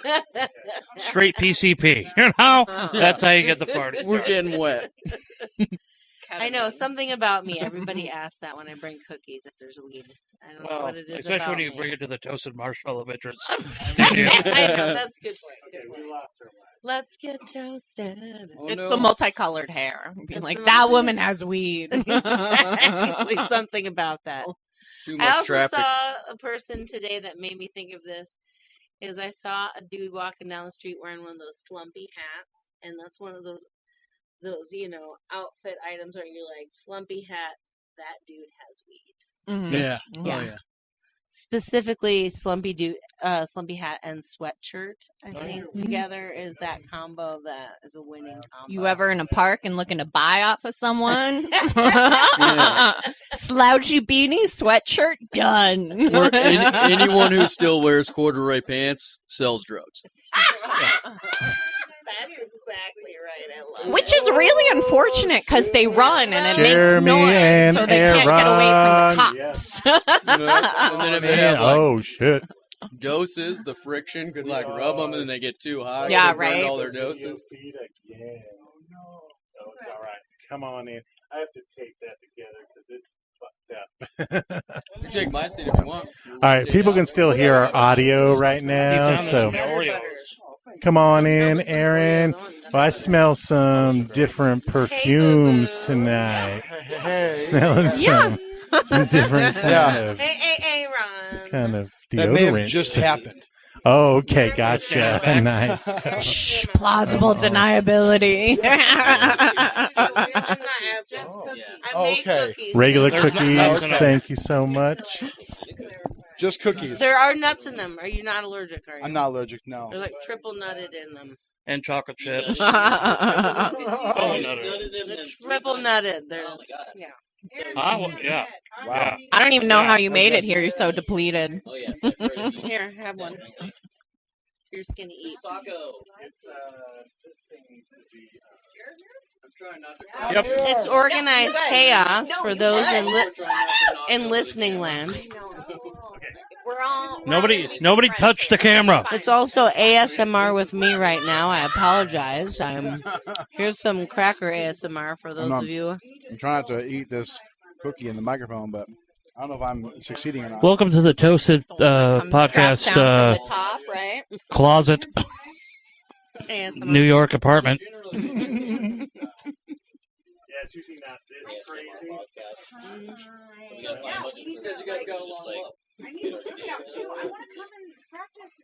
Speaker 3: Straight PCP. You know? That's how you get the party
Speaker 5: We're
Speaker 3: started.
Speaker 5: getting wet.
Speaker 7: I know something about me. Everybody asks that when I bring cookies if there's weed. I don't know
Speaker 3: Well,
Speaker 7: what it is
Speaker 3: especially
Speaker 7: about
Speaker 3: when you
Speaker 7: me.
Speaker 3: bring it to the Toasted Marshmallow Adventures Studios.
Speaker 7: I know that's a good point. Good point. Let's get toasted.
Speaker 5: Oh,
Speaker 8: It's
Speaker 5: no.
Speaker 8: the multicolored hair. Being
Speaker 7: It's
Speaker 8: like,
Speaker 7: the
Speaker 8: that woman has weed.
Speaker 7: Exactly, something about that.
Speaker 5: Too
Speaker 7: I
Speaker 5: much
Speaker 7: also
Speaker 5: traffic.
Speaker 7: saw a person today that made me think of this. Is I saw a dude walking down the street wearing one of those slumpy hats, and that's one of those outfit items where you're like slumpy hat. That dude has weed.
Speaker 8: Mhm.
Speaker 5: Yeah.
Speaker 7: Yeah.
Speaker 5: Oh, yeah.
Speaker 7: Specifically, slumpy hat and sweatshirt. I
Speaker 3: Oh,
Speaker 7: think
Speaker 3: yeah.
Speaker 7: together is that combo that is a winning combo.
Speaker 8: You ever in a park and looking to buy off of someone?
Speaker 5: Yeah.
Speaker 8: Slouchy beanie, sweatshirt, done.
Speaker 5: Or anyone who still wears corduroy pants sells drugs.
Speaker 7: That's exactly right. I love
Speaker 8: Which
Speaker 7: it.
Speaker 8: is really unfortunate because they run and it
Speaker 1: Jeremy
Speaker 8: makes noise,
Speaker 1: and
Speaker 8: so they can't get away from the cops.
Speaker 5: And then if they
Speaker 1: Man,
Speaker 5: have like
Speaker 1: oh, shit.
Speaker 5: doses, the friction could like rub them and then they get too hot.
Speaker 8: Yeah,
Speaker 5: they burn
Speaker 8: right.
Speaker 5: all their doses.
Speaker 1: Oh, no. Oh, it's all right. Come on in. I have to tape that together because it's fucked up.
Speaker 5: You take my seat if you want.
Speaker 1: All right, people can still hear our audio right now, so
Speaker 3: Oreos.
Speaker 1: come on in, Aaron. Well, I smell some different perfumes tonight.
Speaker 9: Hey.
Speaker 1: Smelling some different
Speaker 9: Yeah.
Speaker 7: Hey, Ron.
Speaker 1: kind of
Speaker 9: That may have
Speaker 1: deodorant.
Speaker 9: just happened.
Speaker 1: Oh, okay, gotcha. Nice.
Speaker 8: Shh, plausible deniability.
Speaker 7: I'm not just cookies. I make
Speaker 9: Okay.
Speaker 7: cookies.
Speaker 1: Regular
Speaker 3: There's
Speaker 1: cookies.
Speaker 3: nuts in them.
Speaker 1: Thank you so much.
Speaker 9: Just cookies.
Speaker 7: There are nuts in them. Are you not allergic? Are you?
Speaker 9: I'm not allergic, no.
Speaker 7: They're like triple nutted in them.
Speaker 3: And chocolate chips.
Speaker 7: Triple nutted. There's yeah.
Speaker 3: Yeah.
Speaker 9: Wow.
Speaker 8: I don't even know how you made it here. You're so depleted.
Speaker 7: Here, have one.
Speaker 8: You're just gonna eat.
Speaker 9: It's this thing needs to be. I'm trying not to.
Speaker 3: Yep.
Speaker 8: It's organized chaos for those in listening land.
Speaker 7: We're all
Speaker 3: Nobody touched the camera.
Speaker 8: It's also ASMR with me right now. I apologize. Here's some cracker ASMR for those of you.
Speaker 9: I'm trying not to eat this cookie in the microphone, but I don't know if I'm succeeding or not.
Speaker 3: Welcome to the Toasted podcast
Speaker 8: Down from the top, right?
Speaker 3: closet,
Speaker 8: ASMR.
Speaker 3: New York apartment.
Speaker 1: Yeah, it's usually not this crazy.
Speaker 6: I need to look it out too. I want to come and practice.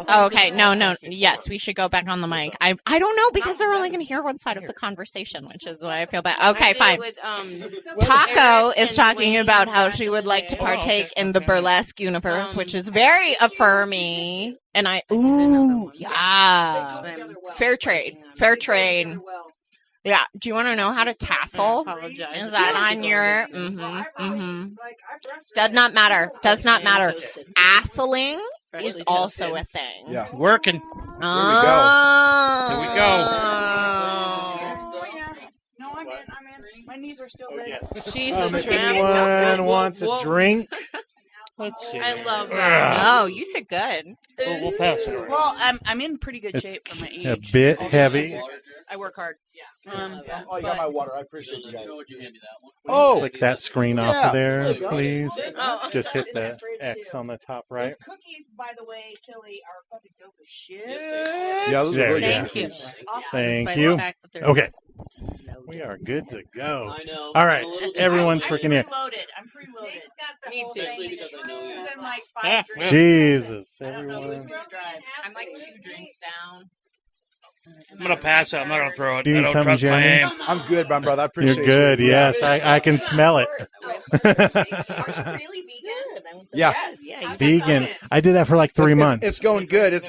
Speaker 7: Okay, no. Yes, we should go back on the mic. I don't know because they're only going to hear one side of the conversation, which is why I feel bad. Okay, fine.
Speaker 8: With,
Speaker 7: Taco
Speaker 8: Eric
Speaker 7: is
Speaker 8: and
Speaker 7: talking
Speaker 8: Dwayne
Speaker 7: about how
Speaker 8: back
Speaker 7: she
Speaker 8: in
Speaker 7: would
Speaker 8: the
Speaker 7: like to
Speaker 8: day.
Speaker 7: partake in the burlesque universe, which is very affirming. And fair trade. Yeah. Do you want to know how to tassel? Is that on your? Does not matter. Assling is also a thing.
Speaker 9: Yeah.
Speaker 3: Working.
Speaker 9: we
Speaker 3: go.
Speaker 2: No, I'm in. My knees are still red.
Speaker 8: She's
Speaker 1: If
Speaker 8: a tramp.
Speaker 1: anyone wants a drink,
Speaker 3: Let's see.
Speaker 8: I love that.
Speaker 7: Oh, you said good.
Speaker 3: We'll pass it around.
Speaker 2: Well, I'm in pretty good
Speaker 1: it's
Speaker 2: shape for my age.
Speaker 1: a bit heavy.
Speaker 2: I work hard.
Speaker 9: Oh, you got my water. I appreciate you guys.
Speaker 1: Oh, click that screen off
Speaker 9: Yeah.
Speaker 1: of there,
Speaker 9: There you go.
Speaker 1: please.
Speaker 2: Oh.
Speaker 1: Just hit the X on the top right.
Speaker 2: Those cookies, by the way, Tilly, are fucking dope as shit.
Speaker 9: Yeah, those are
Speaker 1: There
Speaker 9: really
Speaker 1: you
Speaker 9: good.
Speaker 8: Thank you.
Speaker 9: cookies.
Speaker 1: Thank
Speaker 8: Despite
Speaker 1: you.
Speaker 8: the fact that there's
Speaker 1: Okay. We are good to go.
Speaker 5: I know.
Speaker 1: All right, everyone's freaking here.
Speaker 2: I'm preloaded.
Speaker 8: Me too.
Speaker 2: And like
Speaker 3: Yeah.
Speaker 2: 5 drinks.
Speaker 1: Jesus,
Speaker 2: I don't know who's
Speaker 1: everyone.
Speaker 2: gonna drive.
Speaker 7: I'm like 2 drinks down.
Speaker 3: I'm gonna pass it. I'm not gonna throw it.
Speaker 1: Do you
Speaker 3: I
Speaker 1: need
Speaker 3: don't
Speaker 1: something,
Speaker 3: trust my
Speaker 1: Jeremy?
Speaker 3: aim.
Speaker 9: I'm good, my brother. I
Speaker 1: You're
Speaker 9: appreciate
Speaker 1: good.
Speaker 9: you.
Speaker 1: Yes, I can smell it.
Speaker 7: Are you really vegan?
Speaker 9: Yeah.
Speaker 1: Vegan. I did that for like 3 months.
Speaker 9: It's going good. It's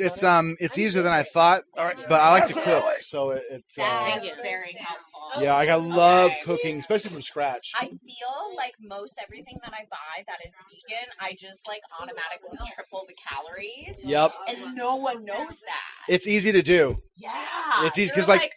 Speaker 9: easier than I thought, but I like to cook, so it's
Speaker 7: That is very helpful.
Speaker 9: yeah. I love cooking, especially from scratch.
Speaker 7: I feel like most everything that I buy that is vegan, I just like automatically triple the calories.
Speaker 9: Yep.
Speaker 7: And no one knows that.
Speaker 9: It's easy to do.
Speaker 7: Yeah.
Speaker 9: It's easy
Speaker 7: You're
Speaker 9: because like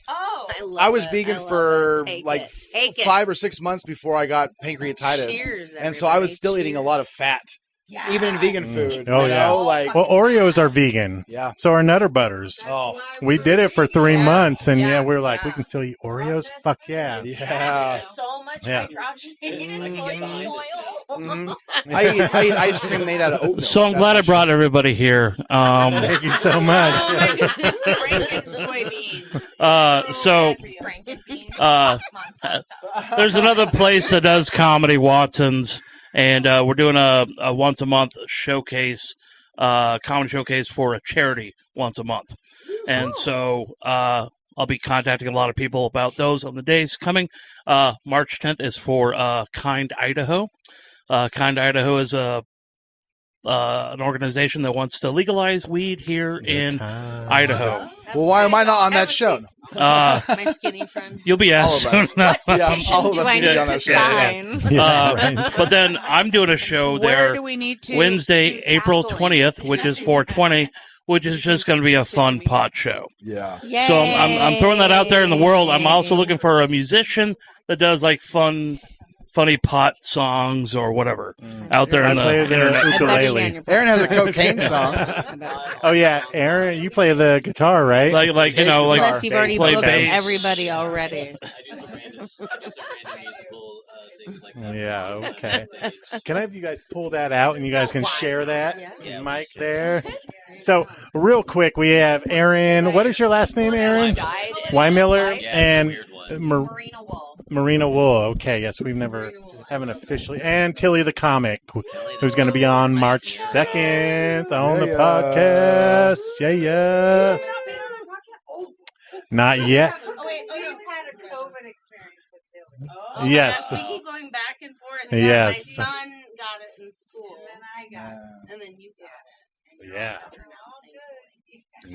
Speaker 9: I was vegan for like 5 or 6 months before I got pancreatitis,
Speaker 8: Cheers,
Speaker 9: and so I was still eating a lot of fat,
Speaker 7: Yeah.
Speaker 9: even in vegan food.
Speaker 1: Oh,
Speaker 9: you
Speaker 1: yeah.
Speaker 9: know, like
Speaker 1: Well, Oreos are vegan.
Speaker 9: yeah.
Speaker 1: So are Nutter Butters.
Speaker 9: Oh
Speaker 1: We did it for 3 months, and
Speaker 7: Yeah.
Speaker 1: we were like, we can still eat Oreos? Fuck yeah.
Speaker 9: yeah.
Speaker 7: So much
Speaker 1: Yeah.
Speaker 7: hydrogenated soybean oil.
Speaker 9: Mhm. I eat ice cream made out of oatmeal.
Speaker 3: So I'm glad I brought everybody here.
Speaker 1: Thank you so much.
Speaker 3: So there's another place that does comedy, Watson's, and we're doing a once a month showcase, comedy showcase for a charity once a month, and so I'll be contacting a lot of people about those on the days coming. March 10th is for Kind Idaho. Kind Idaho is an organization that wants to legalize weed here in Idaho.
Speaker 9: Well, why am I not on that show?
Speaker 8: My skinny friend.
Speaker 3: You'll be asked
Speaker 9: All of
Speaker 3: soon
Speaker 9: us.
Speaker 3: enough.
Speaker 9: Yeah, all of
Speaker 7: Do
Speaker 9: us
Speaker 7: I
Speaker 9: need to
Speaker 7: need
Speaker 9: be on
Speaker 7: to
Speaker 9: that show.
Speaker 7: sign?
Speaker 1: Yeah, right.
Speaker 3: But then I'm doing a show
Speaker 2: Where
Speaker 3: there
Speaker 2: do we need to
Speaker 3: Wednesday,
Speaker 2: do
Speaker 3: April
Speaker 2: tasseling?
Speaker 3: 20th, which is 420, which is just going to be a fun pot show.
Speaker 9: Yeah.
Speaker 3: So I'm throwing that out there in the world. I'm also looking for a musician that does like funny pot songs or whatever out there
Speaker 1: I
Speaker 3: in
Speaker 1: play
Speaker 3: the
Speaker 1: the
Speaker 3: internet.
Speaker 1: ukulele.
Speaker 9: Aaron has a cocaine song.
Speaker 1: Oh yeah, Aaron, you play the guitar, right?
Speaker 3: Like you know, like
Speaker 8: Unless you've already
Speaker 3: play
Speaker 8: booked
Speaker 3: bass.
Speaker 8: everybody already.
Speaker 1: Yeah, okay. Can I have you guys pull that out and you guys can share that mic there? So, real quick, we have Aaron. What is your last name, Aaron? Miller and
Speaker 7: Marina Wool.
Speaker 1: Marina Wool. Okay, yes, haven't officially. And Tilly the comic, who's going to be on March 2nd on the podcast. Yeah. Not yet.
Speaker 2: Oh, wait, you had a COVID experience with Billy.
Speaker 1: Yes.
Speaker 8: We keep going back and forth.
Speaker 1: Yes.
Speaker 8: My son got it in school.
Speaker 2: And then I got it.
Speaker 8: And then you got it.
Speaker 1: Yeah.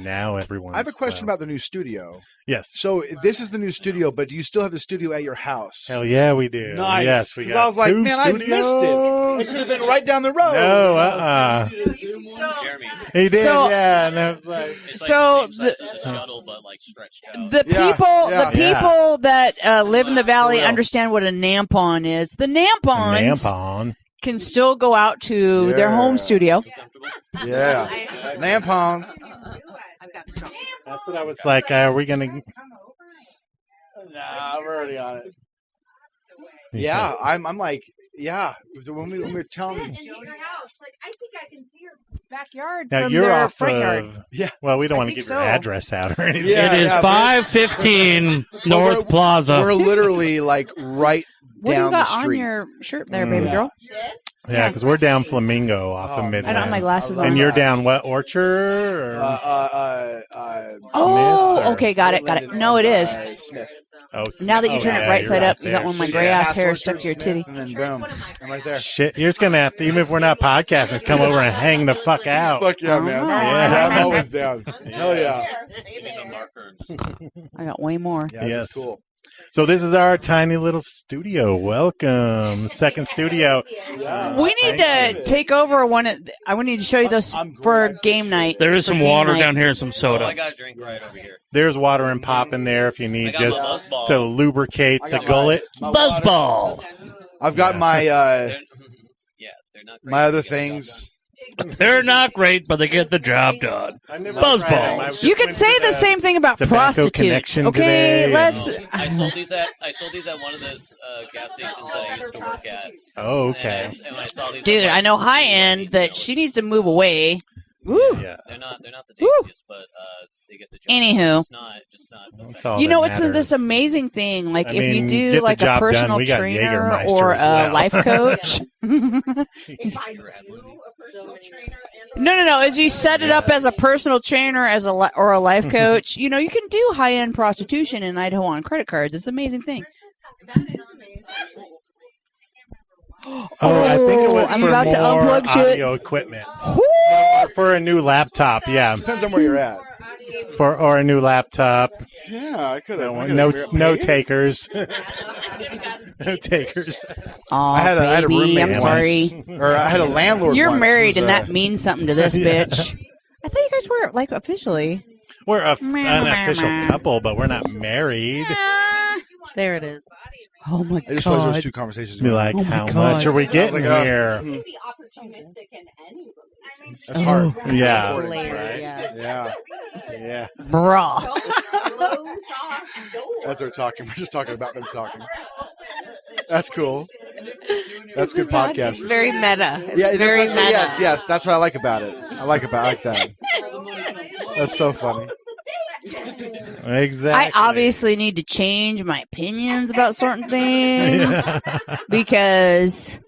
Speaker 1: now everyone's.
Speaker 9: I have a question about the new studio.
Speaker 1: Yes.
Speaker 9: So this is the new studio, but do you still have the studio at your house?
Speaker 1: Hell yeah, we do.
Speaker 9: Nice.
Speaker 1: Yes, we got
Speaker 9: I was like, man,
Speaker 1: studios.
Speaker 9: I missed it. It could have been right down the road.
Speaker 1: No,
Speaker 10: Jeremy.
Speaker 1: He did,
Speaker 4: So-
Speaker 1: yeah. And I was like,
Speaker 10: It's
Speaker 4: So
Speaker 10: like the same size as a shuttle, but like stretched out.
Speaker 4: The
Speaker 9: Yeah,
Speaker 4: people,
Speaker 9: yeah.
Speaker 4: the people that live in the valley
Speaker 9: For real.
Speaker 4: understand what a nampon is. The nampons
Speaker 1: Nampon.
Speaker 4: can still go out to their
Speaker 9: Yeah.
Speaker 4: home studio.
Speaker 9: Yeah. Nampons.
Speaker 1: That's what I was like. Are we gonna?
Speaker 9: Nah, I'm already on it. Yeah, I'm like, yeah. When we were telling
Speaker 2: your house. Like, I think I can see your backyard
Speaker 1: Now
Speaker 2: from
Speaker 1: you're
Speaker 2: their
Speaker 1: off
Speaker 2: front
Speaker 1: of.
Speaker 2: yard.
Speaker 9: Yeah.
Speaker 1: Well, we don't
Speaker 2: I
Speaker 1: want to
Speaker 2: think
Speaker 1: give
Speaker 2: so.
Speaker 1: your address out or anything.
Speaker 9: Yeah,
Speaker 3: It is
Speaker 9: yeah,
Speaker 3: 515 North Plaza.
Speaker 9: we're literally like right
Speaker 4: What do
Speaker 9: down
Speaker 4: you got
Speaker 9: the
Speaker 4: on
Speaker 9: street.
Speaker 4: your shirt there, baby girl?
Speaker 1: Yeah, because we're down Flamingo off
Speaker 9: Oh,
Speaker 1: of
Speaker 9: man.
Speaker 1: Midland.
Speaker 4: I don't have my glasses on.
Speaker 1: And you're down what, Orchard? Or?
Speaker 4: Oh,
Speaker 1: Smith or-
Speaker 4: okay, got it. No, it is.
Speaker 9: Smith.
Speaker 1: Oh,
Speaker 4: Now that you
Speaker 1: oh,
Speaker 4: turn
Speaker 1: yeah,
Speaker 4: it right
Speaker 1: you're
Speaker 4: side up, you
Speaker 1: there.
Speaker 4: got one of my
Speaker 1: Shit.
Speaker 4: gray ass
Speaker 9: Pass
Speaker 4: hair
Speaker 9: Orchard,
Speaker 4: stuck to your
Speaker 9: Smith,
Speaker 4: titty.
Speaker 9: And then boom, I'm right there.
Speaker 1: Shit, you're just gonna have to, even if we're not podcasting, just come over and hang the fuck out.
Speaker 9: Fuck yeah, man.
Speaker 4: Oh.
Speaker 9: Yeah, I'm always down. Hell yeah.
Speaker 4: I got way more.
Speaker 9: Yeah,
Speaker 1: Yes.
Speaker 9: this is cool.
Speaker 1: So this is our tiny little studio. Welcome, second studio.
Speaker 4: We need to take over one. I need to show you this
Speaker 9: I'm
Speaker 4: for
Speaker 9: great.
Speaker 4: game night.
Speaker 3: There is
Speaker 4: For
Speaker 3: some
Speaker 4: game
Speaker 3: water
Speaker 4: night.
Speaker 3: down here and some
Speaker 10: Oh,
Speaker 3: soda.
Speaker 10: I got a drink right over here.
Speaker 1: There's water and pop in there if you
Speaker 10: I
Speaker 1: need
Speaker 10: got my
Speaker 1: just
Speaker 10: buzz ball.
Speaker 1: to lubricate
Speaker 9: I
Speaker 1: the
Speaker 9: got
Speaker 1: gullet.
Speaker 9: my
Speaker 3: Buzz
Speaker 9: water.
Speaker 3: ball.
Speaker 9: I've got
Speaker 1: Yeah.
Speaker 9: my
Speaker 10: They're not great.
Speaker 9: my other
Speaker 10: They get the job
Speaker 9: things.
Speaker 3: They're not great, but they get the job done. Buzz balls.
Speaker 4: You could say the same thing about
Speaker 1: Tobacco
Speaker 4: prostitutes.
Speaker 1: Connection
Speaker 4: Okay,
Speaker 1: today.
Speaker 4: let's.
Speaker 10: done. I sold these at one of those gas stations I used to work at.
Speaker 1: Oh, okay.
Speaker 10: And I saw these,
Speaker 4: Dude,
Speaker 10: like,
Speaker 4: I know high end that she needs to move away. Woo.
Speaker 1: Yeah.
Speaker 10: They're not the
Speaker 4: Woo.
Speaker 10: tastiest, but they get the job.
Speaker 4: Anywho.
Speaker 10: Just not.
Speaker 1: That's all
Speaker 4: You know,
Speaker 1: that
Speaker 4: it's
Speaker 1: matters.
Speaker 4: this amazing thing. Like,
Speaker 1: I
Speaker 4: if
Speaker 1: mean,
Speaker 4: you do
Speaker 1: get the
Speaker 4: like a
Speaker 1: job done.
Speaker 4: personal
Speaker 1: We got
Speaker 4: trainer
Speaker 1: Jägermeister
Speaker 4: or
Speaker 1: as
Speaker 4: a
Speaker 1: well.
Speaker 4: life coach. No. As you set it up as a personal trainer, as or a life coach, you know, you can do high end prostitution in Idaho on credit cards. It's an amazing thing.
Speaker 1: I think it was
Speaker 4: I'm
Speaker 1: for
Speaker 4: about to
Speaker 1: more
Speaker 4: unplug shit.
Speaker 1: audio equipment. For a new laptop, yeah.
Speaker 9: Depends on where you're at.
Speaker 1: Or a new laptop.
Speaker 9: Yeah, I could have.
Speaker 1: No takers. No takers.
Speaker 4: Oh,
Speaker 9: I had a
Speaker 4: baby,
Speaker 9: roommate
Speaker 4: I'm
Speaker 9: once.
Speaker 4: sorry.
Speaker 9: Or I had a landlord.
Speaker 4: You're
Speaker 9: once
Speaker 4: married,
Speaker 9: who's,
Speaker 4: and that means something to this
Speaker 1: Yeah.
Speaker 4: bitch. I thought you guys were like officially.
Speaker 1: We're an official couple, but we're not married.
Speaker 4: There it is. Oh my
Speaker 9: I just realized there was
Speaker 4: god!
Speaker 9: two conversations.
Speaker 1: Be
Speaker 9: going on.
Speaker 1: like,
Speaker 4: Oh my
Speaker 1: how
Speaker 4: God.
Speaker 1: much are we getting
Speaker 9: like,
Speaker 1: here?
Speaker 7: You can be opportunistic in any relationship.
Speaker 9: That's hard.
Speaker 1: Yeah.
Speaker 9: Right?
Speaker 4: Yeah.
Speaker 9: Yeah.
Speaker 1: Yeah.
Speaker 4: Bruh.
Speaker 7: Close off doors.
Speaker 9: As they're talking, we're just talking about them talking. That's cool. That's good podcasting.
Speaker 8: It's very meta. It's
Speaker 9: Yeah,
Speaker 8: very
Speaker 9: that's
Speaker 8: meta.
Speaker 9: yes. That's what I like about it. I like that. That's so funny.
Speaker 1: Exactly.
Speaker 4: I obviously need to change my opinions about certain things because,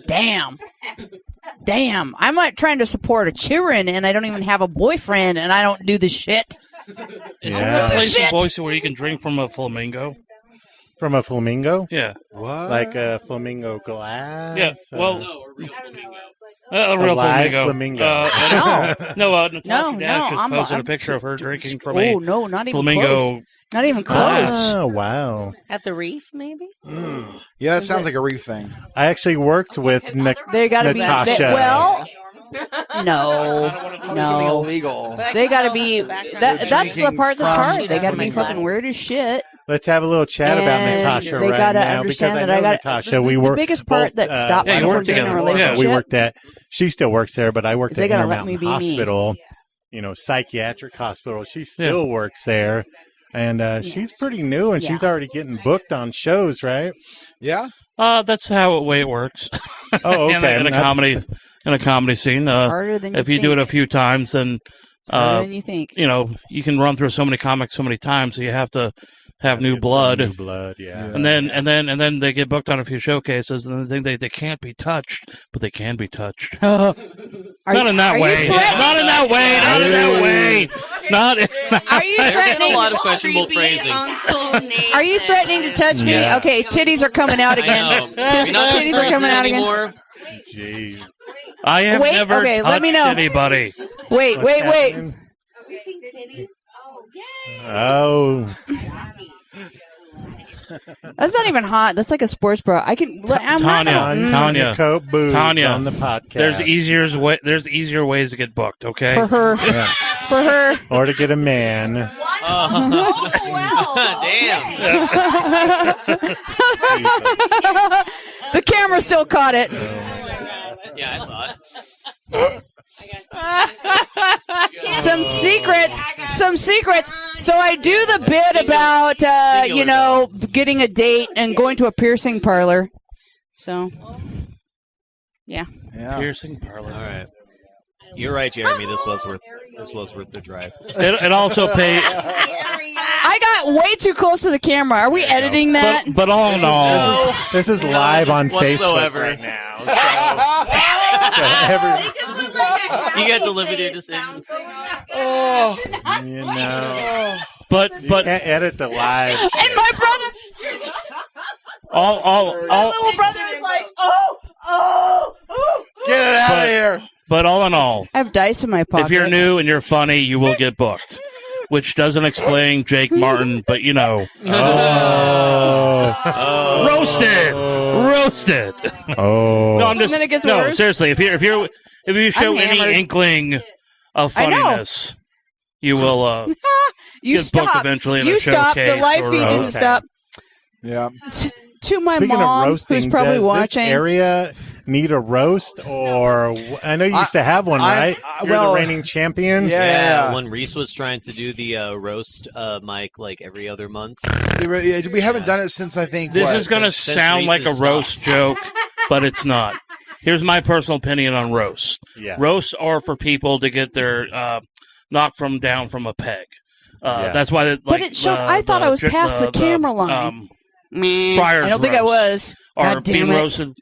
Speaker 4: damn, I'm like trying to support a children and I don't even have a boyfriend and I don't do the shit.
Speaker 3: Is
Speaker 1: Yeah.
Speaker 3: there a place in
Speaker 4: Shit.
Speaker 3: Boise where you can drink from a flamingo?
Speaker 1: From a flamingo?
Speaker 3: Yeah.
Speaker 9: What?
Speaker 1: Like a flamingo glass?
Speaker 3: Yeah. Well,
Speaker 10: a real flamingo.
Speaker 3: a real
Speaker 1: live
Speaker 3: flamingo.
Speaker 1: flamingo.
Speaker 3: Natasha
Speaker 4: No,
Speaker 3: Dash just
Speaker 4: I'm-
Speaker 3: posted
Speaker 4: I'm-
Speaker 3: a picture of her drinking from
Speaker 4: Oh
Speaker 3: a
Speaker 4: no, not even
Speaker 3: flamingo.
Speaker 4: close. Not even close.
Speaker 1: Oh, wow.
Speaker 8: At the reef, maybe?
Speaker 9: Yeah, that sounds like a reef thing.
Speaker 1: I actually worked with
Speaker 4: They got to be
Speaker 1: Natasha.
Speaker 4: well. No,
Speaker 9: Something
Speaker 4: no.
Speaker 9: illegal.
Speaker 4: They got to be. That's the part that's hard. They got to be fucking weird as shit.
Speaker 1: Let's have a little chat about
Speaker 4: And
Speaker 1: Natasha
Speaker 4: they
Speaker 1: right
Speaker 4: gotta
Speaker 1: now because
Speaker 4: understand
Speaker 1: I
Speaker 4: that
Speaker 1: know
Speaker 4: I got
Speaker 1: Natasha. We were
Speaker 4: the biggest part
Speaker 1: both,
Speaker 4: that stopped
Speaker 3: Yeah,
Speaker 4: me
Speaker 3: you
Speaker 4: from
Speaker 3: worked
Speaker 4: being in a
Speaker 3: together.
Speaker 4: relationship.
Speaker 1: we worked at. She still works there, but I worked
Speaker 4: Is they
Speaker 1: at
Speaker 4: gotta let
Speaker 1: Intermountain
Speaker 4: me be me.
Speaker 1: Hospital. You know, psychiatric hospital. She still works there, and she's pretty new, and she's already getting booked on shows, right?
Speaker 9: Yeah.
Speaker 3: That's how way it works.
Speaker 1: Oh, okay.
Speaker 3: in a comedy scene.
Speaker 4: Harder than
Speaker 3: If you do it a few times, then
Speaker 4: harder than you think.
Speaker 3: you know you can run through so many comics so many times, so you have to have new blood.
Speaker 1: New blood, yeah.
Speaker 3: And then they get booked on a few showcases, and then they can't be touched, but they can be touched. Not in that way. Not in that way. Not in that way. Not.
Speaker 4: Are you threatening?
Speaker 10: A lot of questionable phrasing.
Speaker 4: Are you threatening to touch me?
Speaker 1: Yeah.
Speaker 4: Okay, titties are coming out
Speaker 10: I know.
Speaker 4: again.
Speaker 10: You're not
Speaker 4: Titties are coming out again.
Speaker 10: anymore.
Speaker 1: Jeez.
Speaker 3: I have
Speaker 4: Wait,
Speaker 3: never
Speaker 4: okay,
Speaker 3: touched
Speaker 4: let me know.
Speaker 3: anybody.
Speaker 4: Wait.
Speaker 1: Happening?
Speaker 7: You seen titties? Oh, yay!
Speaker 1: Oh.
Speaker 4: That's not even hot. That's like a sports bra. I can.
Speaker 3: Tanya
Speaker 1: on the podcast.
Speaker 3: There's easier ways to get booked. Okay.
Speaker 4: For her.
Speaker 1: Yeah.
Speaker 4: For her.
Speaker 1: Or to get a man.
Speaker 7: Oh,
Speaker 10: Damn.
Speaker 4: The camera still caught it.
Speaker 10: Yeah, I saw it.
Speaker 4: Some secrets. So I do the bit about getting a date and going to a piercing parlor. So yeah.
Speaker 3: Piercing parlor.
Speaker 10: All right. You're right, Jeremy. This was worth the drive.
Speaker 3: It also paid.
Speaker 4: I got way too close to the camera. Are we editing that?
Speaker 3: But all in all,
Speaker 1: this is live on Facebook right now.
Speaker 10: You got the limited decisions.
Speaker 3: But
Speaker 1: you can't edit the live.
Speaker 4: And my brother,
Speaker 3: my
Speaker 4: little brother is like,
Speaker 9: Get it out of here.
Speaker 3: But all in all,
Speaker 4: I have dice in my pocket.
Speaker 3: if you're new and you're funny, you will get booked. Which doesn't explain Jake Martin, but you know. Roasted.
Speaker 1: Oh.
Speaker 3: No, I'm just.
Speaker 4: And then it gets
Speaker 3: no,
Speaker 4: worse?
Speaker 3: seriously. If you show
Speaker 4: I'm
Speaker 3: any
Speaker 4: hammered.
Speaker 3: inkling of funniness, you will
Speaker 4: you
Speaker 3: get
Speaker 4: stop.
Speaker 3: booked eventually in
Speaker 4: You
Speaker 3: a
Speaker 4: stop. The
Speaker 3: showcase
Speaker 4: live
Speaker 3: or
Speaker 4: feed didn't stop.
Speaker 9: Yeah.
Speaker 4: To my
Speaker 1: Speaking
Speaker 4: mom,
Speaker 1: of roasting,
Speaker 4: who's probably
Speaker 1: does
Speaker 4: watching.
Speaker 1: this area need a roast? Or I know you used to have one, right? You're the reigning champion.
Speaker 9: Yeah.
Speaker 10: When Reese was trying to do the roast mic like every other month.
Speaker 9: We haven't done it since I think.
Speaker 3: This is going to sound like a roast joke, but it's not. Here's my personal opinion on roasts.
Speaker 1: Yeah.
Speaker 3: Roasts are for people to get their knocked down from a peg. That's why.
Speaker 4: But it showed. I thought I was past the camera line.
Speaker 3: Friars
Speaker 4: I don't think I was.
Speaker 3: Are
Speaker 4: God
Speaker 3: being
Speaker 4: damn it.
Speaker 3: roasted.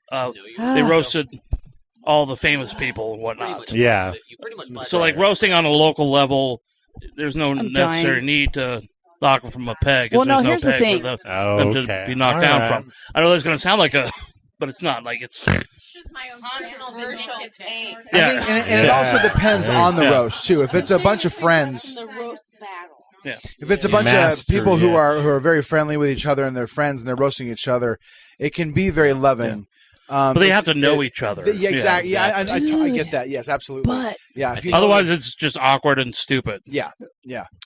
Speaker 3: They roasted all the famous people and whatnot.
Speaker 1: Yeah.
Speaker 3: So, like roasting on a local level, there's no
Speaker 4: I'm
Speaker 3: necessary
Speaker 4: dying.
Speaker 3: need to knock them from a peg.
Speaker 4: Well,
Speaker 3: There's
Speaker 4: no, here's the
Speaker 3: peg
Speaker 4: thing.
Speaker 3: for them to be knocked down from. I know that's going to sound like a, but it's not. Like it's.
Speaker 7: Just my own controversial take.
Speaker 9: I think, and it also depends on the roast too. If it's a bunch of friends,
Speaker 7: The roast battle.
Speaker 3: Yeah.
Speaker 9: if it's a bunch of people who are very friendly with each other and they're friends and they're roasting each other, it can be very loving.
Speaker 3: But they have to know each other.
Speaker 9: Yeah, exactly. Yeah, I get that. Yes, absolutely.
Speaker 4: But
Speaker 9: yeah, if you
Speaker 3: otherwise it's just awkward and stupid.
Speaker 9: Yeah.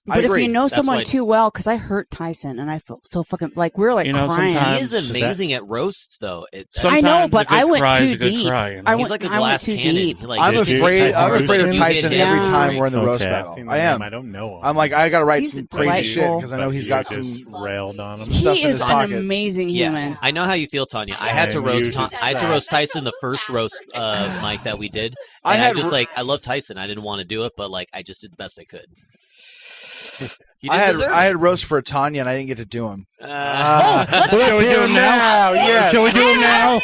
Speaker 4: But
Speaker 9: I agree.
Speaker 4: if you know
Speaker 10: That's
Speaker 4: someone
Speaker 10: why-
Speaker 4: too well, because I hurt Tyson and I felt so fucking like we were like crying.
Speaker 10: He is amazing at roasts, though.
Speaker 4: I know, but I went too deep.
Speaker 10: He's like a glass
Speaker 4: too
Speaker 10: cannon.
Speaker 4: deep.
Speaker 9: I'm afraid of Tyson every time we're in the roast
Speaker 1: I've
Speaker 9: battle.
Speaker 1: seen
Speaker 9: I am.
Speaker 1: I don't know him.
Speaker 9: I'm like, I got to write
Speaker 4: He's
Speaker 9: some crazy shit
Speaker 4: delightful.
Speaker 9: because I know he's got some
Speaker 1: railed on him.
Speaker 9: stuff
Speaker 4: He
Speaker 9: in
Speaker 4: is
Speaker 9: his
Speaker 4: an
Speaker 9: pocket.
Speaker 4: amazing human.
Speaker 10: I know how you feel, Tanya. I had to roast. I had to roast Tyson the first roast mic that we did. And I love Tyson. I didn't want to do it, but like I just did the best I could.
Speaker 9: I had roast for Tanya and I didn't get to do him.
Speaker 1: Can we do him now? Yeah. Can we do him now?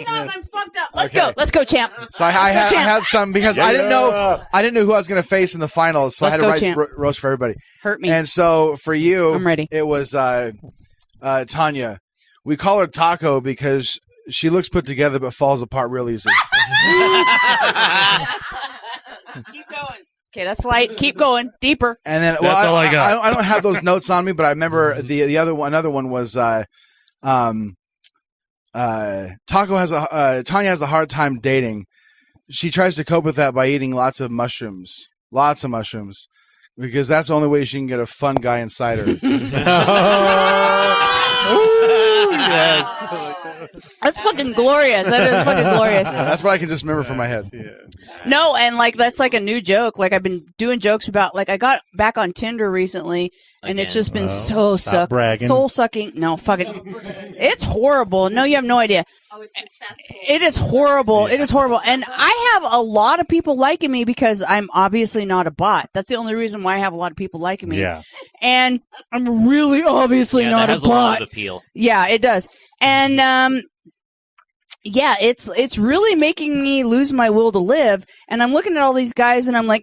Speaker 7: I'm fucked up.
Speaker 4: Let's go, champ.
Speaker 9: So I had some because I didn't know who I was going to face in the finals. So I had to write roast for everybody.
Speaker 4: Hurt me.
Speaker 9: And so for you,
Speaker 4: I'm ready.
Speaker 9: It was Tanya. We call her Taco because she looks put together but falls apart real easy.
Speaker 4: Keep going. Okay, that's light. Keep going. Deeper.
Speaker 9: And then,
Speaker 3: That's all I got.
Speaker 9: I don't have those notes on me, but I remember the other one. Another one was Tanya has a hard time dating. She tries to cope with that by eating lots of mushrooms, because that's the only way she can get a fun guy inside her.
Speaker 1: Yes.
Speaker 4: That's fucking glorious. That is fucking glorious.
Speaker 9: That's what I can just remember from my head.
Speaker 4: No, and like that's like a new joke. Like I've been doing jokes about like I got back on Tinder recently and it's just been soul sucking. No, fucking it's horrible. No, you have no idea.
Speaker 7: Oh, it's successful.
Speaker 4: It is horrible. It is horrible. And I have a lot of people liking me because I'm obviously not a bot. That's the only reason why I have a lot of people liking me.
Speaker 1: Yeah.
Speaker 4: And I'm really obviously not
Speaker 10: that has
Speaker 4: a bot.
Speaker 10: a lot of appeal.
Speaker 4: Yeah, it does. And yeah, it's really making me lose my will to live. And I'm looking at all these guys and I'm like,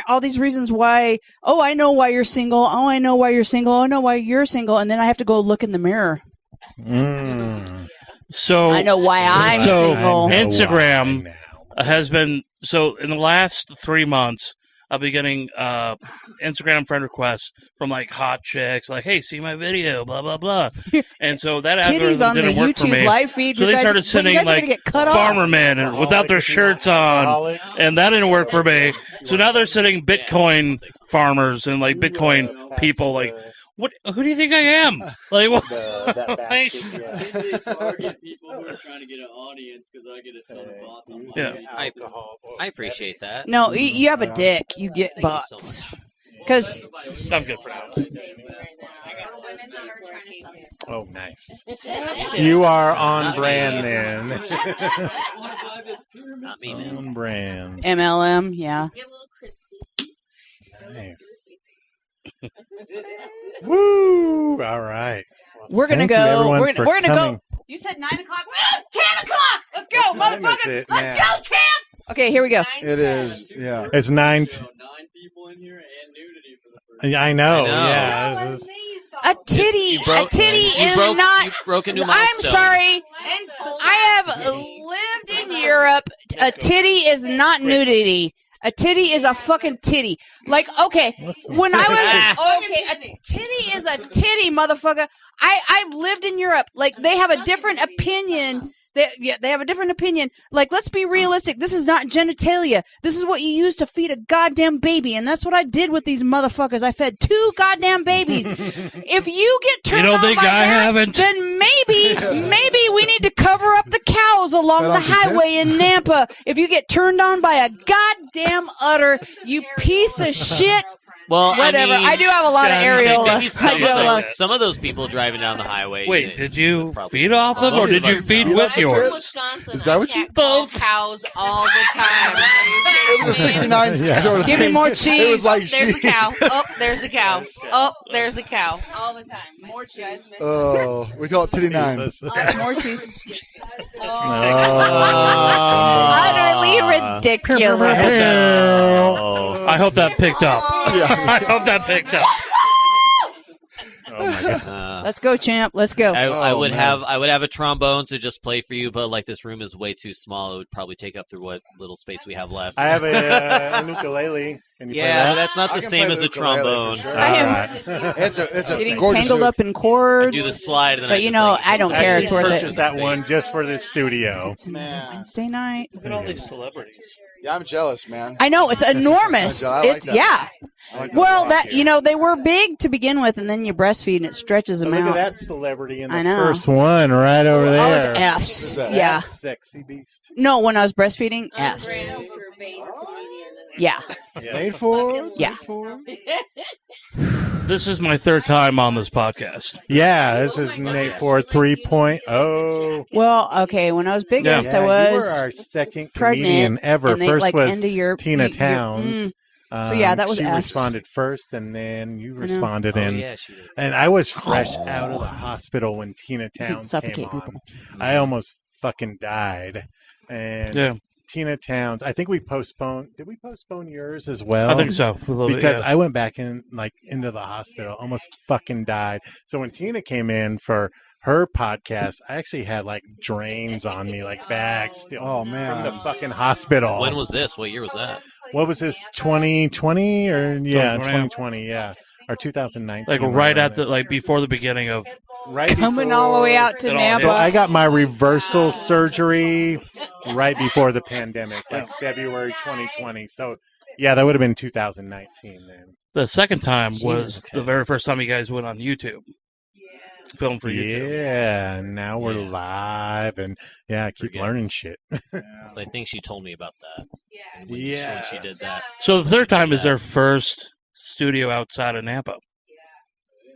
Speaker 4: all these reasons why. Oh, I know why you're single. Oh, I know why you're single. Oh, I know why you're single. And then I have to go look in the mirror.
Speaker 3: So
Speaker 4: I know why I'm single.
Speaker 3: Instagram has been in the last 3 months. I'll be getting Instagram friend requests from like hot chicks, like, "Hey, see my video," blah blah blah. And so that algorithm didn't work for me.
Speaker 11: Live feed.
Speaker 3: So they started sending like farmer men and without their shirts on, and that didn't work for me. So now they're sending Bitcoin farmers and like Bitcoin people, like. What? Who do you think I am? Like, what?
Speaker 5: Target people who are trying to get an audience because I get a ton of bots on my
Speaker 10: I appreciate that.
Speaker 11: No, you have a dick. You get bots. Because
Speaker 3: I'm good for now.
Speaker 1: Oh, nice. You are on brand then.
Speaker 10: Not me, man.
Speaker 1: On brand.
Speaker 11: MLM, yeah.
Speaker 1: Nice. Woo! All right. Well,
Speaker 11: we're gonna go. We're gonna go. You said 9 o'clock. 10 o'clock. Let's go, motherfucker. Let's go, champ. Okay, here we go.
Speaker 9: It is. Yeah.
Speaker 1: It's 9.
Speaker 5: 9 people in here and nudity for the first.
Speaker 1: I know. Yeah. This is...
Speaker 11: A titty is not.
Speaker 10: You broke into milestone.
Speaker 11: I'm sorry. I have lived in Europe. A titty is not nudity. A titty is a fucking titty. Like, okay, when I was a titty is a titty, motherfucker. I've lived in Europe. Like, they have a different opinion. They have a different opinion. Like, let's be realistic. This is not genitalia. This is what you use to feed a goddamn baby, and that's what I did with these motherfuckers. I fed 2 goddamn babies. If you get turned on by that, then maybe we need to cover up the cows along the highway in Nampa. If you get turned on by a goddamn udder, you piece of shit.
Speaker 10: Well,
Speaker 11: whatever. I do have a lot of areola.
Speaker 10: Some of those people driving down the highway.
Speaker 3: Wait, did you feed off them, or did you feed with yours?
Speaker 6: Wisconsin,
Speaker 9: is that what you
Speaker 6: both cows all the time?
Speaker 9: It was a 69. Yeah.
Speaker 11: Give me more cheese.
Speaker 9: It was like
Speaker 6: there's a cow. Oh, there's a cow. Oh, there's a cow. All the time. More cheese.
Speaker 9: Oh, we call it titty 9.
Speaker 11: More cheese.
Speaker 8: Utterly ridiculous.
Speaker 3: I hope that picked up. I hope that picked up.
Speaker 1: Oh my God.
Speaker 11: Let's go, champ. Let's go.
Speaker 10: I would have a trombone to just play for you, but like this room is way too small. It would probably take up through what little space we have left.
Speaker 1: I have an ukulele. Can you play that?
Speaker 10: That's not the same as a trombone.
Speaker 9: Sure.
Speaker 11: I am
Speaker 9: it's a
Speaker 11: getting
Speaker 9: gorgeous
Speaker 11: tangled up in cords.
Speaker 10: I do the slide, and then
Speaker 11: but I don't care. It's worth it.
Speaker 1: I purchased that one just for this studio.
Speaker 11: It's Wednesday night.
Speaker 3: Look at all these celebrities.
Speaker 9: Yeah, I'm jealous, man.
Speaker 11: I know it's enormous.
Speaker 9: Like that. Like
Speaker 11: well, they were big to begin with, and then you breastfeed and it stretches them
Speaker 1: look
Speaker 11: out.
Speaker 1: Look at that celebrity in the first one right over there.
Speaker 11: I was F's. Yeah.
Speaker 1: Sexy beast.
Speaker 11: No, when I was breastfeeding, F's. Yeah.
Speaker 9: Made for?
Speaker 11: Yeah.
Speaker 3: This is my 3rd time on this podcast.
Speaker 1: Yeah, this is Nate Ford 3.0.
Speaker 11: Well, okay, when I was biggest, I was
Speaker 1: you were our second comedian ever. First was Tina Towns.
Speaker 11: So yeah, that was
Speaker 1: she
Speaker 11: F's.
Speaker 1: responded first, and then you responded, and I was fresh out of the hospital when Tina Towns came on. People. I almost fucking died, and Tina Towns. I think we postponed. Did we postpone yours as well?
Speaker 3: I think so.
Speaker 1: Because I went back into the hospital, almost fucking died. So when Tina came in for her podcast, I actually had like drains on me, like bags still.
Speaker 9: Oh man,
Speaker 1: from the fucking hospital.
Speaker 10: When was this? What year was that?
Speaker 1: What was this? 2020 or 2020? Yeah, or 2019.
Speaker 3: Like right at the before the beginning of.
Speaker 1: Right
Speaker 11: coming all the way out to Nampa.
Speaker 1: So I got my reversal surgery right before the pandemic, like February 2020. So yeah, that would have been 2019 then.
Speaker 3: The second time was the very first time you guys went on YouTube. Film for YouTube.
Speaker 1: Yeah, now we're live, and I keep learning shit.
Speaker 10: So I think she told me about that. When she did that.
Speaker 3: So the 3rd time is their first studio outside of Nampa.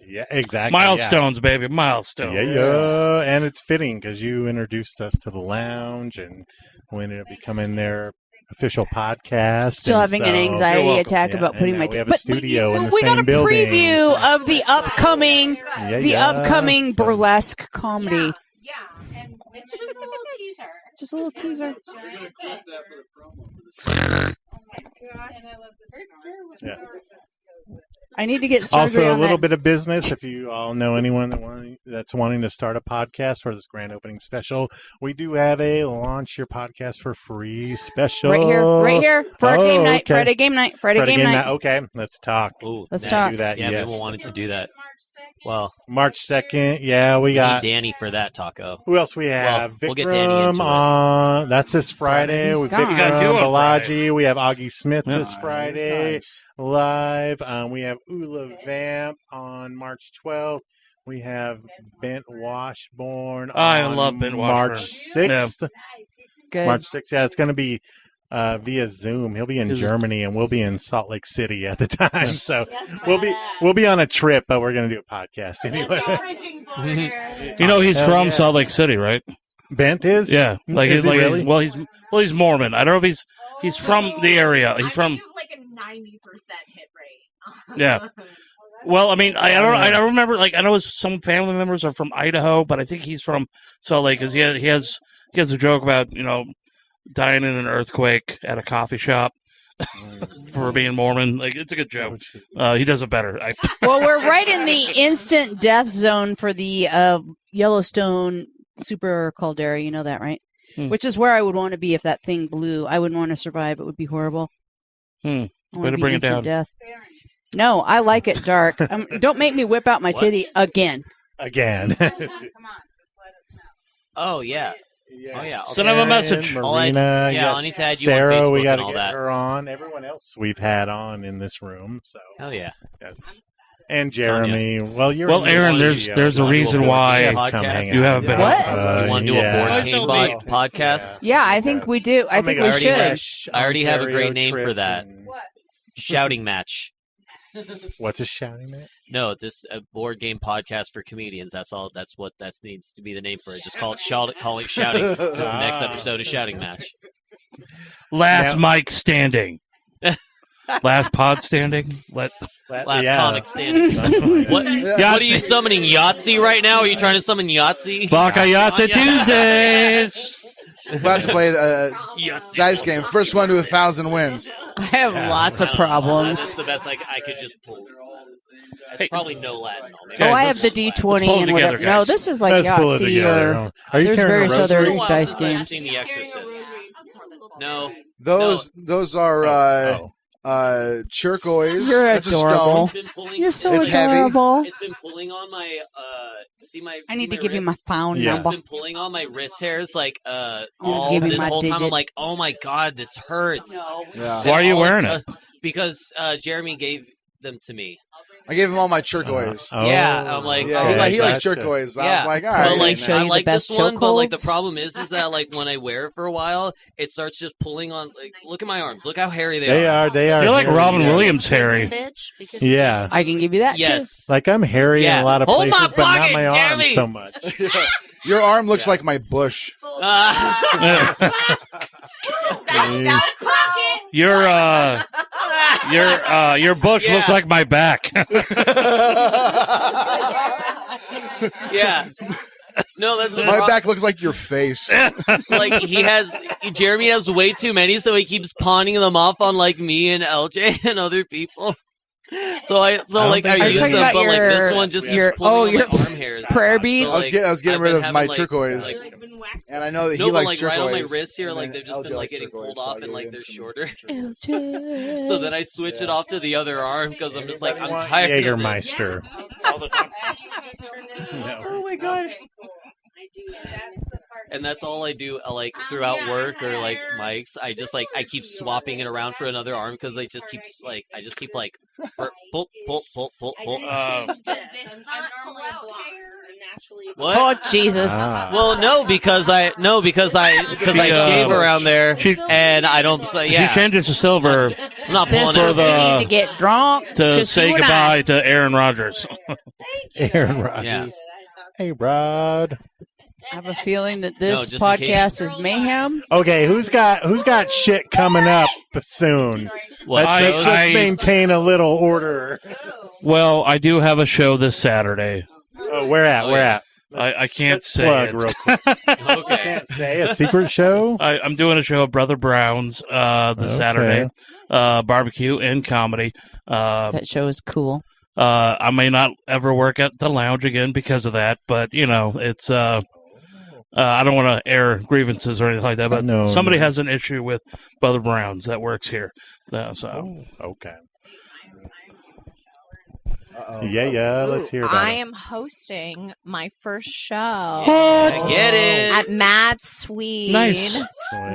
Speaker 1: Yeah, exactly.
Speaker 3: Milestones, baby, milestones.
Speaker 1: Yeah, and it's fitting because you introduced us to the lounge, and we ended up becoming their official podcast.
Speaker 11: Still having an anxiety attack about putting my.
Speaker 1: We have a studio in the
Speaker 11: we
Speaker 1: same
Speaker 11: got a
Speaker 1: building.
Speaker 11: preview of the upcoming burlesque comedy.
Speaker 7: Yeah, and it's just a little teaser.
Speaker 11: Just a little teaser.
Speaker 7: Oh my gosh! And I love this.
Speaker 11: I need to get surgery
Speaker 1: Also, a
Speaker 11: on
Speaker 1: little
Speaker 11: that.
Speaker 1: bit of business. If you all know anyone that's wanting to start a podcast for this grand opening special, we do have a launch your podcast for free special
Speaker 11: Right here for our game night,
Speaker 1: okay.
Speaker 11: Friday game night.
Speaker 1: Okay, let's talk.
Speaker 10: Ooh,
Speaker 11: let's
Speaker 10: nice.
Speaker 11: talk.
Speaker 1: Do that.
Speaker 10: Yeah,
Speaker 1: yes.
Speaker 10: we wanted to do that. Well,
Speaker 1: March 2nd. Yeah, we got
Speaker 10: Danny for that taco.
Speaker 1: Who else we have?
Speaker 10: Well, we'll get
Speaker 1: Vikram
Speaker 10: Danny into
Speaker 1: on. That's this Friday. We
Speaker 11: gone.
Speaker 1: got
Speaker 3: you on
Speaker 1: Balaji.
Speaker 3: Friday.
Speaker 1: We have Augie Smith this
Speaker 9: Nice,
Speaker 1: Friday
Speaker 9: nice.
Speaker 1: live. We have Ula Vamp on March 12th. We have Bent Washburn
Speaker 3: I
Speaker 1: on
Speaker 3: love Bent
Speaker 1: March
Speaker 3: Washburn.
Speaker 1: 6th.
Speaker 11: Good.
Speaker 1: March 6th. Yeah, it's going to be via Zoom. He'll be in Germany, and we'll be in Salt Lake City at the time. So we'll be on a trip, but we're going to do a podcast anyway.
Speaker 3: You know, he's
Speaker 1: Hell
Speaker 3: from
Speaker 1: yeah.
Speaker 3: Salt Lake City, right?
Speaker 1: Bent is?
Speaker 3: Yeah, like
Speaker 1: Is
Speaker 3: he's
Speaker 1: he
Speaker 3: like
Speaker 1: really?
Speaker 3: he's Mormon. I don't know if he's from the area. He's from
Speaker 7: like a 90% hit rate.
Speaker 3: yeah. Well, I mean, I don't remember. Like, I know some family members are from Idaho, but I think he's from Salt Lake because he has a joke about dying in an earthquake at a coffee shop for being Mormon. Like, it's a good joke. He does it better.
Speaker 11: Well, we're right in the instant death zone for the Yellowstone super caldera. You know that, right? Which is where I would want to be if that thing blew. I wouldn't want to survive. It would be horrible.
Speaker 3: Way to bring it down.
Speaker 11: Death. No, I like it dark. Don't make me whip out my titty again.
Speaker 1: Again.
Speaker 10: Oh, yeah. Oh, yeah.
Speaker 3: Send him a message.
Speaker 1: Marina,
Speaker 10: I'll need to add you
Speaker 1: Sarah,
Speaker 10: on Facebook
Speaker 1: we got
Speaker 10: and
Speaker 1: to
Speaker 10: all
Speaker 1: get
Speaker 10: that.
Speaker 1: her on. Everyone else we've had on in this room. So.
Speaker 10: Hell yeah.
Speaker 1: Yes. And Jeremy. Well,
Speaker 3: Aaron, there's a reason why you haven't been
Speaker 11: on.
Speaker 10: You want to do a board game podcast?
Speaker 11: Yeah, I think we do. I think we should.
Speaker 10: I already have a great name for that. Shouting match.
Speaker 1: What's a shouting match?
Speaker 10: No, this a board game podcast for comedians. That's all. That's what that needs to be the name for it. Just call it shouting. Because the next episode is shouting match.
Speaker 3: Last mic standing. Last pod standing.
Speaker 10: Last comic standing. What are you summoning? Yahtzee right now? Are you trying to summon Yahtzee?
Speaker 3: Baka Yahtzee Tuesdays.
Speaker 9: We're about to play the dice game. First one to 1,000 wins.
Speaker 11: I have lots of problems.
Speaker 10: This is the best I could just pull. That's probably no Latin.
Speaker 11: I have the D20 and whatever. No, this is like Yahtzee or there's various other dice games.
Speaker 10: I've seen The Exorcist. No.
Speaker 9: Those are turquoise.
Speaker 11: You're
Speaker 9: That's
Speaker 11: adorable.
Speaker 9: A stone.
Speaker 11: You're so
Speaker 9: It's
Speaker 11: adorable.
Speaker 10: It's been pulling on my
Speaker 11: I need to give you my phone
Speaker 10: It's
Speaker 11: number.
Speaker 10: been pulling on my wrist hairs like
Speaker 11: I'll give you
Speaker 10: this
Speaker 11: my
Speaker 10: whole time.
Speaker 11: digits.
Speaker 10: I'm like, oh my god, this hurts.
Speaker 9: Yeah.
Speaker 3: Why are you wearing it?
Speaker 10: Because Jeremy gave them to me.
Speaker 9: I gave him all my turquoise.
Speaker 10: Yeah, I'm like,
Speaker 9: he likes turquoise. I was like, all right.
Speaker 10: But like,
Speaker 11: Show you
Speaker 10: I
Speaker 11: the
Speaker 10: like
Speaker 11: best
Speaker 10: this one, but like the
Speaker 11: chokeholds.
Speaker 10: problem is that like when I wear it for a while, it starts just pulling on. Like, look at my arms. Look how hairy they are.
Speaker 1: They are.
Speaker 3: You're like
Speaker 1: hairy,
Speaker 3: Robin
Speaker 1: yes.
Speaker 3: Williams, Harry.
Speaker 1: Yeah.
Speaker 11: I can give you that
Speaker 10: Yes.
Speaker 1: Like I'm hairy in a lot of
Speaker 10: Hold
Speaker 1: places,
Speaker 10: my
Speaker 1: but not
Speaker 10: pocket,
Speaker 1: my arms
Speaker 10: Jeremy!
Speaker 1: so much.
Speaker 9: Your arm looks like my bush.
Speaker 3: Your bush looks like my back.
Speaker 10: Yeah. No, that's the
Speaker 9: My back looks like your face.
Speaker 10: Like Jeremy has way too many, so he keeps pawning them off on like me and LJ and other people. So I use them, but like this one just keeps pulling on my arm hairs.
Speaker 11: Prayer beads.
Speaker 10: So,
Speaker 9: I was getting rid of my
Speaker 10: like,
Speaker 9: turquoise, and I know that he
Speaker 10: but
Speaker 9: likes
Speaker 10: like
Speaker 9: turquoise.
Speaker 10: right on my wrist here, like
Speaker 9: and
Speaker 10: they've just been
Speaker 9: LJ
Speaker 10: like
Speaker 9: likes
Speaker 10: getting
Speaker 9: turquoise,
Speaker 10: pulled
Speaker 9: so
Speaker 10: off
Speaker 9: I
Speaker 10: and like
Speaker 9: gave
Speaker 10: they're
Speaker 9: him some
Speaker 10: shorter.
Speaker 11: LJ.
Speaker 10: So then I switch it off to the other arm because I'm just like I'm tired of this.
Speaker 1: Jägermeister.
Speaker 11: Oh my god.
Speaker 10: And that's all I do, like throughout work or like mics. I just like I keep swapping it around for another arm because I just keep pull. What?
Speaker 11: Oh Jesus!
Speaker 10: Well, no, because I shave around there and I don't. So, yeah,
Speaker 3: She changed it to silver
Speaker 10: I'm not pulling
Speaker 11: Sister,
Speaker 10: it.
Speaker 11: we need to get drunk
Speaker 3: to
Speaker 11: just
Speaker 3: say
Speaker 11: you and I.
Speaker 3: goodbye to Aaron Rodgers.
Speaker 1: Aaron Rodgers.
Speaker 10: Yeah.
Speaker 1: Hey, Rod.
Speaker 11: I have a feeling that this
Speaker 10: just in
Speaker 11: podcast is mayhem.
Speaker 1: Okay, who's got shit coming up soon?
Speaker 10: What?
Speaker 1: Let's maintain a little order.
Speaker 3: Well, I do have a show this Saturday.
Speaker 1: Oh, where at?
Speaker 3: I can't say
Speaker 1: plug
Speaker 3: it.
Speaker 1: real quick.
Speaker 10: Okay.
Speaker 1: Can't say a secret show.
Speaker 3: I'm doing a show at Brother Brown's this Saturday, barbecue and comedy.
Speaker 11: That show is cool.
Speaker 3: I may not ever work at the lounge again because of that, but it's I don't want to air grievances or anything like that. But somebody has an issue with Brother Brown's that works here. So
Speaker 1: okay. Yeah, let's hear about
Speaker 12: I
Speaker 1: it.
Speaker 12: am hosting my first show.
Speaker 10: What? Get it.
Speaker 12: At Mad Swede
Speaker 3: Nice.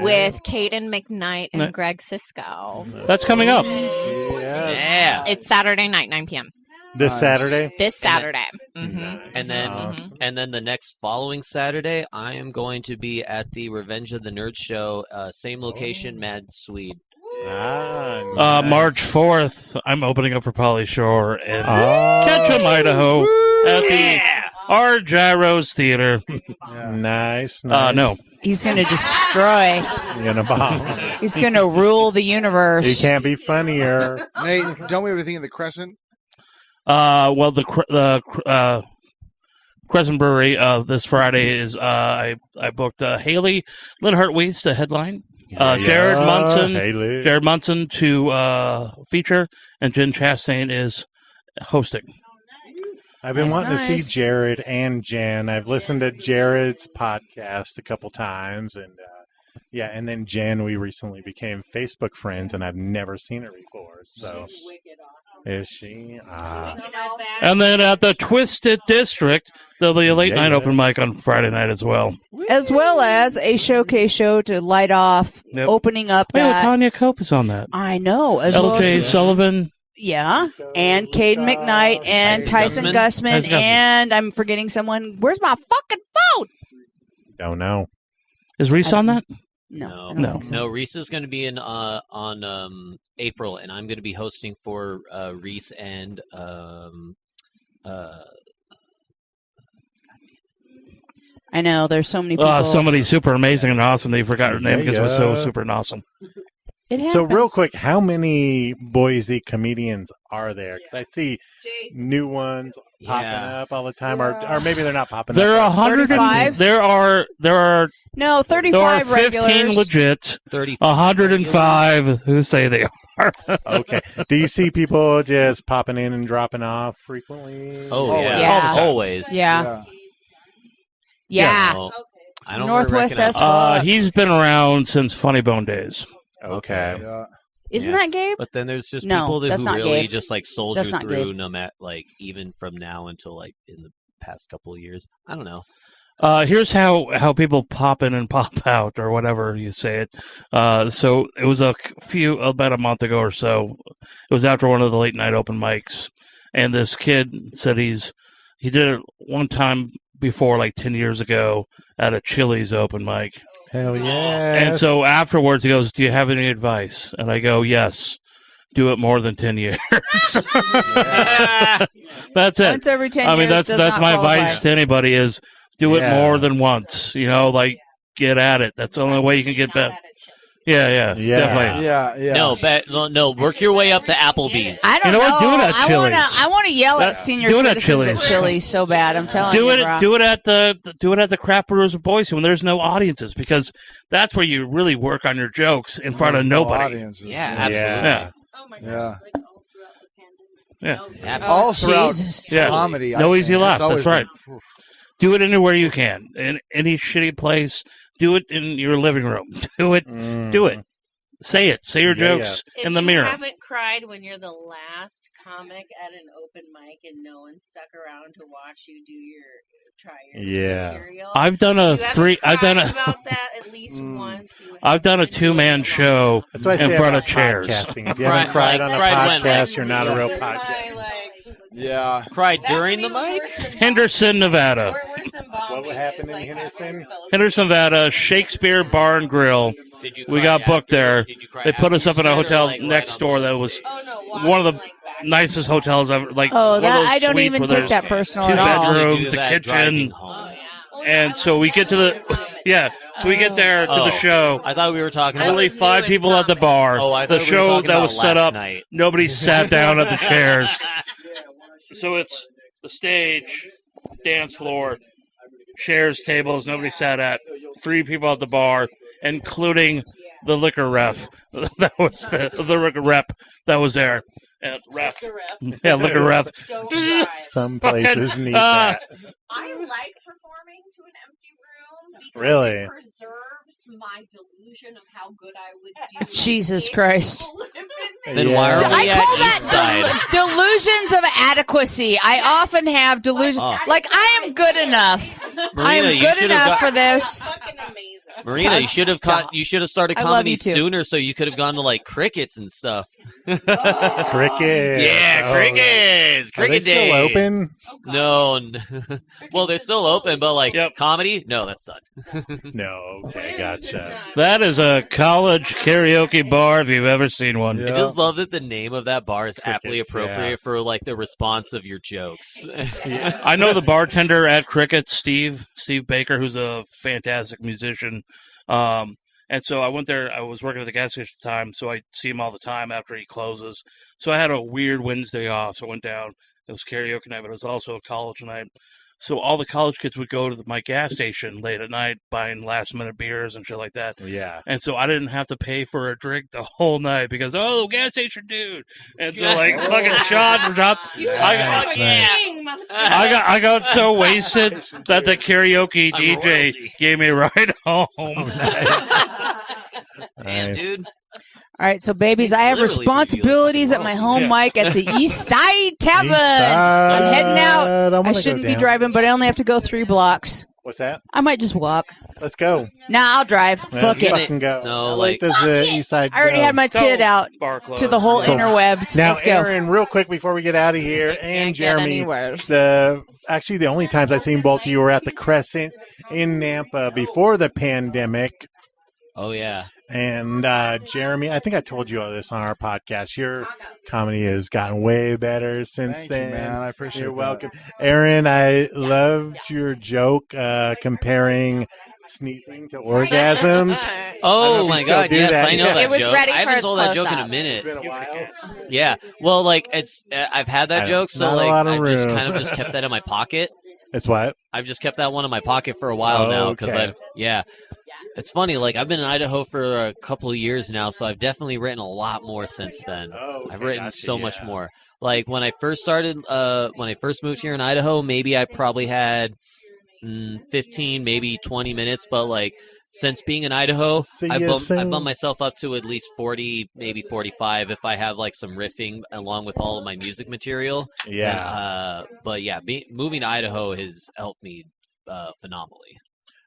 Speaker 12: with Caden McKnight and Greg Cisco.
Speaker 3: That's coming up.
Speaker 10: Yeah.
Speaker 12: It's Saturday night, 9 p.m.
Speaker 1: This Saturday?
Speaker 12: This Saturday.
Speaker 10: And then the next following Saturday, I am going to be at the Revenge of the Nerds show, same location, Mad Swede.
Speaker 3: March 4th, I'm opening up for Pauly Shore in Ketchum, Idaho, at the R. Gyros Theater.
Speaker 1: Nice.
Speaker 3: No.
Speaker 11: He's going to destroy.
Speaker 1: You're gonna bomb.
Speaker 11: He's going to rule the universe.
Speaker 1: He can't be funnier.
Speaker 9: Nate, tell me everything in the Crescent.
Speaker 3: Well, the Crescent Brewery this Friday is I booked Haley Linhart-Weiss to headline, Jared Munson to feature, and Jen Chastain is hosting.
Speaker 1: I've been wanting to see Jared and Jen. I've listened to Jared's podcast a couple times, and and then Jen, we recently became Facebook friends, and I've never seen her before. So is she?
Speaker 3: And then at the Twisted District, there'll be a late night open mic on Friday night as well.
Speaker 11: As well as a showcase show to light off, opening up.
Speaker 3: Tanya Cope is on that.
Speaker 11: I know. As
Speaker 3: LJ
Speaker 11: well as,
Speaker 3: Sullivan.
Speaker 11: Yeah. And Caden McKnight and Tyson Gussman. And I'm forgetting someone. Where's my fucking phone?
Speaker 1: Don't know.
Speaker 3: Is Reese on that?
Speaker 10: No. Reese is going to be in on April, and I'm going to be hosting for Reese and
Speaker 11: I know there's so many people.
Speaker 3: Somebody super amazing and awesome. They forgot her name because it was so super and awesome.
Speaker 1: So real quick, how many Boise comedians are there? Because I see new ones popping up all the time, or maybe they're not popping
Speaker 3: there
Speaker 1: up.
Speaker 3: Are 105. There are
Speaker 11: no 35
Speaker 3: there are 15
Speaker 11: regulars.
Speaker 3: legit. 105 who say they are.
Speaker 1: Okay. Do you see people just popping in and dropping off frequently?
Speaker 10: Oh yeah. Always.
Speaker 11: Yeah.
Speaker 10: No, I don't
Speaker 11: Northwest
Speaker 10: recognize.
Speaker 3: He's been around since Funny Bone days.
Speaker 1: Okay.
Speaker 11: Isn't that Gabe?
Speaker 10: But then there's just
Speaker 11: No,
Speaker 10: people
Speaker 11: that's
Speaker 10: who
Speaker 11: not
Speaker 10: really
Speaker 11: Gabe.
Speaker 10: just like soldier
Speaker 11: That's not
Speaker 10: through,
Speaker 11: Gabe.
Speaker 10: no matter like even from now until like in the past couple of years. I don't know.
Speaker 3: Here's how people pop in and pop out, or whatever you say it. So it was about a month ago or so. It was after one of the late night open mics, and this kid said he did it one time before, like 10 years ago, at a Chili's open mic.
Speaker 1: Hell yeah!
Speaker 3: And so afterwards, he goes, "Do you have any advice?" And I go, "Yes, do it more than 10 years." That's it.
Speaker 11: Once every 10
Speaker 3: I mean,
Speaker 11: years
Speaker 3: that's my advice to anybody is do it more than once. Like get at it. That's the only way you can get better. Yeah, definitely.
Speaker 10: No, work your way up to Applebee's.
Speaker 11: I don't
Speaker 3: know.
Speaker 11: know.
Speaker 3: Do it at Chili's.
Speaker 11: I want to yell at senior citizens at Chili's so bad. I'm telling you.
Speaker 3: Do it at the Craft Brewers of Boise when there's no audiences, because that's where you really work on your jokes in front of nobody.
Speaker 10: Yeah, absolutely.
Speaker 3: Yeah.
Speaker 6: Oh my god.
Speaker 3: Yeah.
Speaker 9: All throughout comedy.
Speaker 3: No easy laughs. That's right.
Speaker 9: Been...
Speaker 3: Do it anywhere you can. In any shitty place. Do it in your living room. Do it. Do it. Say it. Say your jokes in the mirror.
Speaker 13: If you haven't cried when you're the last comic at an open mic and no one stuck around to watch you try your material.
Speaker 3: I've done about
Speaker 13: that at least once.
Speaker 3: I've done a 2-man show in front of chairs.
Speaker 1: If you haven't cried on a podcast, you're not a real podcast.
Speaker 9: Yeah.
Speaker 10: Cried during the mic?
Speaker 3: Henderson, Nevada.
Speaker 1: What happened in Henderson?
Speaker 3: Henderson, Nevada, Shakespeare Bar and Grill. We got booked there. They put us up in a hotel next door that was one of the nicest hotels I've like.
Speaker 11: I don't even take that personal.
Speaker 3: 2 bedrooms, a kitchen, and so we get to the So we get there to the show.
Speaker 10: I thought we were talking about
Speaker 3: only 5 people at the bar. The show that was set up, nobody sat down at the chairs. So it's the stage, dance floor, chairs, tables, nobody sat at. 3 people at the bar, including the liquor ref. That was the liquor rep that was there. Ref. Yeah, liquor ref.
Speaker 1: Some places need that.
Speaker 7: I like performing to an empty room because
Speaker 1: Really?
Speaker 7: it preserves my delusion of how good I would do.
Speaker 11: Jesus Christ.
Speaker 10: Then why are we
Speaker 11: I
Speaker 10: at
Speaker 11: call
Speaker 10: East
Speaker 11: that delusions of adequacy. I often have delusions. Like, I am good enough.
Speaker 10: Marina,
Speaker 11: I'm good enough for this.
Speaker 10: Marina, you should have started
Speaker 11: I love
Speaker 10: comedy
Speaker 11: you too.
Speaker 10: sooner, so you could have gone to like crickets and stuff.
Speaker 1: Crickets.
Speaker 10: Yeah, crickets.
Speaker 1: Are they
Speaker 10: Cricket
Speaker 1: still
Speaker 10: days.
Speaker 1: open?
Speaker 10: No. Well, they're still open, but like comedy, no, that's done.
Speaker 1: No. Okay, gotcha.
Speaker 3: That is a college karaoke bar if you've ever seen one.
Speaker 10: I just love that the name of that bar is aptly
Speaker 3: Crickets,
Speaker 10: appropriate
Speaker 3: yeah.
Speaker 10: for like the response of your jokes.
Speaker 3: I know the bartender at Cricket, Steve Baker, who's a fantastic musician. And so I went there. I was working at the gas station at the time, so I see him all the time after he closes. So I had a weird Wednesday off, so I went down. It was karaoke night, but it was also a college night. So all the college kids would go to my gas station late at night buying last-minute beers and shit like that.
Speaker 1: Yeah.
Speaker 3: And so I didn't have to pay for a drink the whole night because, gas station dude. And so, fucking shot for shot. I got so wasted that the karaoke DJ gave me a ride home.
Speaker 10: Damn, dude.
Speaker 11: All right, so babies, I have responsibilities at my home mic at the East Side Tavern. I'm heading out. I shouldn't be driving, but I only have to go 3 blocks.
Speaker 1: What's that?
Speaker 11: I might just walk.
Speaker 1: Let's go.
Speaker 11: Nah, I'll drive.
Speaker 1: Let's
Speaker 11: Fuck it.
Speaker 1: fucking go.
Speaker 10: No,
Speaker 1: How late does the East Side
Speaker 11: I already
Speaker 1: go?
Speaker 11: had my tit out to the whole
Speaker 1: Cool.
Speaker 11: interwebs.
Speaker 1: Now,
Speaker 11: Let's go.
Speaker 1: Aaron, real quick before we get out of here, and
Speaker 12: can't get
Speaker 1: Jeremy,
Speaker 12: any worse.
Speaker 1: actually the only times I've seen both of you were at the Crescent in Nampa before the pandemic.
Speaker 10: Oh, yeah.
Speaker 1: And Jeremy, I think I told you all this on our podcast. Your comedy has gotten way better since
Speaker 9: Thank
Speaker 1: then.
Speaker 9: you, man. I appreciate
Speaker 1: You're
Speaker 9: that.
Speaker 1: welcome. Aaron, I loved your joke comparing sneezing to orgasms.
Speaker 10: Oh my God! Yes,
Speaker 1: that.
Speaker 10: I know that
Speaker 12: It was
Speaker 10: joke.
Speaker 12: ready
Speaker 10: I
Speaker 12: for
Speaker 10: haven't
Speaker 12: its
Speaker 10: told that joke in a
Speaker 12: close-up.
Speaker 10: minute.
Speaker 1: It's been a while.
Speaker 10: Yeah, well, like it's I've had that joke, so
Speaker 1: Not a
Speaker 10: like
Speaker 1: lot of
Speaker 10: I've just
Speaker 1: room.
Speaker 10: kind of just kept that in my pocket.
Speaker 1: It's what?
Speaker 10: I've just kept that one in my pocket for a while now because
Speaker 1: Okay.
Speaker 10: It's funny. Like I've been in Idaho for a couple of years now, so I've definitely written a lot more since then. I've written so much more. Like when I first started, when I first moved here in Idaho, maybe I probably had 15, maybe 20 minutes, but like. Since being in Idaho, I bumped myself up to at least 40, maybe 45 if I have like some riffing along with all of my music material.
Speaker 1: Yeah.
Speaker 10: But yeah, moving to Idaho has helped me phenomenally.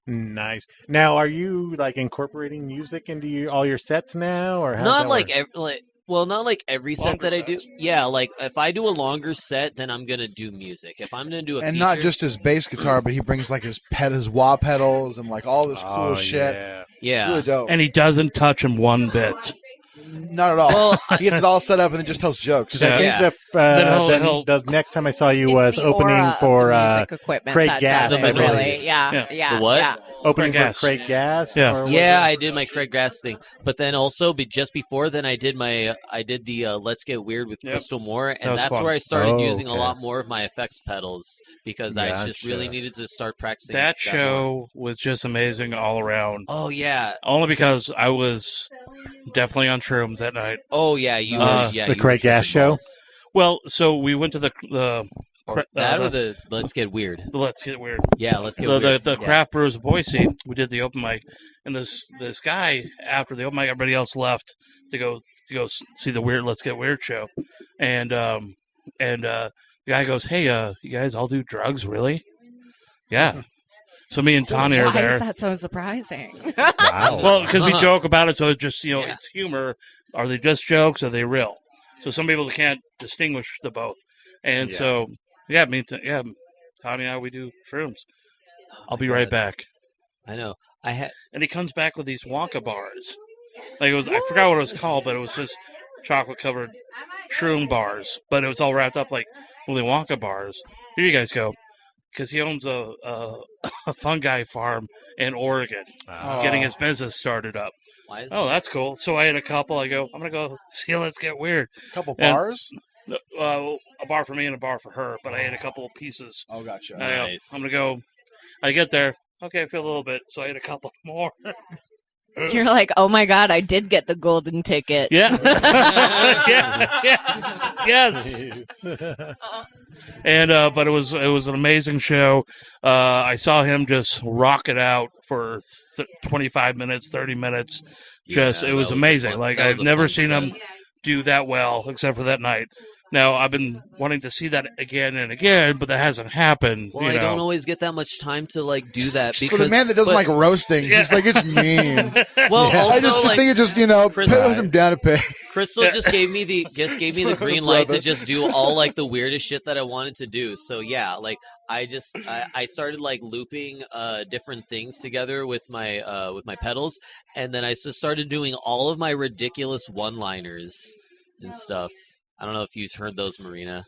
Speaker 1: Nice. Now, are you like incorporating music into all your sets now, or how's
Speaker 10: Not
Speaker 1: that
Speaker 10: like
Speaker 1: work?
Speaker 10: not like every set that I do. Yeah, like if I do a longer set, then I'm gonna do music. If I'm gonna do a
Speaker 9: and
Speaker 10: feature,
Speaker 9: not just his bass guitar, but he brings like his wah pedals and like all this cool shit.
Speaker 10: Yeah.
Speaker 9: It's really dope.
Speaker 3: And he doesn't touch him one bit.
Speaker 9: Not at all.
Speaker 10: Well,
Speaker 9: he gets it all set up and then just tells jokes.
Speaker 1: I think the next time I saw you was
Speaker 12: the
Speaker 1: opening
Speaker 12: aura of
Speaker 1: for
Speaker 12: the music equipment
Speaker 1: Craig
Speaker 12: that
Speaker 1: Gass.
Speaker 12: does
Speaker 1: I
Speaker 12: it,
Speaker 1: believe.
Speaker 12: really. Yeah.
Speaker 10: The what?
Speaker 12: Yeah.
Speaker 1: Opening
Speaker 3: Craig
Speaker 1: for
Speaker 3: Gass.
Speaker 1: Craig Gass.
Speaker 3: Yeah.
Speaker 1: or was
Speaker 10: Yeah,
Speaker 1: it?
Speaker 10: I did my Craig Gass thing, but then also just before then, I did the Let's Get Weird with Crystal Moore,
Speaker 3: That
Speaker 10: and
Speaker 3: was
Speaker 10: that's
Speaker 3: fun.
Speaker 10: where I started
Speaker 1: Oh,
Speaker 10: using a
Speaker 1: okay.
Speaker 10: lot more of my effects pedals because I just really
Speaker 1: Gotcha.
Speaker 10: needed to start practicing.
Speaker 3: That
Speaker 10: more.
Speaker 3: show was just amazing all around.
Speaker 10: Oh yeah.
Speaker 3: Only because I was definitely on shrooms that night.
Speaker 10: Oh yeah, you
Speaker 1: The
Speaker 10: you
Speaker 1: Craig
Speaker 10: were
Speaker 1: Gass
Speaker 10: tripping
Speaker 1: show?
Speaker 10: balls.
Speaker 3: Well, so we went to the
Speaker 10: Or that or the Let's Get Weird.
Speaker 3: Let's Get Weird.
Speaker 10: Yeah, Let's Get
Speaker 3: the
Speaker 10: Weird.
Speaker 3: the
Speaker 10: Yeah.
Speaker 3: craft brewers of Boise. We did the open mic, and this guy after the open mic, everybody else left to go see the weird Let's Get Weird show, and the guy goes, "Hey, you guys all do drugs, really?" Yeah. So me and Tanya are
Speaker 12: Why
Speaker 3: there.
Speaker 12: is that so surprising?
Speaker 1: Wow.
Speaker 3: Well, because we joke about it, so it's just it's humor. Are they just jokes? Are they real? So some people can't distinguish the both, and so Tanya and I, we do shrooms. I'll be right back.
Speaker 10: I know.
Speaker 3: And he comes back with these Wonka bars. Like it was, I forgot what it was called, but it was just chocolate covered shroom bars. But it was all wrapped up like Willy Wonka bars. Here you guys go, because he owns a fungi farm in Oregon, getting his business started up.
Speaker 10: Why is
Speaker 3: that's cool. So I had a couple. I go, I'm gonna go see. Let's Get Weird.
Speaker 9: A couple bars.
Speaker 3: A bar for me and a bar for her. But I had a couple of pieces.
Speaker 9: Oh, gotcha.
Speaker 3: I'm gonna go. I get there. Okay, I feel a little bit, so I ate a couple more.
Speaker 12: You're like, oh my God, I did get the golden ticket.
Speaker 3: Yeah. Yes. And but it was an amazing show. I saw him just rock it out for 25 minutes, 30 minutes. It was amazing. Like I've never seen him do that well, except for that night. Now, I've been wanting to see that again and again, but that hasn't happened.
Speaker 10: Well, I don't always get that much time to, like, do that. Because,
Speaker 9: for the man that doesn't like roasting, he's like, it's mean.
Speaker 10: Well, also,
Speaker 9: I just think it just, put him down a peg.
Speaker 10: Crystal just gave me the green light to just do all, like, the weirdest shit that I wanted to do. So, yeah, like, I started, like, looping different things together with my pedals, and then I just started doing all of my ridiculous one-liners and stuff. I don't know if you've heard those, Marina.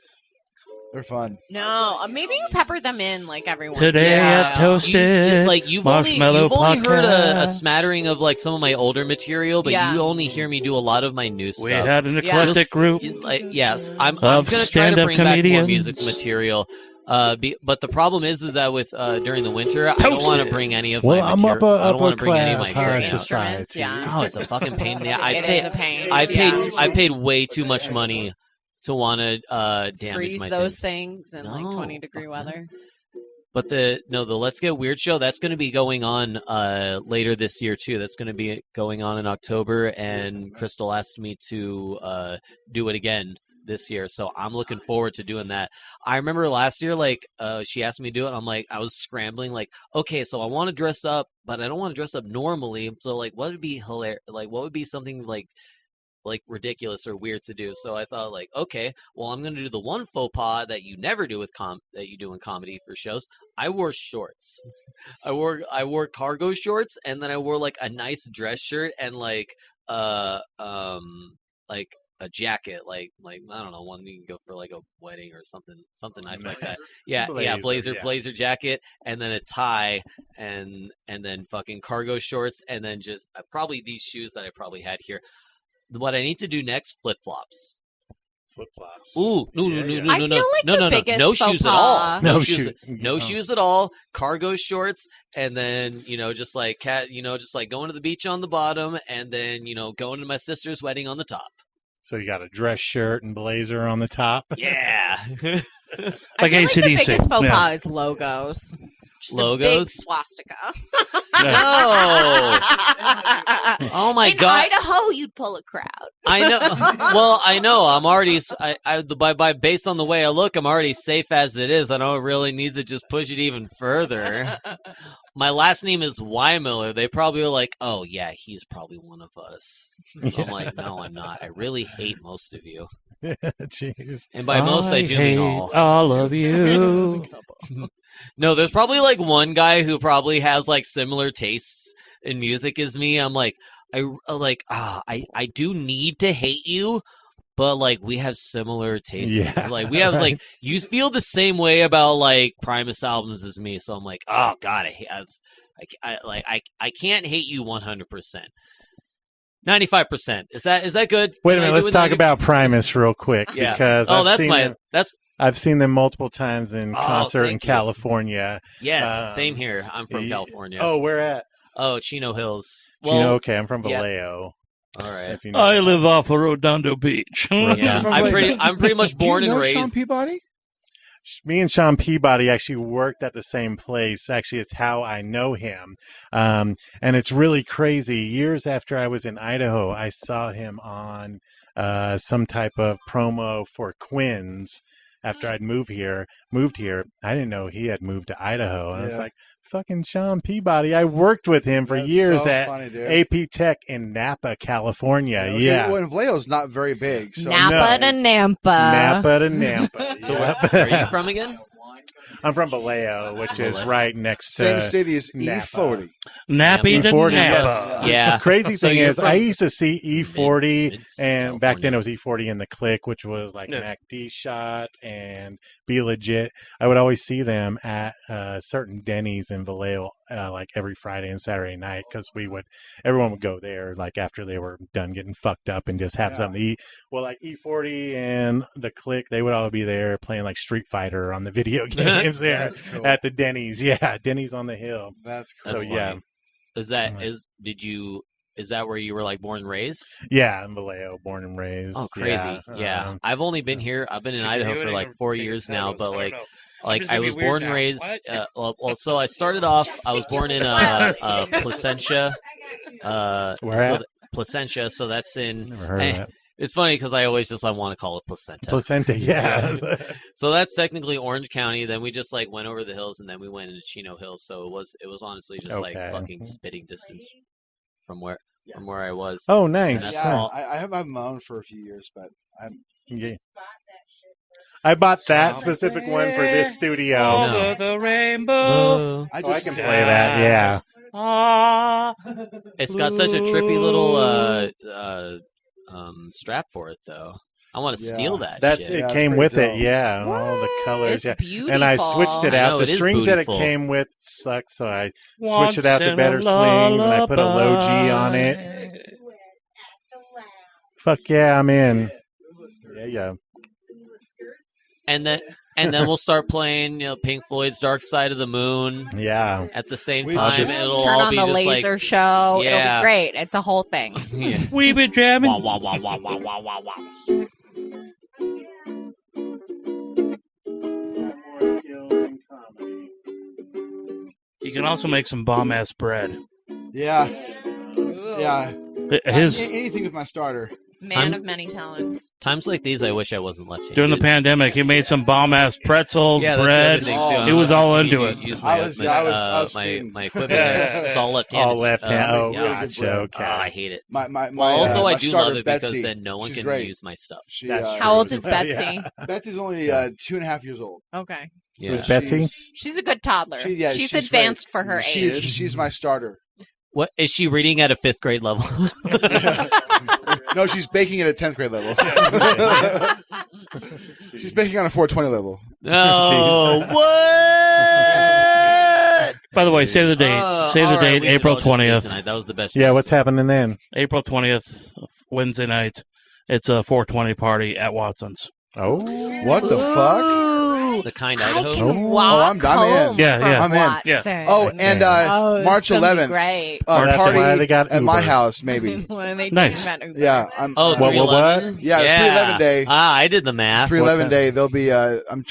Speaker 9: They're fun.
Speaker 12: No, maybe you pepper them in like everyone.
Speaker 3: Today I toasted
Speaker 10: you've
Speaker 3: Marshmallow
Speaker 10: only heard a smattering of like some of my older material, but you only hear me do a lot of my new stuff.
Speaker 3: We had an eclectic group.
Speaker 10: Yes, I'm going to try to bring back more music material. But the problem is that with during the winter, I don't want to bring any of my material. I don't want to bring any of my
Speaker 12: instruments. Yeah.
Speaker 10: Oh, it's a fucking pain in the ass.
Speaker 12: It is a pain.
Speaker 10: I paid way too much money to want to damage
Speaker 12: freeze
Speaker 10: my
Speaker 12: those things in like 20-degree weather.
Speaker 10: But the Let's Get Weird show, that's going to be going on later this year too. That's going to be going on in October, and Crystal asked me to do it again this year, so I'm looking forward to doing that. I remember last year, like she asked me to do it, and I'm like, I was scrambling, like, okay, so I want to dress up, but I don't want to dress up normally. So like, what would be hilarious? Like, what would be something like ridiculous or weird to do? So I thought, like, okay, well, I'm going to do the one faux pas that you never do with that you do in comedy for shows. I wore shorts. I wore cargo shorts, and then I wore like a nice dress shirt and like a jacket, like I don't know, one you can go for like a wedding or something nice like that. Yeah, blazer jacket, and then a tie, and then fucking cargo shorts, and then just probably these shoes that I probably had here. What I need to do next, flip-flops.
Speaker 1: Flip-flops.
Speaker 10: Ooh, no,
Speaker 12: no
Speaker 10: shoes at all. No shoes at all. Cargo shorts, and then just like going to the beach on the bottom, and then going to my sister's wedding on the top.
Speaker 1: So you got a dress shirt and blazer on the top.
Speaker 10: Yeah.
Speaker 12: Like ACDC. The biggest faux pas is logos. Just
Speaker 10: logos?
Speaker 12: A big swastika.
Speaker 10: No. Oh my God.
Speaker 12: In Idaho, you'd pull a crowd.
Speaker 10: I know. Well, I know. I'm already. Based on the way I look, I'm already safe as it is. I don't really need to just push it even further. My last name is Weimiller. They probably are like, oh yeah, he's probably one of us. I'm like, no, I'm not. I really hate most of you.
Speaker 1: Jeez.
Speaker 10: And by most, I do mean
Speaker 3: all of you.
Speaker 10: No, there's probably like one guy who probably has like similar tastes in music as me. I'm like, I do need to hate you, but like we have similar tastes.
Speaker 1: Yeah,
Speaker 10: like we have like you feel the same way about like Primus albums as me. So I'm like, oh God, I can't hate you 100%. 95%. Is that good?
Speaker 1: Wait a minute. Let's talk about Primus real quick.
Speaker 10: Yeah.
Speaker 1: Because I've seen them multiple times in concert in California.
Speaker 10: Yes, same here. I'm from California.
Speaker 1: Oh, where at?
Speaker 10: Oh, Chino Hills.
Speaker 1: Okay, I'm from Vallejo.
Speaker 10: All right.
Speaker 3: I live off of Redondo Beach.
Speaker 10: Yeah, I'm pretty much born and raised.
Speaker 9: Sean Peabody?
Speaker 1: Me and Sean Peabody actually worked at the same place. Actually, it's how I know him. And it's really crazy. Years after I was in Idaho, I saw him on some type of promo for Quinn's. After I'd moved here, I didn't know he had moved to Idaho. And I was like, fucking Sean Peabody. I worked with him for years at AP Tech in Nampa, California.
Speaker 9: Well, Vallejo's not very big. So
Speaker 12: Nampa to
Speaker 1: Nampa.
Speaker 10: So where are you from again?
Speaker 1: I'm from Vallejo, which is right next to
Speaker 9: same city as E40.
Speaker 3: Nappy to
Speaker 1: E40,
Speaker 3: Nampa.
Speaker 10: Yeah.
Speaker 1: Crazy thing is, I used to see E40, and back then it was E40 in the Click, which was like Mac D Shot and Be Legit. I would always see them at certain Denny's in Vallejo like every Friday and Saturday night because everyone would go there like after they were done getting fucked up and just have something to eat. Well, like E40 and the Click, they would all be there playing like Street Fighter on the video games there at the Denny's. Yeah, Denny's on the Hill.
Speaker 9: That's cool.
Speaker 1: So yeah.
Speaker 10: Is that where you were like born and raised?
Speaker 1: Yeah, in Vallejo, born and raised.
Speaker 10: Oh, crazy! Yeah, I've only been here. I've been in Idaho for like 4 years now, but like I was born and raised. So I started off. I was born in Placentia.
Speaker 1: Where at?
Speaker 10: Placentia. So that's in.
Speaker 1: Never heard of that.
Speaker 10: It's funny because I always just want to call it Placenta.
Speaker 1: Placenta, yeah.
Speaker 10: So that's technically Orange County. Then we just like went over the hills, and then we went into Chino Hills. So it was honestly just like fucking spitting distance from where I was.
Speaker 1: Oh, nice.
Speaker 9: Yeah, I have my own for a few years, but
Speaker 1: I bought that specific one for this studio.
Speaker 3: Over the rainbow.
Speaker 1: I can play that. Yeah.
Speaker 10: It's got such a trippy little strap for it, though. I want to steal that. Shit.
Speaker 1: It came with it, yeah. What? All the colors,
Speaker 8: it's beautiful.
Speaker 1: And I switched it out. The strings that it came with suck, so I switched it out to better swings, and I put a low G on it. Fuck yeah, I'm in. Yeah.
Speaker 10: And then we'll start playing, Pink Floyd's "Dark Side of the Moon."
Speaker 1: Yeah.
Speaker 10: At the same time, it'll
Speaker 11: turn
Speaker 10: all
Speaker 11: on
Speaker 10: be
Speaker 11: the
Speaker 10: just
Speaker 11: laser
Speaker 10: like,
Speaker 11: show.
Speaker 10: Yeah.
Speaker 11: It'll be great. It's a whole thing.
Speaker 10: Yeah.
Speaker 3: We've been jamming.
Speaker 10: Wah, wah, wah, wah, wah, wah, wah, wah.
Speaker 3: You can also make some bomb-ass bread.
Speaker 9: Yeah. Yeah. Anything with my starter.
Speaker 8: Man of many talents.
Speaker 10: Times like these, I wish I wasn't left-handed.
Speaker 3: During the pandemic, he made some bomb-ass pretzels, bread. It was all into it.
Speaker 10: Use my equipment. It's all left-handed.
Speaker 1: All left-handed.
Speaker 10: Oh,
Speaker 1: gotcha. Okay.
Speaker 10: I hate it.
Speaker 9: I
Speaker 10: do love it because then no one can use my stuff.
Speaker 8: How old is Betsy?
Speaker 9: Betsy's only 2.5 years old.
Speaker 8: Okay.
Speaker 10: Yeah.
Speaker 1: Who's Betsy?
Speaker 8: She's a good toddler. She's advanced for her
Speaker 9: age.
Speaker 8: age.
Speaker 9: She's my starter.
Speaker 10: What is she reading at a 5th grade level?
Speaker 9: No, she's baking at a 10th grade level. She's baking on a 420 level.
Speaker 10: No, what?
Speaker 3: By the way, save the date. Save the date, April 20th.
Speaker 10: That was the best.
Speaker 1: Yeah, what's happening then?
Speaker 3: April 20th, Wednesday night. It's a 420 party at Watson's.
Speaker 1: Oh,
Speaker 9: what the fuck?
Speaker 10: The kind Idaho.
Speaker 9: I'm in.
Speaker 3: Yeah.
Speaker 9: I'm in.
Speaker 10: Yeah.
Speaker 9: Oh, and March 11th.
Speaker 11: Great.
Speaker 9: Party
Speaker 1: they got
Speaker 9: at my house, maybe.
Speaker 3: Nice.
Speaker 9: Yeah.
Speaker 10: What?
Speaker 1: 311?
Speaker 9: Yeah, 311 day.
Speaker 10: I did the math.
Speaker 9: 311 day. There'll be. I'm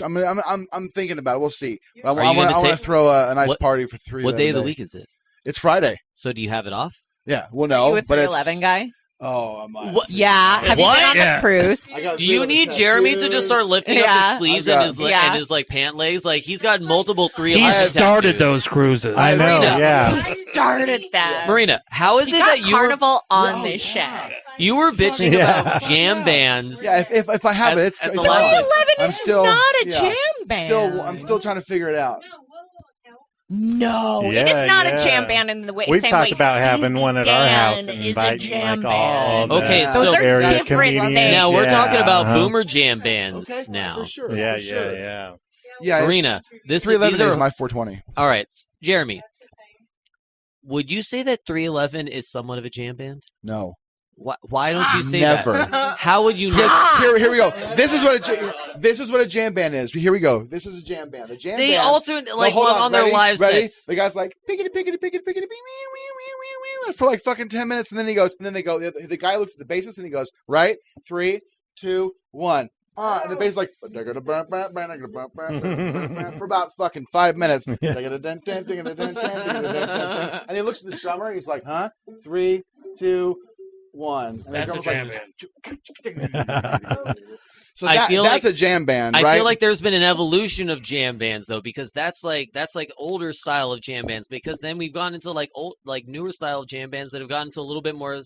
Speaker 9: thinking about it. We'll see. I want to throw a nice party for 311.
Speaker 10: What day of the week is it?
Speaker 9: It's Friday.
Speaker 10: So do you have it off?
Speaker 9: Yeah. Well, no.
Speaker 11: Are you a 311 guy?
Speaker 9: Oh, I might.
Speaker 10: What?
Speaker 11: Yeah. Have you been on the cruise?
Speaker 10: Do you need Jeremy to just start lifting up his sleeves and his like pant legs? Like he's got multiple 311.
Speaker 3: He started those cruises.
Speaker 1: I know.
Speaker 10: Marina,
Speaker 1: Yeah.
Speaker 11: He started that.
Speaker 10: Marina, how is it that you
Speaker 11: Carnival on this shed?
Speaker 10: You were bitching about jam bands.
Speaker 9: Yeah, if I have it, it's
Speaker 11: 311 is not a jam band.
Speaker 9: I'm still trying to figure it out.
Speaker 11: No, it is not a jam band in the way.
Speaker 1: We've
Speaker 11: same
Speaker 1: talked
Speaker 11: way
Speaker 1: about having one at our house and
Speaker 11: is a
Speaker 1: inviting
Speaker 11: jam
Speaker 1: like all
Speaker 11: band.
Speaker 10: Okay,
Speaker 1: the
Speaker 10: so
Speaker 1: area
Speaker 11: different
Speaker 1: comedians.
Speaker 11: things.
Speaker 10: now we're talking about
Speaker 1: uh-huh.
Speaker 10: boomer jam bands now.
Speaker 9: For sure.
Speaker 1: Yeah,
Speaker 9: for sure.
Speaker 1: yeah.
Speaker 10: Marina, this
Speaker 9: 311
Speaker 10: is
Speaker 9: is my 420.
Speaker 10: All right, Jeremy. Would you say that 311 is somewhat of a jam band?
Speaker 9: No.
Speaker 10: Why don't you say
Speaker 9: Never.
Speaker 10: that? How would you know?
Speaker 9: Yes, here we go. This is what a jam band is. Here we go. This is a jam band. The jam
Speaker 10: They
Speaker 9: band.
Speaker 10: alternate like
Speaker 9: hold
Speaker 10: on their live
Speaker 9: ready?
Speaker 10: sets.
Speaker 9: The guy's like pickety pickety pickety pickety for like fucking 10 minutes, and then he goes, and then they go. The guy looks at the bassist and he goes, right, 3, 2, 1. And the bass is like for about fucking 5 minutes. And he looks at the drummer and he's like, huh? 3, 2, 1. And
Speaker 3: That's a jam
Speaker 10: band.
Speaker 9: So that's a jam band, right?
Speaker 10: I feel like there's been an evolution of jam bands though, because that's like older style of jam bands. Because then we've gone into like newer style of jam bands that have gotten to a little bit more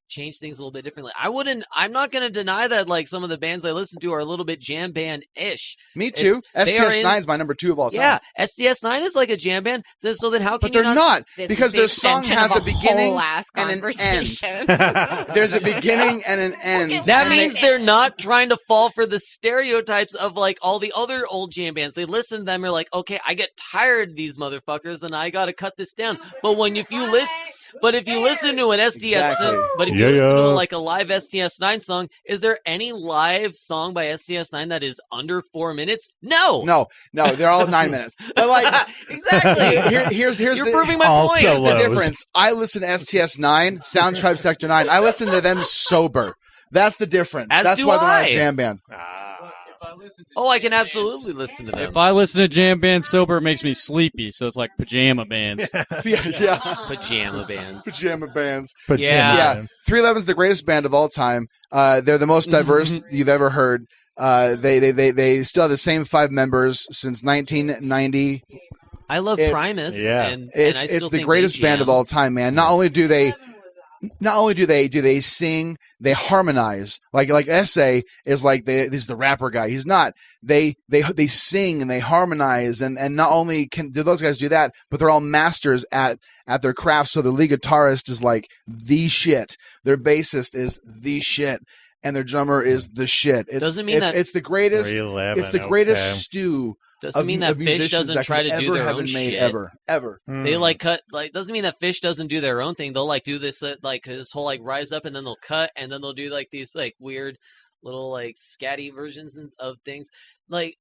Speaker 10: change things a little bit differently. I'm not going to deny that like some of the bands I listen to are a little bit jam band-ish.
Speaker 9: Me too. STS9 is my number 2 of all time.
Speaker 10: Yeah, STS9 is like a jam band. So then how can
Speaker 9: but they're not because their song has a beginning and an end. There's a beginning and an end.
Speaker 10: That means they're not trying to fall for the stereotypes of like all the other old jam bands. They listen to them, they're like, okay, I get tired of these motherfuckers, and I got to cut this down. But if you listen to an STS, but if you listen to like a live STS9 song, is there any live song by STS9 that is under 4 minutes? No, they're all 9 minutes. But like exactly,
Speaker 9: here's
Speaker 10: you're proving my point.
Speaker 9: Here's the difference. I listen to STS9, Sound Tribe Sector 9. I listen to them sober. That's the difference. That's why they're not a jam band.
Speaker 10: I can absolutely listen to them.
Speaker 5: If I listen to jam bands sober, it makes me sleepy. So it's like pajama bands.
Speaker 10: Pajama bands.
Speaker 9: Pajama bands.
Speaker 10: Yeah.
Speaker 9: 311's the greatest band of all time. They're the most diverse you've ever heard. They still have the same 5 members since 1990.
Speaker 10: I love Primus.
Speaker 9: Yeah,
Speaker 10: and
Speaker 9: it's the greatest band of all time, man. Not only do they sing, they harmonize. Like Essay is like he's the rapper guy. He's not. They sing and they harmonize, and not only do those guys do that, but they're all masters at their craft. So the lead guitarist is like the shit. Their bassist is the shit. And their drummer is the shit. It's the greatest. It's the greatest stew.
Speaker 10: Doesn't mean that Fish doesn't try to do their own shit.
Speaker 9: Ever.
Speaker 10: They doesn't mean that Fish doesn't do their own thing. They'll like do this this whole like rise up and then they'll cut and then they'll do like these like weird little like scatty versions of things. Like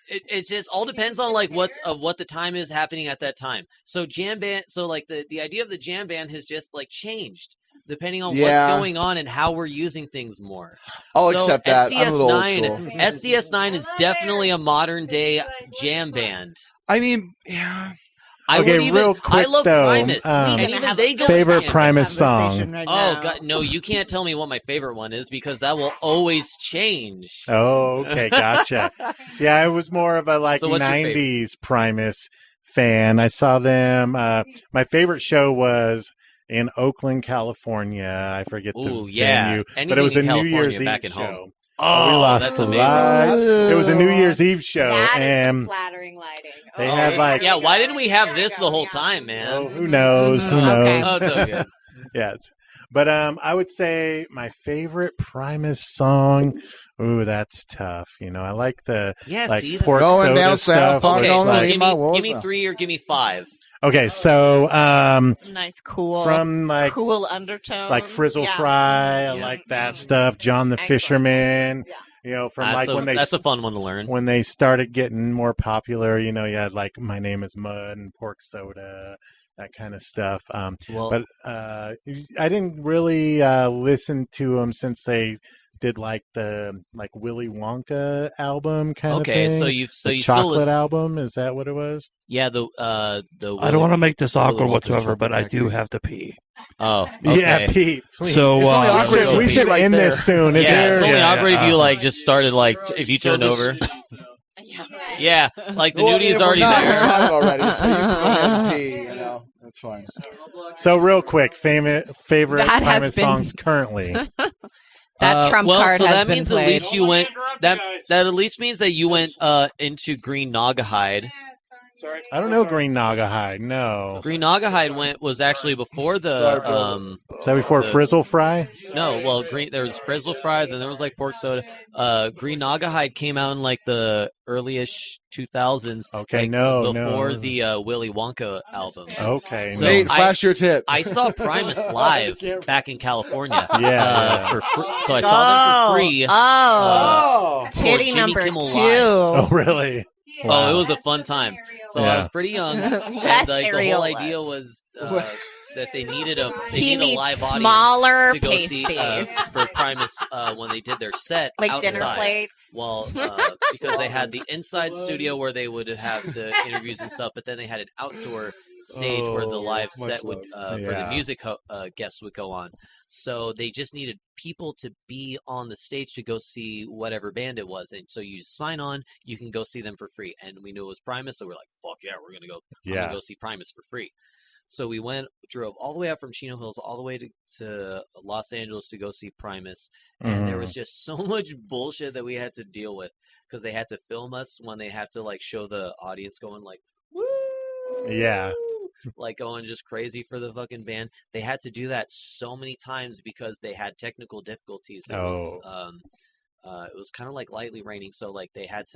Speaker 10: it just all depends on like what the time is happening at that time. So jam band. So like the idea of the jam band has just like changed. Depending on what's going on and how we're using things more.
Speaker 9: I'll accept that. I'm a little old school.
Speaker 10: STS9 is definitely a modern day jam band.
Speaker 9: I mean, yeah.
Speaker 1: Real quick,
Speaker 10: I love Primus. And even they go
Speaker 1: favorite Primus song.
Speaker 10: God, no, you can't tell me what my favorite one is because that will always change.
Speaker 1: Oh, okay, gotcha. See, I was more of a 90s Primus fan. I saw them. My favorite show was in Oakland, California. I forget the venue, but it was a New Year's Eve show.
Speaker 10: Oh,
Speaker 1: we lost
Speaker 10: that's
Speaker 1: the
Speaker 10: amazing.
Speaker 1: lights. It was a New Year's Eve show,
Speaker 8: That
Speaker 1: and
Speaker 8: is some flattering lighting.
Speaker 1: They had
Speaker 10: why didn't we have this the whole time, man?
Speaker 1: Oh, who knows? Who knows?
Speaker 8: Okay.
Speaker 10: Oh, it's so good.
Speaker 1: Yeah, but I would say my favorite Primus song. Ooh, that's tough. I like the pork soda
Speaker 9: down
Speaker 1: stuff.
Speaker 10: Okay, so give me 3 or give me 5.
Speaker 1: Okay, so
Speaker 13: nice, cool,
Speaker 1: from
Speaker 13: cool undertone,
Speaker 1: like Frizzle Fry, I like that stuff. John the Fisherman, from when they
Speaker 10: that's a fun one to learn.
Speaker 1: When they started getting more popular, you had like My Name Is Mud and Pork Soda, that kind of stuff. But I didn't really listen to them since they did the Willy Wonka album kind of thing.
Speaker 10: Okay, you
Speaker 1: chocolate
Speaker 10: still
Speaker 1: album, is that what it was?
Speaker 10: Yeah, the
Speaker 3: I don't want to make this awkward whatsoever, but I do have to pee.
Speaker 10: Oh, okay.
Speaker 1: Yeah, pee. Please.
Speaker 3: So
Speaker 1: we should end this soon.
Speaker 10: It's only awkward if you just started if you turned over. Yeah, like the nudie's already there.
Speaker 9: Already, so you can go ahead and pee. That's fine.
Speaker 1: So real quick, favorite Primus songs currently.
Speaker 11: That trump card
Speaker 10: so
Speaker 11: has
Speaker 10: that
Speaker 11: been
Speaker 10: means
Speaker 11: played.
Speaker 10: At least you went. That at least means that you went into Green Naugahyde.
Speaker 1: I don't know Green Naugahyde. No.
Speaker 10: Green Naugahyde was actually before the.
Speaker 1: Is that before Frizzle Fry?
Speaker 10: No, well, there was Frizzle Fry, then there was Pork Soda. Green Naugahyde came out in the early-ish 2000s.
Speaker 1: Okay,
Speaker 10: before the Willy Wonka album.
Speaker 1: Okay,
Speaker 10: so
Speaker 9: Nate, flash your tip.
Speaker 10: I saw Primus live back in California.
Speaker 1: Yeah.
Speaker 10: So I saw them for free.
Speaker 11: Titty
Speaker 10: Jimmy
Speaker 11: number
Speaker 10: Kimmel
Speaker 11: 2.
Speaker 10: Live.
Speaker 1: Oh, really?
Speaker 10: Wow. Oh, it was a fun time. So I was pretty young, and the whole idea was that they needed a live
Speaker 11: smaller
Speaker 10: audience to go see
Speaker 11: pasties.
Speaker 10: for Primus when they did their set outside.
Speaker 8: Dinner plates.
Speaker 10: Well, because they had the inside studio where they would have the interviews and stuff, but then they had an outdoor stage where the live set would for the music guests would go on. So they just needed people to be on the stage to go see whatever band it was. And so you sign on, you can go see them for free. And we knew it was Primus, so we're like, fuck yeah, we're going to go. I'm going to go see Primus for free. So we drove all the way up from Chino Hills all the way to Los Angeles to go see Primus. And there was just so much bullshit that we had to deal with because they had to film us when they have to like show the audience going like, woo!
Speaker 1: Yeah.
Speaker 10: Like going just crazy for the fucking band. They had to do that so many times because they had technical difficulties. It was kind of like lightly raining, so like they had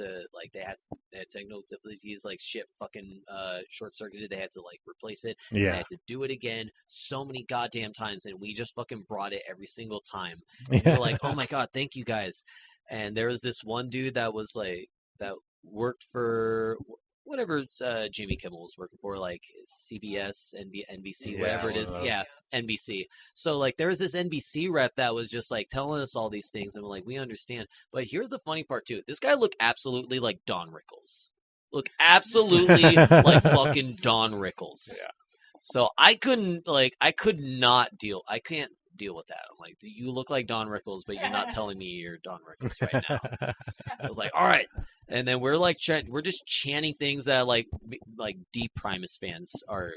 Speaker 10: technical difficulties, like shit fucking short circuited. They had to like replace it.
Speaker 1: Yeah.
Speaker 10: They had to do it again so many goddamn times, and we just fucking brought it every single time. We're like, oh my god, thank you guys. And there was this one dude that was like that worked for whatever Jimmy Kimmel was working for, like CBS, NBC, whatever it is. Yeah, NBC. So like there was this NBC rep that was just like telling us all these things, and we're like, we understand. But here's the funny part too. This guy looked absolutely like Don Rickles. Look absolutely like fucking Don Rickles. Yeah. So I can't deal with that. I'm like, you look like Don Rickles, but you're not telling me you're Don Rickles right now. I was like, all right. And then we're like, we're just chanting things that like deep Primus fans are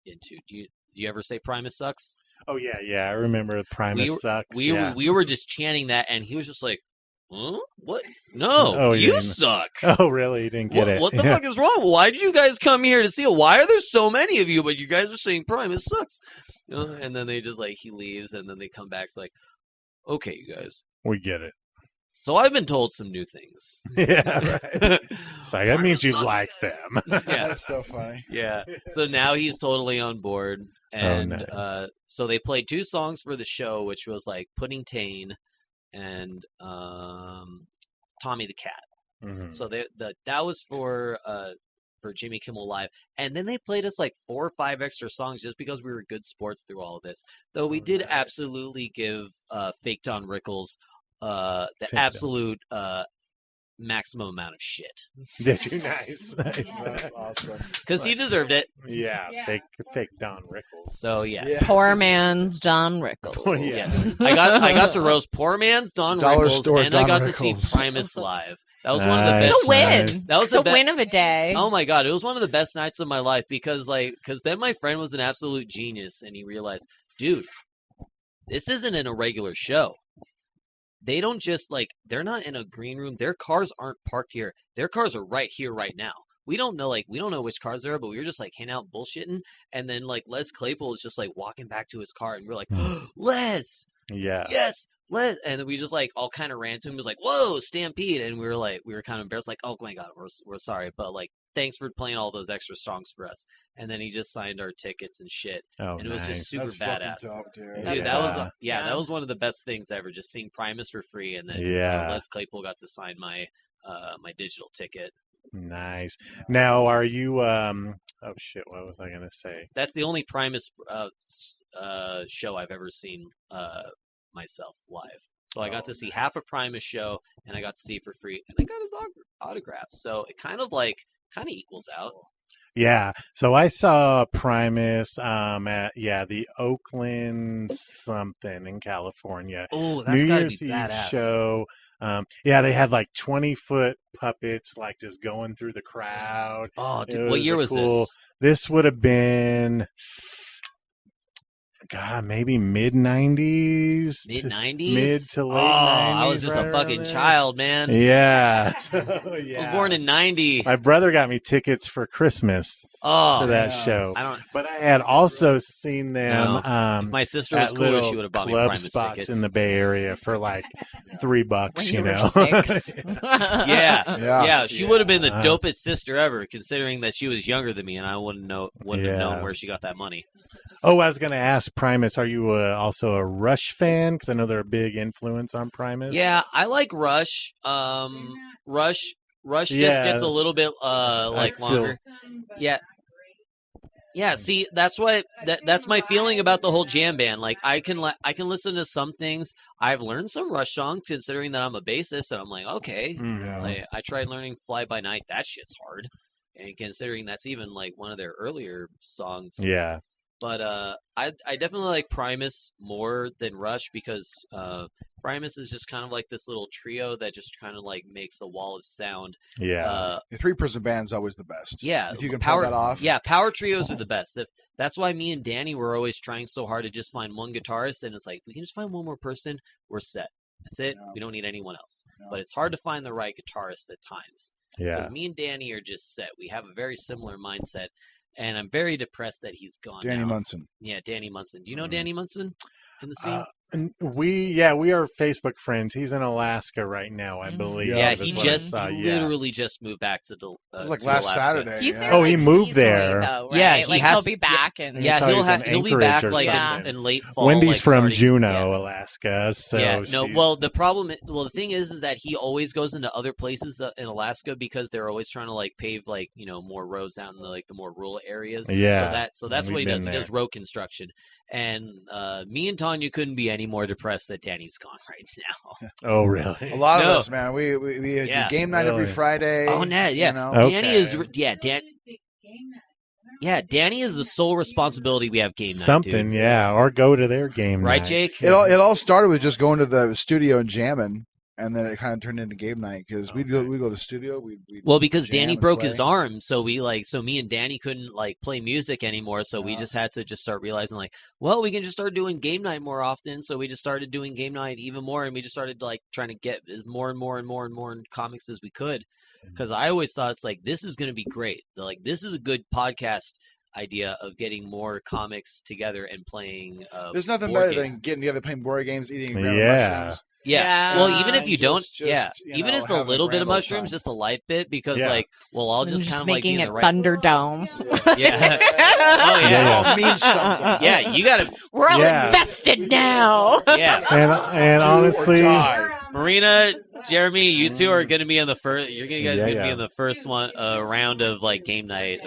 Speaker 10: into. Do you ever say Primus sucks?
Speaker 1: Oh yeah. I remember Primus sucks.
Speaker 10: We were just chanting that, and he was just like, huh? What? No, you suck.
Speaker 1: Oh, really? You didn't get it.
Speaker 10: What the fuck is wrong? Why did you guys come here to see it? Why are there so many of you, but you guys are saying Primus sucks? And then they just like, he leaves, and then they come back. It's like, okay, you guys.
Speaker 1: We get it.
Speaker 10: So I've been told some new things.
Speaker 1: Yeah, right. It's like, that means you like them.
Speaker 10: Yeah.
Speaker 9: That's so funny.
Speaker 10: Yeah. So now he's totally on board. And
Speaker 1: nice.
Speaker 10: So they played 2 songs for the show, which was like Pudding Tane and Tommy the Cat.
Speaker 1: Mm-hmm.
Speaker 10: So that was for Jimmy Kimmel Live. And then they played us like 4 or 5 extra songs just because we were good sports through all of this. Though we did absolutely give fake Don Rickles the absolute maximum amount of shit.
Speaker 1: Did you? Nice.
Speaker 9: That's awesome.
Speaker 10: Because he deserved it.
Speaker 1: Yeah, fake Don Rickles.
Speaker 10: So yeah.
Speaker 8: Poor man's Don Rickles.
Speaker 10: Yes. I got to roast poor man's Don Rickles, and I got to see
Speaker 9: Rickles.
Speaker 10: Primus live. That was one of the best.
Speaker 8: It's a win.
Speaker 10: That was
Speaker 8: a win of a day.
Speaker 10: Oh my god, it was one of the best nights of my life because then my friend was an absolute genius, and he realized, dude, this isn't in a regular show. They don't just they're not in a green room. Their cars aren't parked here. Their cars are right here, right now. We don't know which cars there are, but we were just hanging out bullshitting. And then Les Claypool is just walking back to his car, and we're like, Les,
Speaker 1: yeah,
Speaker 10: yes, Les. And we just all kind of ran to him. It was like, whoa, Stampede. And we were kind of embarrassed, oh my god, we're sorry, but thanks for playing all those extra songs for us. And then he just signed our tickets and shit.
Speaker 1: Oh,
Speaker 10: and it was just super badass.
Speaker 9: Dope, dude.
Speaker 10: That was one of the best things ever. Just seeing Primus for free, and then Les Claypool got to sign my my digital ticket.
Speaker 1: Nice. Now, are you? Oh shit! What was I gonna say?
Speaker 10: That's the only Primus show I've ever seen myself live. So I got to see half a Primus show, and I got to see it for free, and I got his autograph. So it kind of equals out.
Speaker 1: Yeah. So I saw Primus at the Oakland something in California.
Speaker 10: Oh, that's
Speaker 1: New Year's
Speaker 10: be
Speaker 1: Eve
Speaker 10: badass.
Speaker 1: show. They had 20-foot puppets just going through the crowd.
Speaker 10: Oh, dude, what year was this?
Speaker 1: This would have been, God, maybe mid-90s.
Speaker 10: Mid-90s?
Speaker 1: Mid to late 90s.
Speaker 10: I was just a fucking child, man.
Speaker 1: Yeah.
Speaker 10: I was born in 90.
Speaker 1: My brother got me tickets for Christmas to that show. But I had also seen them
Speaker 10: if my sister was cool, she would have bought me Primus
Speaker 1: spots
Speaker 10: tickets.
Speaker 1: in the Bay Area for $3,
Speaker 8: when
Speaker 1: you know.
Speaker 8: Were 6.
Speaker 10: Yeah. She would have been the dopest sister ever, considering that she was younger than me, and I wouldn't have known where she got that money.
Speaker 1: Oh, I was going to ask Primus, are you also a Rush fan? Because I know they're a big influence on Primus.
Speaker 10: Yeah, I like Rush. Rush just gets a little bit longer. Yeah. See, that's that's my feeling about the whole jam band. I can listen to some things. I've learned some Rush songs, considering that I'm a bassist, and I'm like, okay.
Speaker 1: Mm-hmm.
Speaker 10: I tried learning Fly By Night. That shit's hard, and considering that's even one of their earlier songs.
Speaker 1: Yeah.
Speaker 10: But I definitely like Primus more than Rush because Primus is just kind of like this little trio that just kind of like makes a wall of sound.
Speaker 9: Yeah. The 3-person band's always the best.
Speaker 10: Yeah.
Speaker 9: If you can pull that off.
Speaker 10: Yeah, power trios are the best. That's why me and Danny were always trying so hard to just find one guitarist, and it's like, we can just find one more person, we're set. That's it. No. We don't need anyone else. No. But it's hard to find the right guitarist at times. Yeah. Because me and Danny are just set. We have a very similar mindset. And I'm very depressed that he's gone.
Speaker 9: Danny Munson.
Speaker 10: Yeah, Danny Munson. Do you know Danny Munson in the scene?
Speaker 1: We are Facebook friends. He's in Alaska right now, I believe.
Speaker 10: Yeah, he literally just moved back to the
Speaker 9: like last
Speaker 10: Alaska.
Speaker 9: Saturday.
Speaker 8: He's there,
Speaker 1: he moved there.
Speaker 8: Though, right?
Speaker 10: Yeah,
Speaker 8: he'll be back, and
Speaker 10: he'll be back like in late fall.
Speaker 1: Wendy's from Juneau, Alaska. So
Speaker 10: the thing is that he always goes into other places in Alaska because they're always trying to like pave more roads out in the more rural areas.
Speaker 1: Yeah,
Speaker 10: so that's what he does. He does road construction. And me and Tanya couldn't be any more depressed that Danny's gone right now.
Speaker 1: Oh, really?
Speaker 9: A lot of us, man. We do game night every Friday.
Speaker 10: Oh, Ned, yeah. Danny is, Danny is the sole responsibility we have game night.
Speaker 1: Something, or go to their game
Speaker 10: right,
Speaker 1: night.
Speaker 10: Jake?
Speaker 9: It all started with just going to the studio and jamming. And then it kind of turned into game night because we go to the studio.
Speaker 10: Because Danny broke his arm, so me and Danny couldn't play music anymore. So we just had to start realizing we can just start doing game night more often. So we just started doing game night even more, and we just started trying to get as more and more comics as we could. Because I always thought it's this is going to be great. This is a good podcast idea of getting more comics together and playing.
Speaker 9: There's nothing better than getting together, playing board games, eating mushrooms.
Speaker 10: Yeah. Well, even if you don't, even just a little bit of mushrooms, just a light bit, because I'll just kind of
Speaker 8: making
Speaker 10: be
Speaker 8: it
Speaker 10: in the right
Speaker 8: Thunderdome.
Speaker 10: Yeah. Oh yeah.
Speaker 9: It all means something.
Speaker 10: Yeah, you gotta.
Speaker 8: We're all invested now.
Speaker 10: Yeah.
Speaker 1: And honestly,
Speaker 10: Marina, Jeremy, you two are gonna be in the first. You're gonna be in the first round of game night.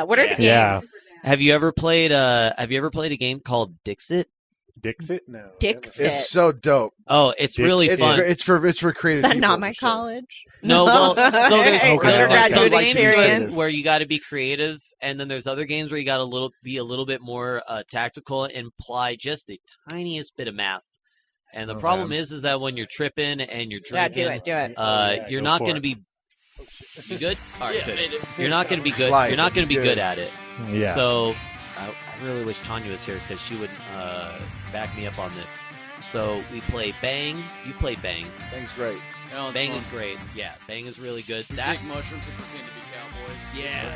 Speaker 8: What are the games? Yeah.
Speaker 10: Have you ever played a game called Dixit?
Speaker 1: Dixit? No.
Speaker 8: Dixit.
Speaker 9: It's so dope.
Speaker 10: Oh, it's really fun.
Speaker 9: It's for creative.
Speaker 8: Is that not my college?
Speaker 10: No, well, so there's
Speaker 8: undergraduate experience
Speaker 10: where you got to be creative, and then there's other games where you got to be a little bit more tactical and apply just the tiniest bit of math. And the problem is that when you're tripping and you're drinking,
Speaker 8: do it.
Speaker 10: You're not going to be. You good? All right, good. You're not going to be good. You're not going to be good at it.
Speaker 1: Yeah.
Speaker 10: So I really wish Tanya was here because she would back me up on this. So we play Bang. You play Bang.
Speaker 9: Bang's great.
Speaker 10: No, Bang is great. Yeah, Bang is really good.
Speaker 5: We take mushrooms and pretend to be cowboys.
Speaker 10: Yeah.